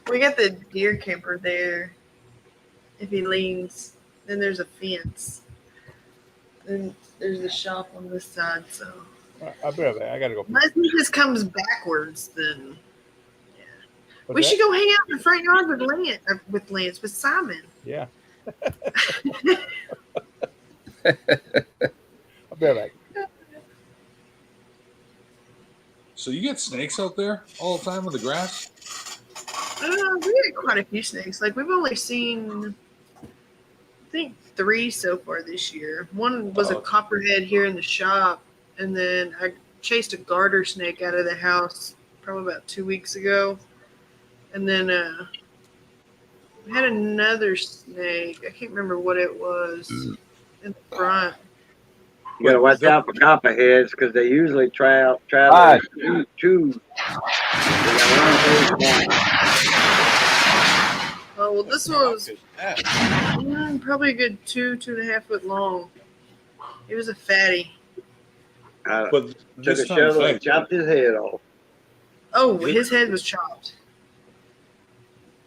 We got the deer camper there. If he leans, then there's a fence. Then there's a shop on this side. So I'll be right back. I gotta go. unless he just comes backwards, then yeah. What's We that? should go hang out in the front yard with Simon. Yeah. I'll be right back. So you get snakes out there all the time in the grass? We had quite a few snakes. Like we've only seen, I think, 3 so far this year. One was a copperhead here in the shop, and then I chased a garter snake out of the house probably about 2 weeks ago. And then we had another snake. I can't remember what it was in the front. You gotta watch out for copperheads because they usually travel Right. two. Oh well, this one was probably a good 2.5 foot long. He was a fatty. But But took this a time shovel of and night, chopped his head off. Oh, his head was chopped.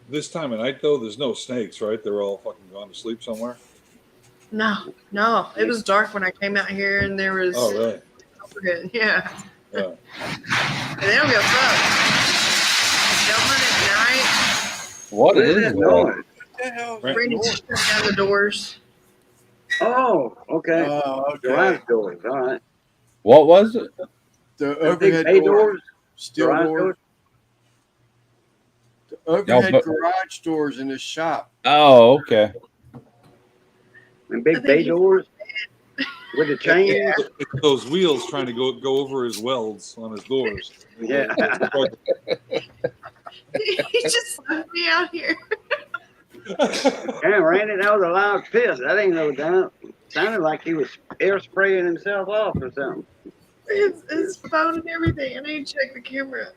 this time of night though, there's no snakes, right? They're all fucking gone to sleep somewhere. No. It was dark when I came out here, and there was. Oh, really? Copperhead. Yeah. Yeah. And they don't give a fuck. Gentlemen at night. What is that that? noise? Brandon shut down the doors. Oh, okay. Okay. Garage doors. All right. What was it? The Big overhead bay doors, doors. steel Garage doors, doors. the overhead but- garage doors in the shop. Oh, okay. And I big think bay he- doors with the chains. It's those wheels trying to go over his welds on his doors. Yeah. He just left me out here. Yeah, Randy, that was a loud piss. That ain't no doubt. Sounded like he was air spraying himself off or something. His phone and everything. I need to check the camera.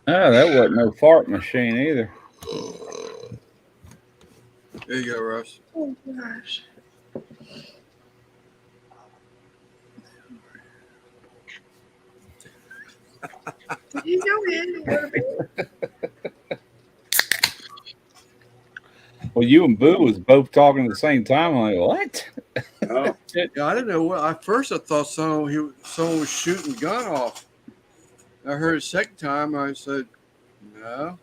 Oh, that wasn't no fart machine either. There you go, Russ. Oh gosh. Did you go in and go to bed? Well, you and Boo was both talking at the same time. I'm like, what? Oh, Yeah, I didn't know what. At first, I thought someone was shooting the gun off. I heard a second time. I said, "No."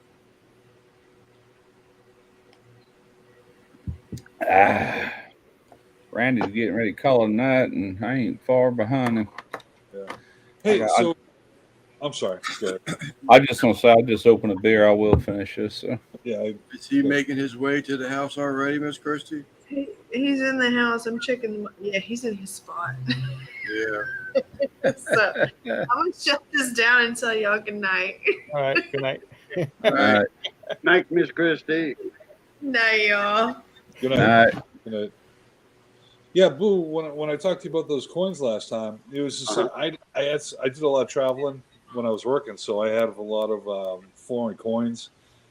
Randy's getting ready to call it a night, and I ain't far behind him. Hey, I- so I'm sorry. Go ahead. I just want to say I just opened a beer. I will finish this. So. Yeah. Is he making his way to the house already, Miss Christie? He's in the house. I'm checking. Yeah, he's in his spot. Yeah. So I'm gonna shut this down and tell y'all good night. All right. Good night. All right. Night, Miss Christie. Night, y'all. Good night. Good night. Yeah, Boo. When I talked to you about those coins last time, it was just I did a lot of traveling when I was working, so I had a lot of foreign coins,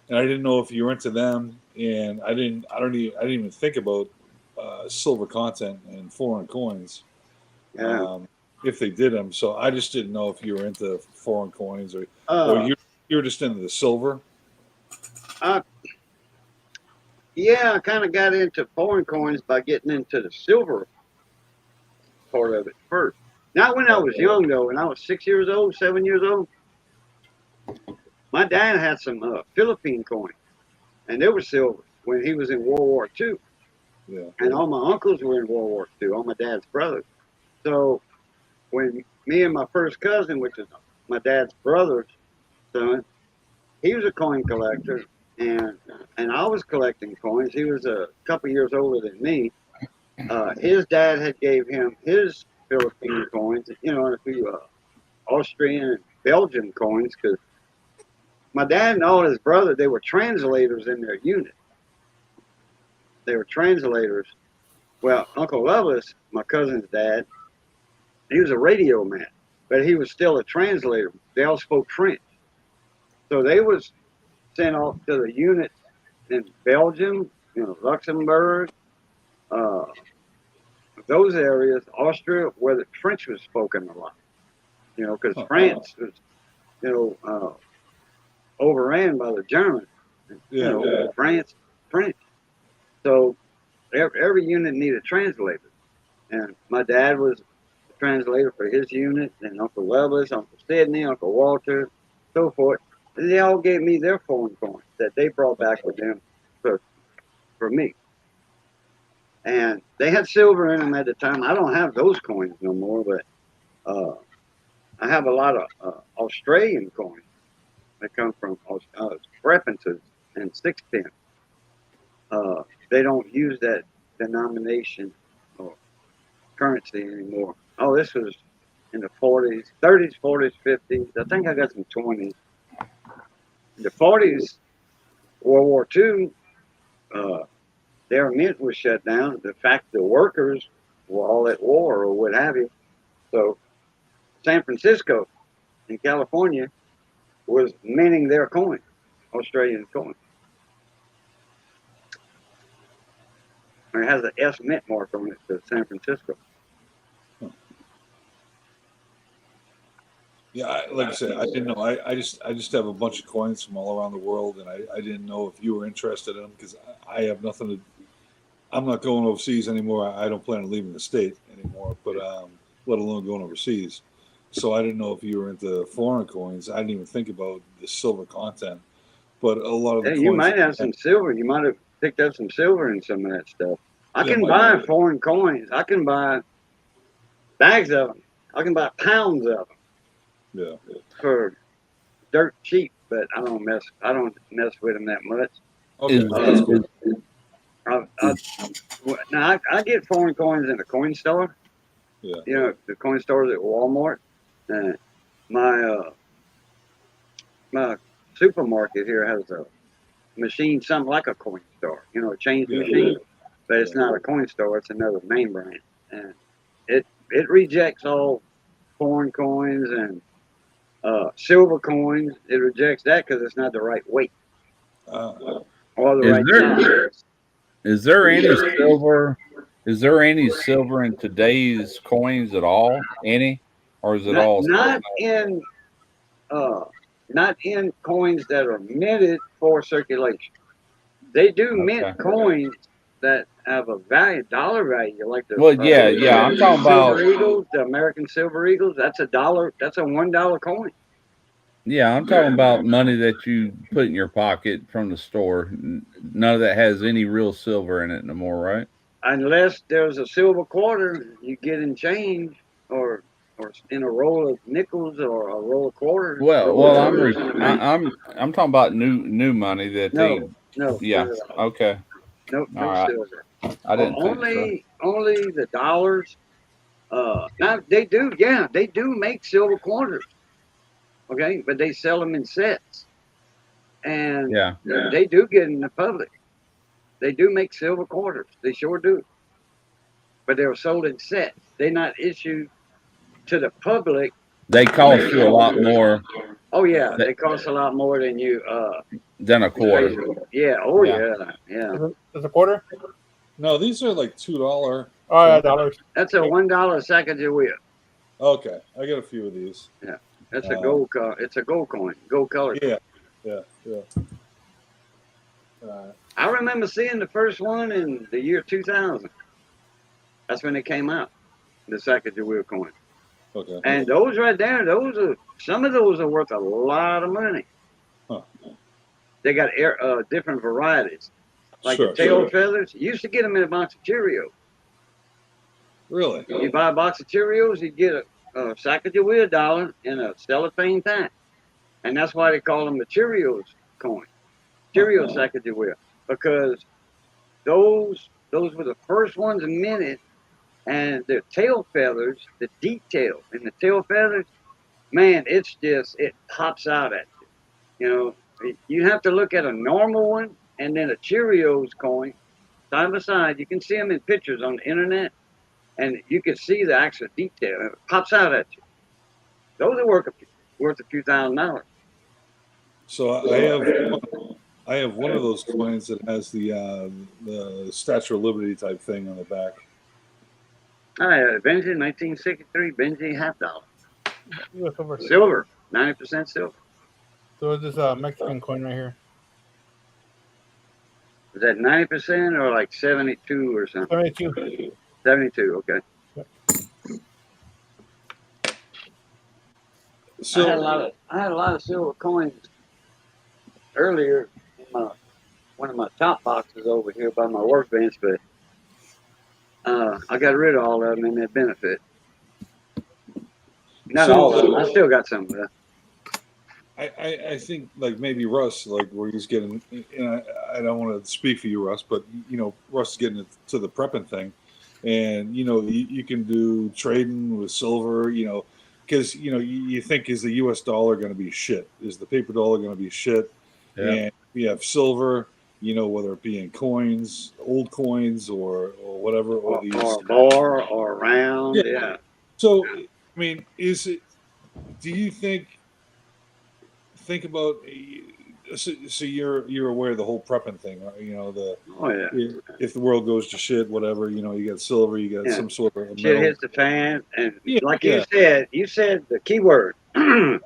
and I didn't know if you were into them, and I didn't even think about silver content and foreign coins. Yeah. If they did them, so I just didn't know if you were into foreign coins or you were just into the silver. Yeah, I kind of got into foreign coins by getting into the silver part of it first. Not when I was young, though. When I was 6 years old, 7 years old, my dad had some Philippine coins, and they were silver when he was in World War II. Yeah. And all my uncles were in World War II, all my dad's brothers. So when me and my first cousin, which is my dad's brother's son, he was a coin collector. And I was collecting coins. He was a couple years older than me. His dad had gave him his Philippine coins, and a few Austrian and Belgian coins, because my dad and all his brother, they were translators in their unit. They were translators. Well, Uncle Lovelace, my cousin's dad, he was a radio man, but he was still a translator. They all spoke French. So they was sent off to the units in Belgium, Luxembourg, those areas, Austria, where the French was spoken a lot. Because France was, overran by the Germans. France, French. So every unit needed translators. And my dad was a translator for his unit, and Uncle Lovelace, Uncle Sidney, Uncle Walter, so forth. They all gave me their foreign coins that they brought back with them for me. And they had silver in them at the time. I don't have those coins no more, but I have a lot of Australian coins that come from threepences and sixpence. They don't use that denomination or currency anymore. Oh, this was in the 40s, 30s, 40s, 50s. I think I got some 20s. In the 40s, World War II, their mint was shut down. The fact the workers were all at war or what have you. So San Francisco in California was minting their coin, Australian coin. It has an S mint mark on it to San Francisco. Yeah, like I said, I didn't know. I just have a bunch of coins from all around the world, and I didn't know if you were interested in them because I have nothing to. I'm not going overseas anymore. I don't plan on leaving the state anymore, but let alone going overseas. So I didn't know if you were into foreign coins. I didn't even think about the silver content, but a lot of the you might have some silver. You might have picked up some silver in some of that stuff. I can buy foreign coins. I can buy bags of them. I can buy pounds of them. Yeah. For dirt cheap, but I don't mess with them that much. Okay. Now I get foreign coins in the coin store. Yeah. The coin stores at Walmart. My supermarket here has a machine, something like a coin store. A change machine, but it's not a coin store. It's another name brand, and it rejects all foreign coins and silver coins. It rejects that because it's not the right weight or the right size. Is there any silver? Is there any silver in today's coins at all? Any, or is it not in coins that are minted for circulation? They do mint coins that have a dollar value, like the I'm talking about Silver Eagles, the American Silver Eagles. That's $1. That's a $1 coin. Yeah, I'm talking about money that you put in your pocket from the store. None of that has any real silver in it no more, right? Unless there's a silver quarter you get in change or in a roll of nickels or a roll of quarters. Well, I'm talking about new money that No, yeah, okay, no all right. silver. I didn't think so. Only the dollars. Now they do make silver quarters. Okay, but they sell them in sets, and Yeah. they do get in the public. They do make silver quarters. They sure do. But they were sold in sets. They're not issued to the public. They cost you a lot more. Oh yeah, they cost a lot more than you than a quarter. Yeah. Oh yeah. Is a quarter? No, these are like $2. Oh yeah, dollars. That's a $1 Sacagawea. Okay, I got a few of these. Yeah, that's a gold. It's a gold coin, gold color. Yeah. I remember seeing the first one in the year 2000. That's when it came out, the Sacagawea coin. Okay. And those right there, some of those are worth a lot of money. Huh. They got different varieties, like Sure, the tail sure. feathers. You used to get them in a box of Cheerios. Really? You buy a box of Cheerios, you get a Sacagawea dollar in a cellophane pack, and that's why they call them the Cheerios coin, Cheerios Sacagawea, because those were the first ones minted, and their tail feathers, the detail in the tail feathers, man, it pops out at you. You know, you have to look at a normal one and then a Cheerios coin side by side. You can see them in pictures on the internet, and you can see the actual detail. It pops out at you. Those are worth a few $1,000s. So I have one of those coins that has the Statue of Liberty type thing on the back. Benji, 1963, Benji $50. Silver, 90% silver. So is this Mexican coin right here? Is that 90% or like 72 or something? 72. 72, okay. So I had a lot of silver coins earlier in one of my top boxes over here by my workbench, but I got rid of all of them in that benefit. Not all of them. I still got some of that. I think like maybe Russ, like where he's getting, and I don't want to speak for you, Russ, but you know, Russ is getting to the prepping thing, and you know, you can do trading with silver, you know, because you know you think, is the U.S. dollar going to be shit? Is the paper dollar going to be shit? Yeah. And we have silver, you know, whether it be in coins, old coins, or whatever, or these bar or round, yeah. So, I mean, is it? Do you think about? So you're aware of the whole prepping thing, right? You know, if the world goes to shit, whatever, you know, you got silver, you got some sort of shit hits the fan, and like you said the key word, the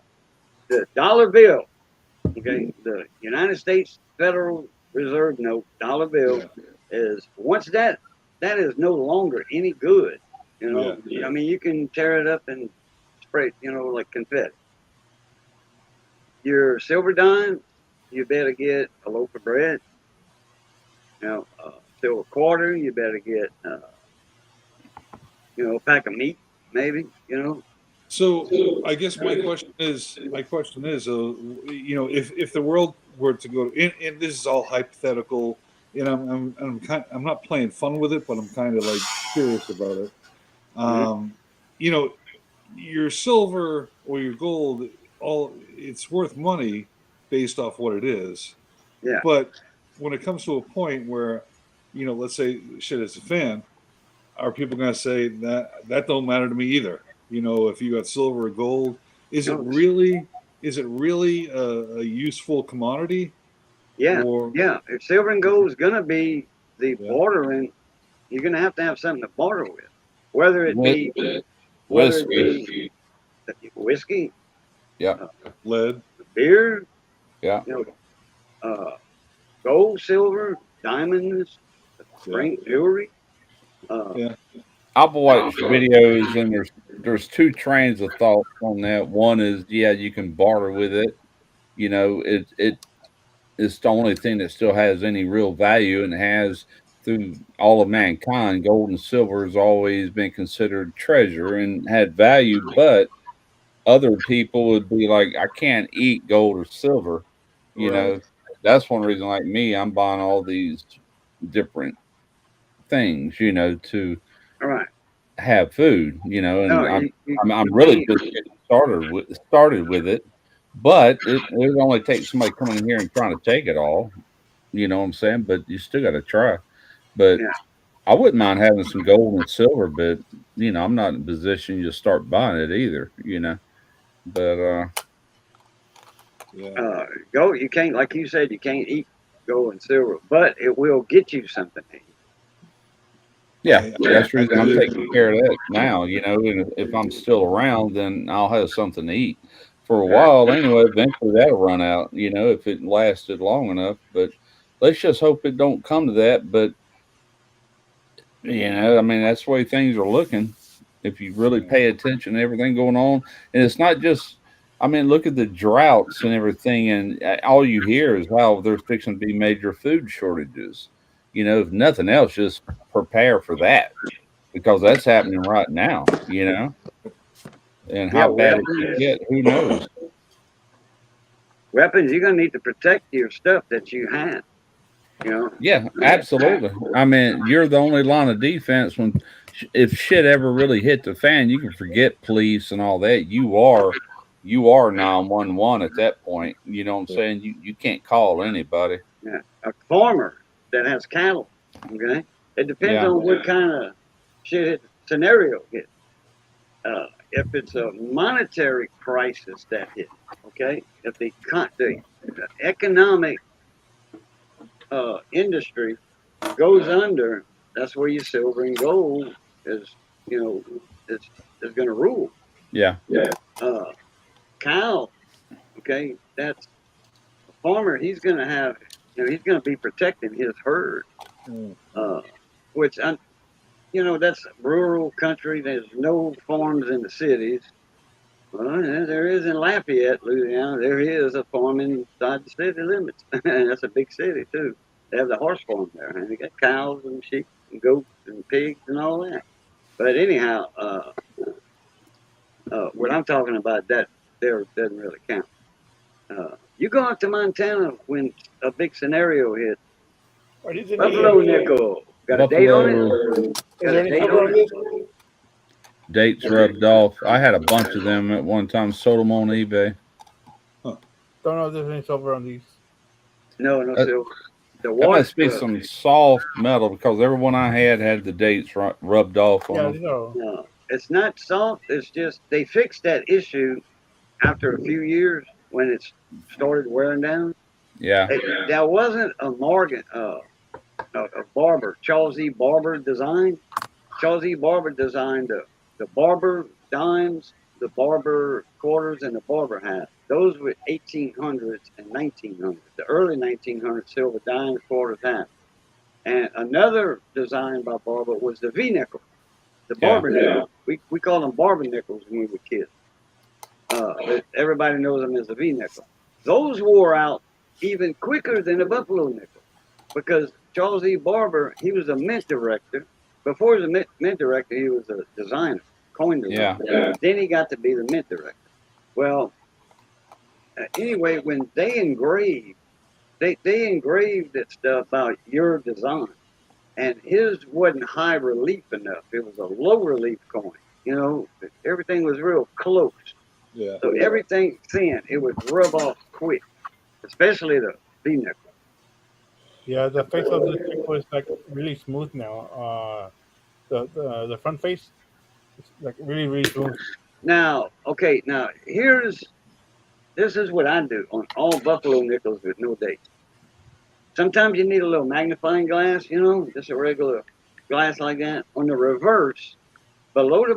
dollar bill. Okay, the United States Federal Reserve note, dollar bill, is once that is no longer any good. You know, I mean, you can tear it up and spray it, you know, like confetti. Your silver dime, you better get a loaf of bread. You know, silver quarter, you better get, you know, a pack of meat, maybe. You know. So I guess my question is, you know, if the world were to go, and this is all hypothetical, and I'm not playing fun with it, but I'm kind of like curious about it. You know, your silver or your gold, it's worth money based off what it is. Yeah. But when it comes to a point where, you know, let's say shit is a fan, are people going to say that don't matter to me either? You know, if you got silver or gold, is it really a useful commodity? Yeah. If silver and gold is going to be the bartering, you're going to have something to barter with, whether it be whiskey, lead, beer, you know, gold, silver, diamonds, jewelry. I've watched videos, and there's two trains of thought on that. One is, you can barter with it. You know, it's the only thing that still has any real value and has through all of mankind, gold and silver has always been considered treasure and had value, but other people would be like, I can't eat gold or silver. You Right. know, that's one reason, like me, I'm buying all these different things, to All right. have food, and No, I'm you I'm really can't. just getting started with it. But it only takes somebody coming in here and trying to take it all. You know what I'm saying? But you still got to try. But Yeah. I wouldn't mind having some gold and silver, but I'm not in a position to start buying it either. But Yeah. Gold, you can't, like you said, you can't eat gold and silver, but it will get you something to eat. yeah, that's the I reason I'm do. taking care of that now. And if I'm still around, then I'll have something to eat for a while anyway. Eventually that'll run out, if it lasted long enough. But let's just hope it don't come to that. But I mean, that's the way things are looking. If you really pay attention to everything going on, and it's not just, I mean, look at the droughts and everything, and all you hear is how there's fixing to be major food shortages. If nothing else, just prepare for that because that's happening right now. And Yeah, how bad it could get, who knows? weapons, you're gonna need to protect your stuff that you have. Yeah, absolutely. I mean, you're the only line of defense when, if shit ever really hit the fan, you can forget police and all that. You are 911 at that point. You know what I'm saying? You can't call anybody. Yeah, a farmer that has cattle. Okay, it depends Yeah. on what kind of shit scenario it. If it's a monetary crisis that hit, okay, if the economic industry goes under, that's where your silver and gold is, is going to rule. Yeah. Cow, okay, that's a farmer. He's going to have, he's going to be protecting his herd, which that's rural country. There's no farms in the cities. Well, there is in Lafayette, Louisiana. There is a farm inside the city limits, and that's a big city too. They have the horse farm there, and they got cows and sheep and goats and pigs and all that. But anyhow, what I'm talking about, that there doesn't really count. You go out to Montana when a big scenario hits. Buffalo nickel. Got a date on it? Got a date on it? Dates rubbed off. I had a bunch of them at one time. Sold them on eBay. Don't know if there's any silver on these. No silver. That must be some soft metal because every one I had the dates rubbed off on them. No, it's not soft. It's just they fixed that issue after a few years when it started wearing down. Yeah. There wasn't a Morgan, a Barber, Charles E. Barber design. Charles E. Barber designed the Barber dimes, the Barber quarters, and the Barber hat. Those were 1800s and 1900s. The early 1900s silver dimes, quarters, hat. And another design by Barber was the V-nickel, the Barber nickel. We call them Barber nickels when we were kids. But everybody knows them as the V-nickel. Those wore out even quicker than the Buffalo nickel because Charles E. Barber, he was a mint director. Before he was a mint director, he was a designer, coin designer. Yeah. Then he got to be the mint director. Well, anyway, when they engraved that stuff about your design, and his wasn't high relief enough. It was a low relief coin. Everything was real close. Yeah. So everything thin, it would rub off quick, especially the V-nickel. Yeah, the face of the nickel is like really smooth now. The front face is like really, really smooth. Now, this is what I do on all Buffalo nickels with no dates. Sometimes you need a little magnifying glass, just a regular glass like that. On the reverse, below the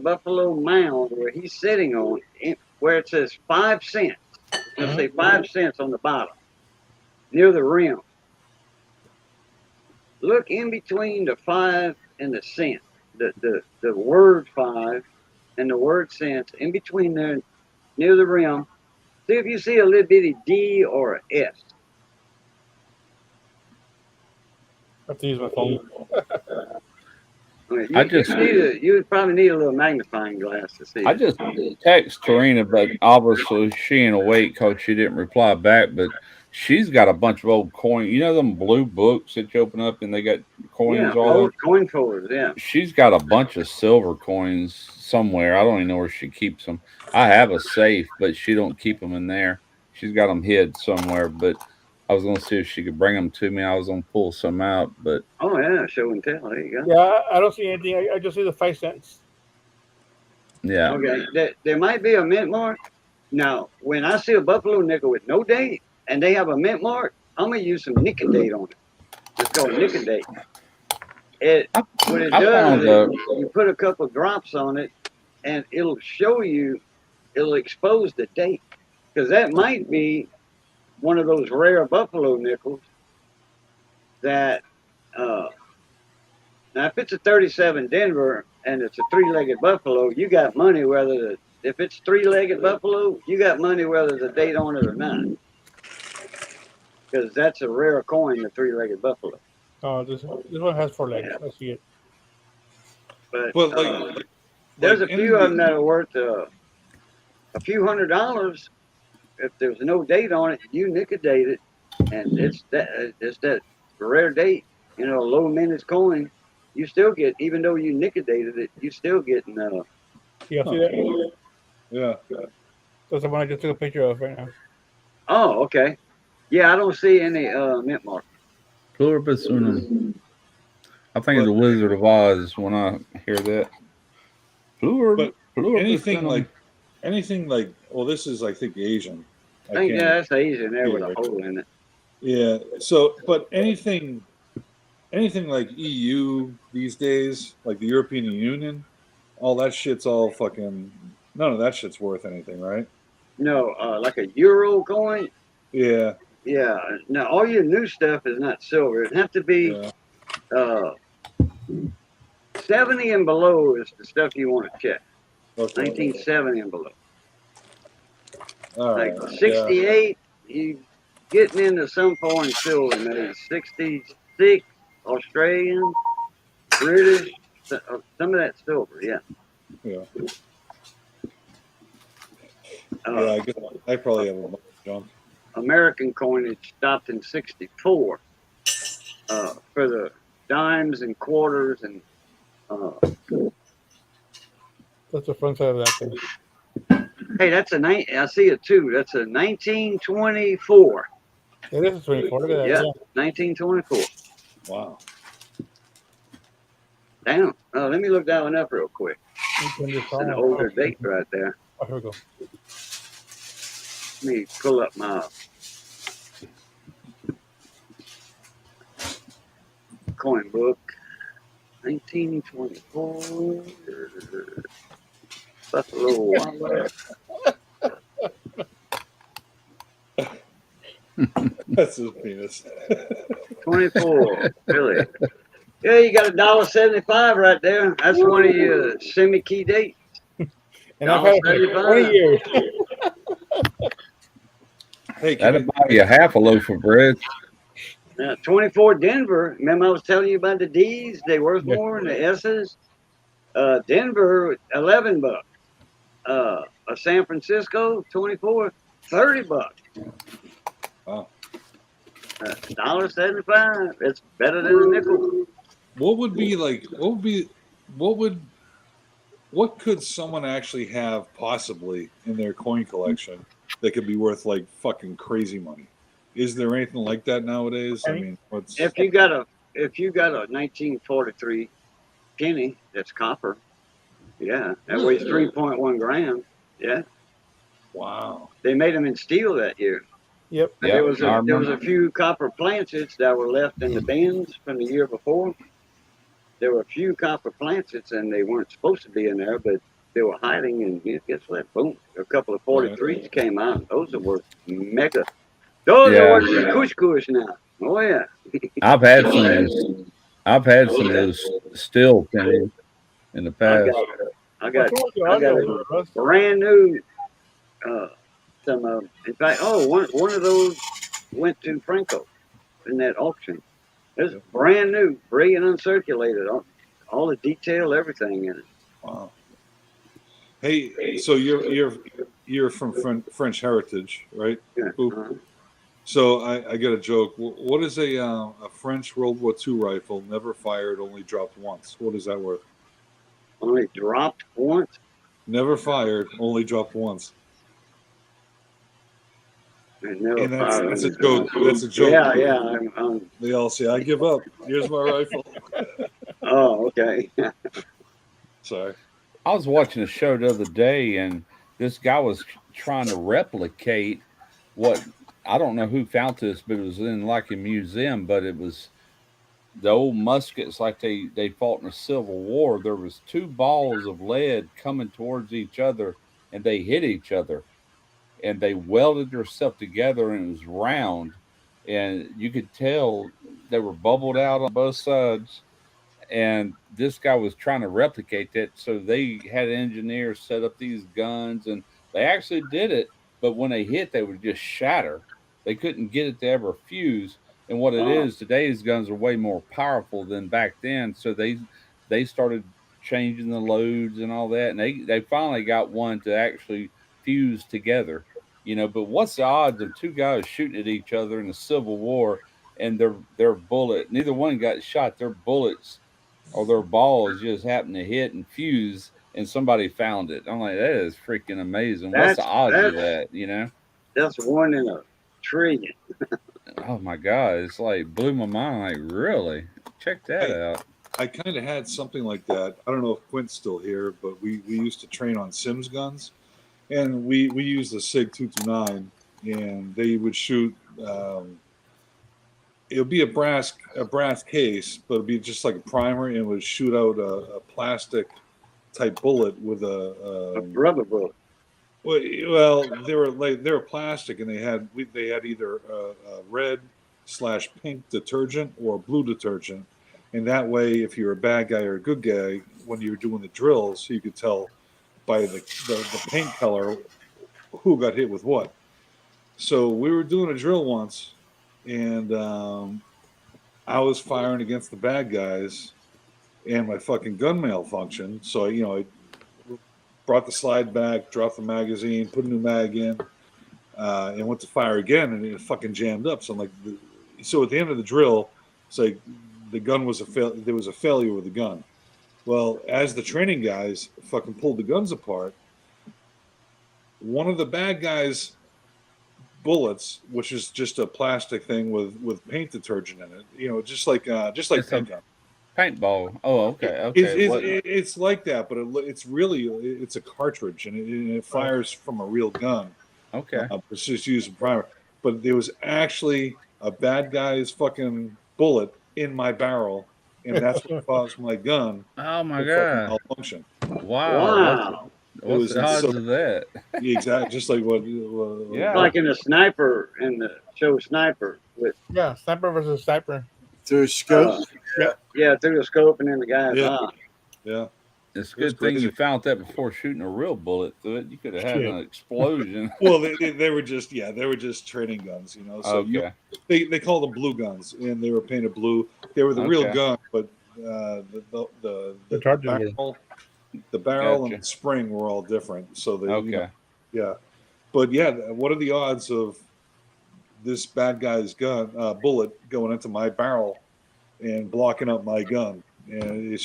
buffalo mound where he's sitting on, where it says 5 cents, it'll say 5 cents on the bottom, near the rim. Look in between the 5 and the cent, the word 5 and the word cents, in between there, near the rim. See if you see a little bitty D or a S. have to use my phone. You would probably need a little magnifying glass to see. I just text Tarina, but obviously she ain't awake because she didn't reply back. But she's got a bunch of old coins. You know them blue books that you open up and they got coins all old over? coin folders, yeah. She's got a bunch of silver coins somewhere. I don't even know where she keeps them. I have a safe, but she don't keep them in there. She's got them hid somewhere. But I was gonna see if she could bring them to me. I was gonna pull some out, but oh yeah, show and tell. There you go. Yeah, I don't see anything. I just see the 5 cents. yeah. Okay, there might be a mint mark. Now, when I see a buffalo nickel with no date and they have a mint mark, I'm gonna use some Nicodate on it. It's called Nicodate. What it does is you put a couple of drops on it, and it'll show you. It'll expose the date because that might be one of those rare buffalo nickels that. Now, if it's a 37 Denver and it's a 3-legged buffalo, you got money whether if it's 3-legged buffalo, you got money whether there's a date on it or not. Because that's a rare coin, the 3-legged buffalo. Oh, this one has 4 legs. I see it. But like there's a few of them that are worth a few $100s. If there's no date on it, you Nicodate it, and it's that rare date. You know, low mintage coin. You still get, even though you Nicodated it, you still getting. You see that? Yeah. That's the one I just took a picture of right now. Oh, okay. Yeah, I don't see any mint mark. Pluribus unum. I think it's the Wizard of Oz when I hear that. But Pluribus anything like, well, this is, I think, Asian. I think that's Asian there with a hole in it. Yeah. So, but anything like EU these days, like the European Union, all that shit's all fucking. None of that shit's worth anything, right? No, like a euro coin. Yeah. Yeah. Now, all your new stuff is not silver. It'd have to be 70 and below is the stuff you want to check. Okay. 1970 and below. All right. Like 68, you getting into some foreign silver, maybe 66 Australian, British, some of that silver, yeah. Yeah. I guess I probably have a bunch of junk. American coinage stopped in 64 for the dimes and quarters and. That's the front side of that thing. Hey, that's I see it too. That's a 1924. It is a 24. Look at that. Yeah, 1924. Wow. Damn. Let me look that one up real quick. It's an older date right there. Oh, here we go. Let me pull up my coin book. 1924. Buffalo Wild. That's his penis. 24. Really? Yeah, you got $1.75 right there. That's one of your semi-key dates. And I've had it for 20 years. Hey, that'll buy you half a loaf of bread. 24 Denver. Remember I was telling you about the D's? They worth more than the S's. Denver, $11. A San Francisco, 24, $30. Wow. $1.75. It's better than a nickel. What could someone actually have possibly in their coin collection that could be worth like fucking crazy money? Is there anything like that nowadays? I mean, if you got a 1943 penny that's copper, yeah, that weighs 3.1 grams. Yeah. Wow. They made them in steel that year. Yep. There was a few copper plancets that were left in the bins from the year before. There were a few copper plancets, and they weren't supposed to be in there, but they were hiding. And guess what? Boom! A couple of 43s came out. Those are worth mega. Those are worth kush kush now. Oh yeah. I've had of those steel pennies in the past. I got a brand new. Some in fact, one of those went to Franco in that auction. It's brand new, free and uncirculated. All the detail, everything in it. Wow. Hey, so you're from French heritage, right? Yeah. Boop. So I got a joke. What is a French World War II rifle? Never fired, only dropped once. What is that worth? Only dropped once. Never fired, only dropped once. And that's a joke. That's a joke. Yeah. They all say, "I give up. Here's my rifle." Oh, okay. Sorry. I was watching a show the other day, and this guy was trying to replicate what, I don't know who found this, but it was in like a museum. But it was the old muskets, like they fought in the Civil War. There was two balls of lead coming towards each other, and they hit each other, and they welded themselves together, and it was round, and you could tell they were bubbled out on both sides. And this guy was trying to replicate that, so they had engineers set up these guns, and they actually did it. But when they hit, they would just shatter. They couldn't get it to ever fuse. And what it is, today's guns are way more powerful than back then. So they started changing the loads and all that, and they finally got one to actually fuse together. But what's the odds of two guys shooting at each other in the Civil War, and their bullet, neither one got shot, their bullets or their balls just happened to hit and fuse, and somebody found it? I'm like, that is freaking amazing. What's the odds of that? That's 1 in a trillion. Oh my God, it's like blew my mind. Like, really? Check that out. I kind of had something like that. I don't know if Quint's still here, but we used to train on Sims guns, and we used the SIG 229, and they would shoot. It would be a brass case, but it'd be just like a primer, and it would shoot out a plastic type bullet with a rubber bullet. Well, they were plastic, and they had either a red/pink detergent or blue detergent, and that way, if you're a bad guy or a good guy, when you were doing the drills, you could tell by the paint color who got hit with what. So we were doing a drill once, and I was firing against the bad guys, and my fucking gun malfunctioned. So I brought the slide back, dropped the magazine, put a new mag in, and went to fire again, and it fucking jammed up. So I'm like, so at the end of the drill, it's like the gun was there was a failure with the gun. Well, as the training guys fucking pulled the guns apart, one of the bad guys' bullets, which is just a plastic thing with paint detergent in it, just like paint gun. Paintball. Oh, okay. It's like that, but it's a cartridge, and it fires from a real gun. Okay. It's just using primer. But there was actually a bad guy's fucking bullet in my barrel, and that's what caused my gun. Oh my God. Malfunction. Wow. What's the odds of that? Exactly. Just like what. Yeah. Like in the sniper, in the show Sniper. Sniper versus Sniper. Through a scope. Yeah, through the scope and in the guy's eye. Yeah. It's a good thing you found that before shooting a real bullet through it. You could have had an explosion. Well, they were just training guns, So okay. They called them blue guns, and they were painted blue. They were the real gun, but the barrel and the spring were all different. So they yeah. But yeah, what are the odds of this bad guy's bullet going into my barrel and blocking up my gun? And it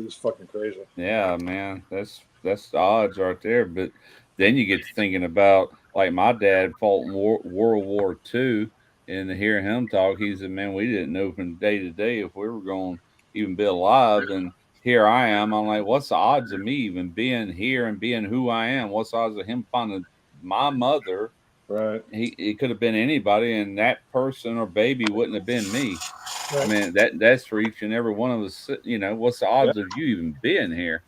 was fucking crazy. Yeah, man, that's the odds right there. But then you get to thinking about, like, my dad fought in World War II, and to hear him talk, he said, "Man, we didn't know from day to day if we were going to even be alive." And here I am. I'm like, what's the odds of me even being here and being who I am? What's the odds of him finding my mother? Right. It could have been anybody, and that person or baby wouldn't have been me. Right. I mean, that's for each and every one of us. What's the odds of you even being here?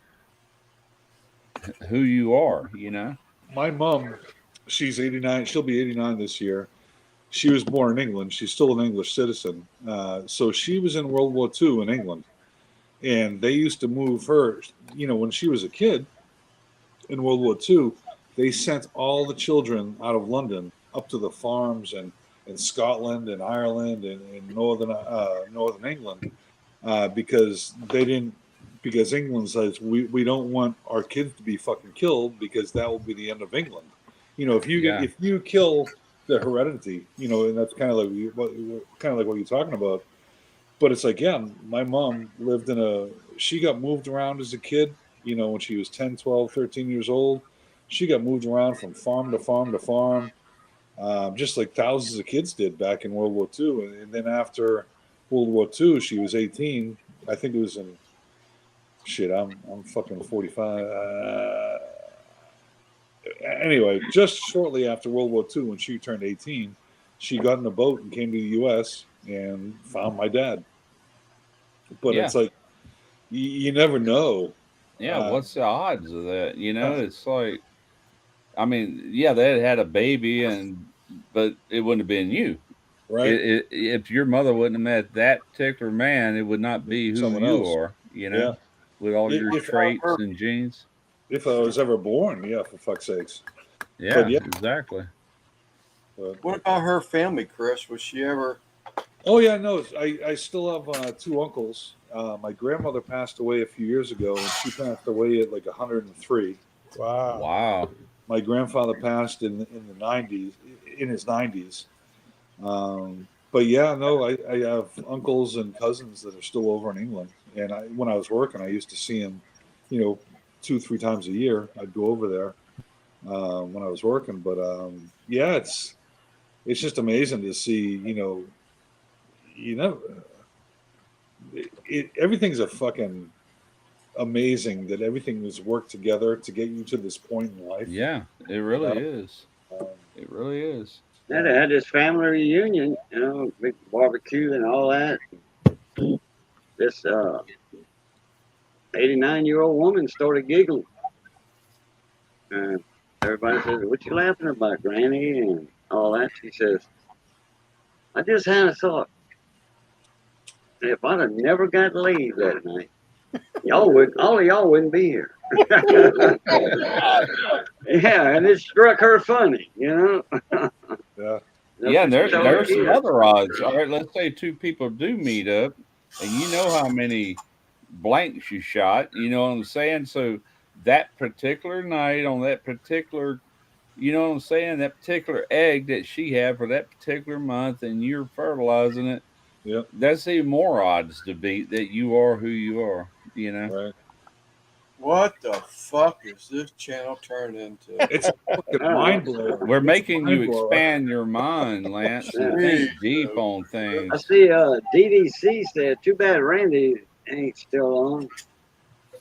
Who you are, My mom, she's 89. She'll be 89 this year. She was born in England. She's still an English citizen. So she was in World War II in England. And they used to move her, when she was a kid in World War II, they sent all the children out of London up to the farms and Scotland and Ireland and northern England because England says we don't want our kids to be fucking killed because that will be the end of England. You know, if you kill the heredity, you know, and that's kind of like what you're talking about. But it's like, yeah, my mom lived she got moved around as a kid, you know, when she was 10, 12, 13 years old. She got moved around from farm to farm to farm, just like thousands of kids did back in World War II. And then after World War II, she was 18. I think it was in, I'm fucking 45. Anyway, just shortly after World War II, when she turned 18, she got in a boat and came to the U.S. and found my dad. But it's like, you never know. Yeah, what's the odds of that? You know, it's like, I mean, yeah, they had a baby, but it wouldn't have been you. Right. If your mother wouldn't have met that particular man, it would not be who Someone you else. are, you know, with all your traits and genes. If I was ever born, yeah, for fuck's sakes. Yeah, exactly. But, what about her family, Chris? Was she ever? Oh yeah, no. I still have two uncles. My grandmother passed away a few years ago, and she passed away at like 103. Wow. My grandfather passed in the 90s, in his 90s. But yeah, no, I have uncles and cousins that are still over in England. And when I was working, I used to see them, you know, 2-3 times a year. I'd go over there when I was working. But yeah, it's just amazing to see, everything's a fucking amazing that everything was worked together to get you to this point in life. Yeah, it really is. It really is. Yeah, they had this family reunion, you know, big barbecue and all that. This 89-year-old woman started giggling. And everybody says, "What you laughing about, Granny?" and all that. She says, "I just had a thought. If I'd have never got laid that night, all of y'all wouldn't be here." Yeah, and it struck her funny, you know. Yeah. Yeah, and there's some other odds. All right, let's say two people do meet up, and you know how many blanks you shot. You know what I'm saying? So that particular night on that particular, you know what I'm saying, that particular egg that she had for that particular month, and you're fertilizing it. Yep. That's even more odds to beat that you are who you are. You know. Right. What the fuck is this channel turned into? It's fucking mind blowing. We're making you expand your mind, Lance, and think deep on things. I see DDC said, "Too bad Randy ain't still on."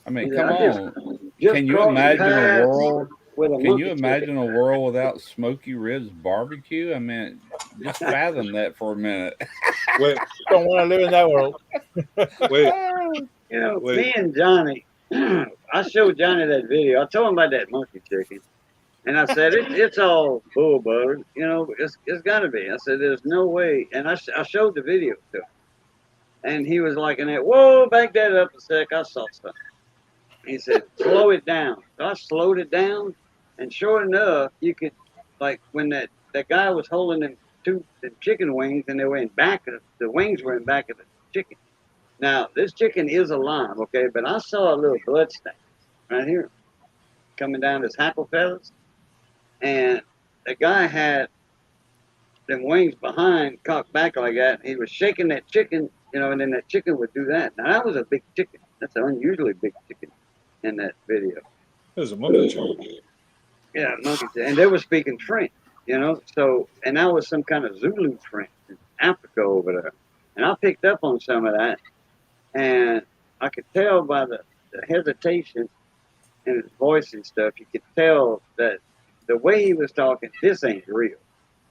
I mean, come on. Can you imagine a world? Can you imagine a world without Smoky Ribs barbecue? I mean, just fathom that for a minute. Wait, don't want to live in that world. Wait. You know, me and Johnny, I showed Johnny that video. I told him about that monkey chicken. And I said, it's all bull butter. You know, it's got to be. I said, there's no way. And I showed the video to him. And he was like, "Whoa, back that up a sec. I saw something." He said, "Slow it down." So I slowed it down. And sure enough, you could, like, when that guy was holding the chicken wings, and they were in back of the wings were in back of the chicken. Now, this chicken is alive, okay, but I saw a little blood stain right here coming down his hackle feathers. And the guy had them wings behind, cocked back like that. And he was shaking that chicken, you know, and then that chicken would do that. Now, that was a big chicken. That's an unusually big chicken in that video. It was a monkey chicken. Yeah, monkey chicken. And they were speaking French, you know, so, and that was some kind of Zulu French in Africa over there. And I picked up on some of that. And I could tell by the hesitation in his voice and stuff, you could tell that the way he was talking, this ain't real.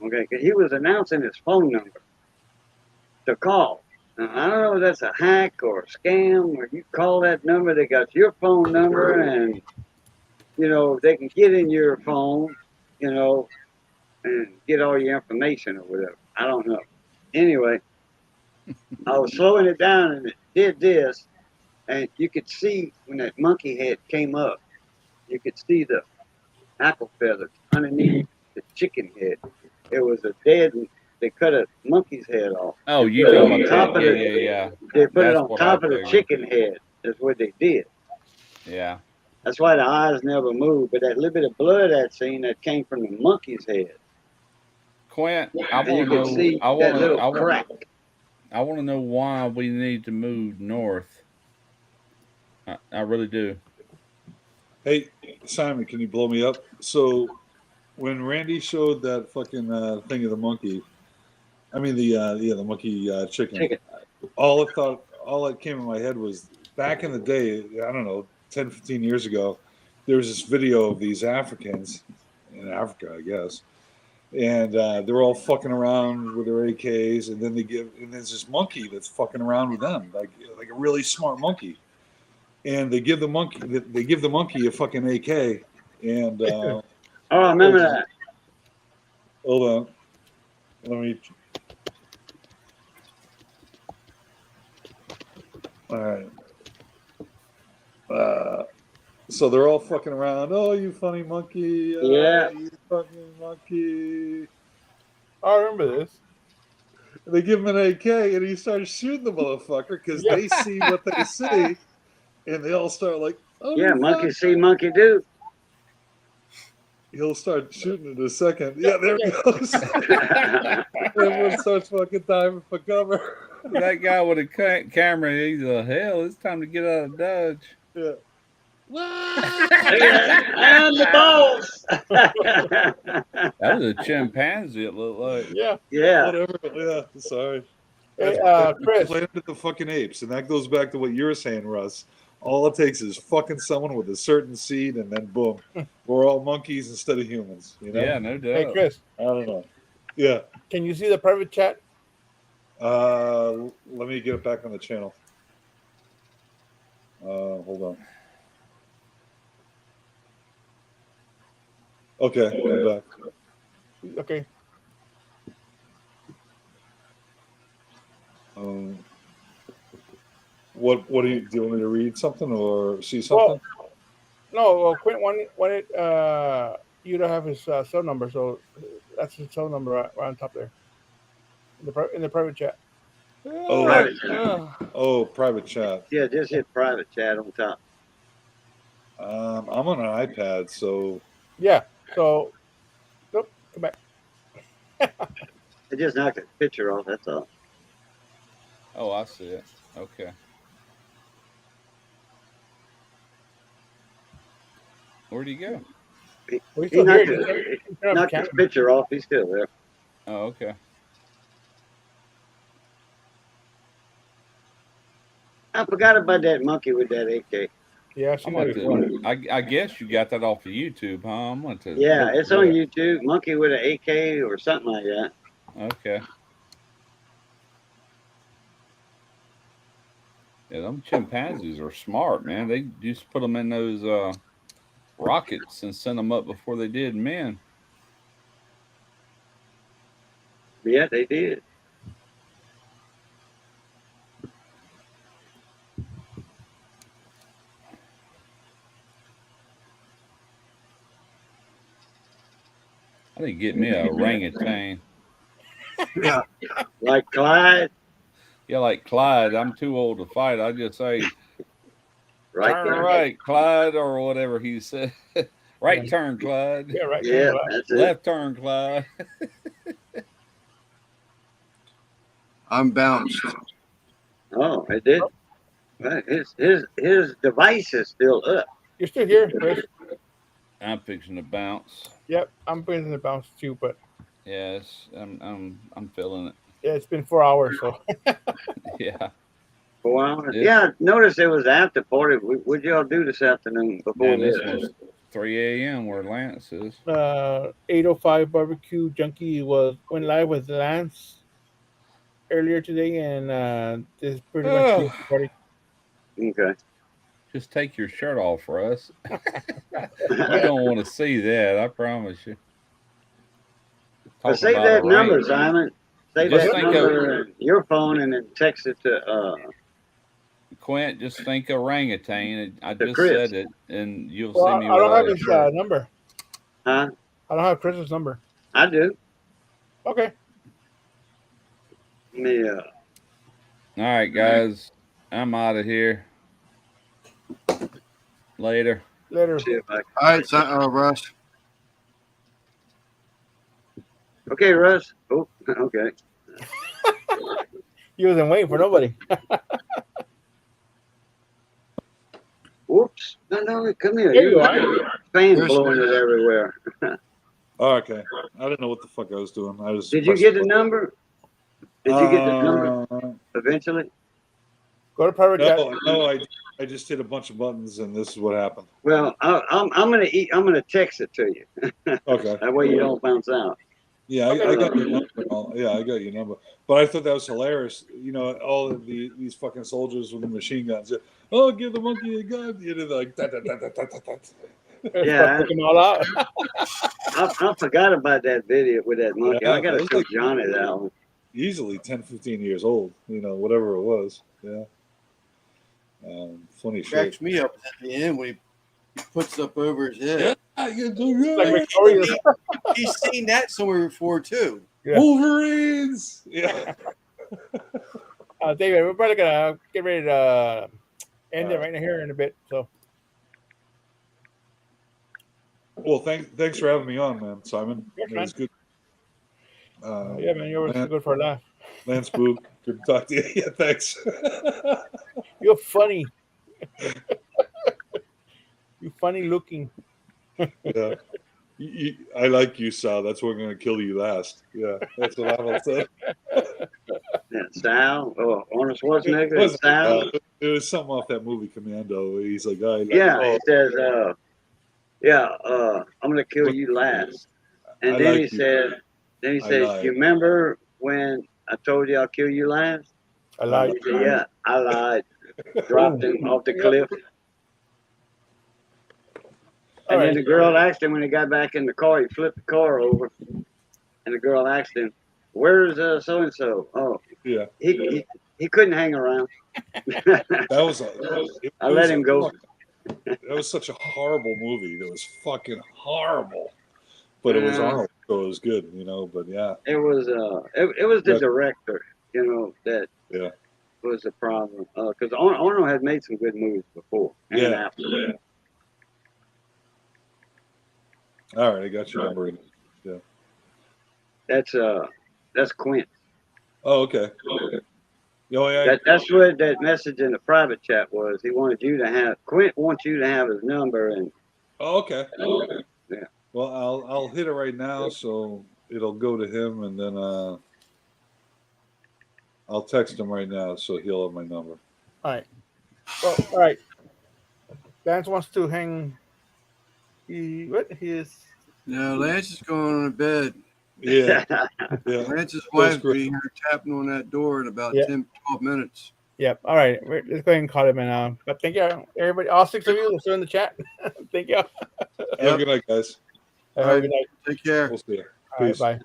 Okay, because he was announcing his phone number to call. Now, I don't know if that's a hack or a scam, or you call that number, they got your phone number, and, you know, they can get in your phone, you know, and get all your information or whatever. I don't know. Anyway, I was slowing it down, and it did this, and you could see when that monkey head came up, you could see the hackle feathers underneath the chicken head. It was a dead They cut a monkey's head off. Oh, you Put it talking on about top that? of Yeah, the- yeah. They put it That's on what top I of the figured. chicken head. That's what they did. Yeah. That's why the eyes never moved. But that little bit of blood I'd seen that came from the monkey's head. Quint, I And you want to could know. see I that want to. little crack. I want to know why we need to move north. I really do. Hey, Simon, can you blow me up? So, when Randy showed that fucking thing of the monkey, I mean the monkey chicken. All that came in my head was back in the day. I don't know, 10, 15 years ago. There was this video of these Africans in Africa, I guess, and they're all fucking around with their AKs, and then and there's this monkey that's fucking around with them, like a really smart monkey. And they give the monkey a fucking AK, and Oh, I remember that. Hold on, let me. All right. So they're all fucking around. Oh, you funny monkey! Yeah. You fucking monkey! I remember this. They give him an AK, and he starts shooting the motherfucker because they see what they see. And they all start like, oh, Yeah, monkey see, monkey do. He'll start shooting in a second. Yeah, there it goes. Everyone starts fucking diving for cover. That guy with a camera, he's a hell. It's time to get out of Dodge. Yeah. I'm the boss. That was a chimpanzee. It looked like. Yeah. Yeah. Whatever. Yeah. Sorry. Hey, That's Chris. Planet of the fucking Apes, and that goes back to what you were saying, Russ. All it takes is fucking someone with a certain seed, and then boom, we're all monkeys instead of humans. You know? Yeah, no doubt. Hey, Chris. I don't know. Yeah. Can you see the private chat? Let me get it back on the channel. Hold on. Okay, I'm back. Okay. What do you want me to read something or see something? No, Quint wanted you to have his cell number, so that's his cell number right on top there, in the private chat. Oh, Private chat. Oh, private chat. Yeah, just hit private chat on top. I'm on an iPad, so Yeah. So, nope. Come back. It just knocked the picture off. That's all. Oh, I see it. Okay. Where'd he go? He still knocked, here. knocked his picture off. He's still there. Oh, okay. I forgot about that monkey with that AK. Yeah, I'm going to, I guess you got that off of YouTube, huh? I'm going to. Yeah, it's on YouTube. Monkey with an AK or something like that. Okay. Yeah, them chimpanzees are smart, man. They just put them in those rockets and send them up before they did men. Yeah, they did. I think get me a orangutan. Yeah. Like Clyde? Yeah, like Clyde. I'm too old to fight. I just say, Right turn there. right, Clyde, or whatever he said. Right turn, Clyde. Yeah, right. Yeah, that's it. Left turn, Clyde. I'm bounced. Oh, it did. Well, his device is still up. You're still here, Chris. I'm fixing to bounce. Yep, I'm putting the bounce too, but Yes, I'm feeling it. yeah, it's been 4 hours, so Yeah. 4 hours. Yeah. Yeah, notice it was after party. What'd y'all do this afternoon before Man, this this? was 3 a.m. where Lance is. 805 Barbecue Junkie went live with Lance earlier today, and this is pretty much the party. Okay. Just take your shirt off, Russ. We don't want to see that. I promise you. But Talk save about that a number, ring. Simon. Save Just that think of- number in your phone and then text it to Quint, just think orangutan. I To just Chris. said it, and you'll Well, see I me. don't have with his it. number. huh? I don't have Chris's number. I do. Okay. Yeah. All right, guys. I'm out of here. Later. Later. See if I All right, Russ. Okay, Russ. Oh, okay. You wasn't waiting for nobody. Whoops. No, come here. There you You're are. fan There's- blowing it everywhere. Oh, okay. I didn't know what the fuck I was doing. I was. Did you get the number? Did you get the number eventually? Go to private chat. No, I just hit a bunch of buttons and this is what happened. Well, I'm gonna text it to you. Okay. That way you don't bounce out. Yeah, I got your number. Yeah, I got your number. But I thought that was hilarious. You know, all of these fucking soldiers with the machine guns. Oh, give the monkey a gun. You know, like that. Yeah, Took them all out. I forgot about that video with that monkey. Yeah, I gotta it was show like- Johnny that one. Easily 10, 15 years old. You know, whatever it was. Yeah. Funny shit. Cracks me up at the end when he puts up over his head. Like Victoria's. He's seen that somewhere before too. Yeah. Wolverines. Yeah. David, we're probably gonna get ready to end it right here in a bit. So Well, thanks for having me on, man, Simon. Yes, It was good. yeah, man, you're always good for a laugh. Lance Boog, good to talk to you. Yeah, thanks. You're funny. You're funny looking. Yeah. I like you, Sal. That's what I'm going to kill you last. Yeah, that's what I will say. Yeah, Sal, Arnold Schwarzenegger, It wasn't, Sal. it was something off that movie Commando. He's like, Yeah, oh, he says, I'm gonna kill you last. And I then like he you. said, I you lied. remember when I told you I'll kill you last? I lied. He said, yeah, I lied. Dropped him off the cliff. All And then right. the girl asked him when he got back in the car, he flipped the car over. And the girl asked him, where's so and so? Oh, yeah. he couldn't hang around. That was I let him go. That was such a horrible movie. That was fucking horrible. But it was Yeah. Arnold, so it was good, you know. But yeah, It was it was the Yeah. director, you know, that yeah, was the problem. Because Arnold had made some good movies before and Yeah. after. Yeah. All right, I got your number. Yeah. That's Quint. Oh, okay. Oh, yeah. That's what that message in the private chat was. He wanted you to have Quint wants you to have his number and Oh, okay. yeah. Well, I'll hit it right now, so it'll go to him, and then I'll text him right now, so he'll have my number. All right. Well, all right. Lance wants to hang. He is. No, Lance is going to bed. Yeah. Yeah. Lance's That's wife great. be here tapping on that door in about Yeah. 10, 12 minutes. Yep. All right. Let's go ahead and call him in. But thank you, everybody. All 6 of you that are still in the chat. Thank you. Have a good night, guys. Have a good night. Take care. We'll see you. All right, Peace. bye.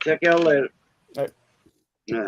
Check y'all later. All right. All right.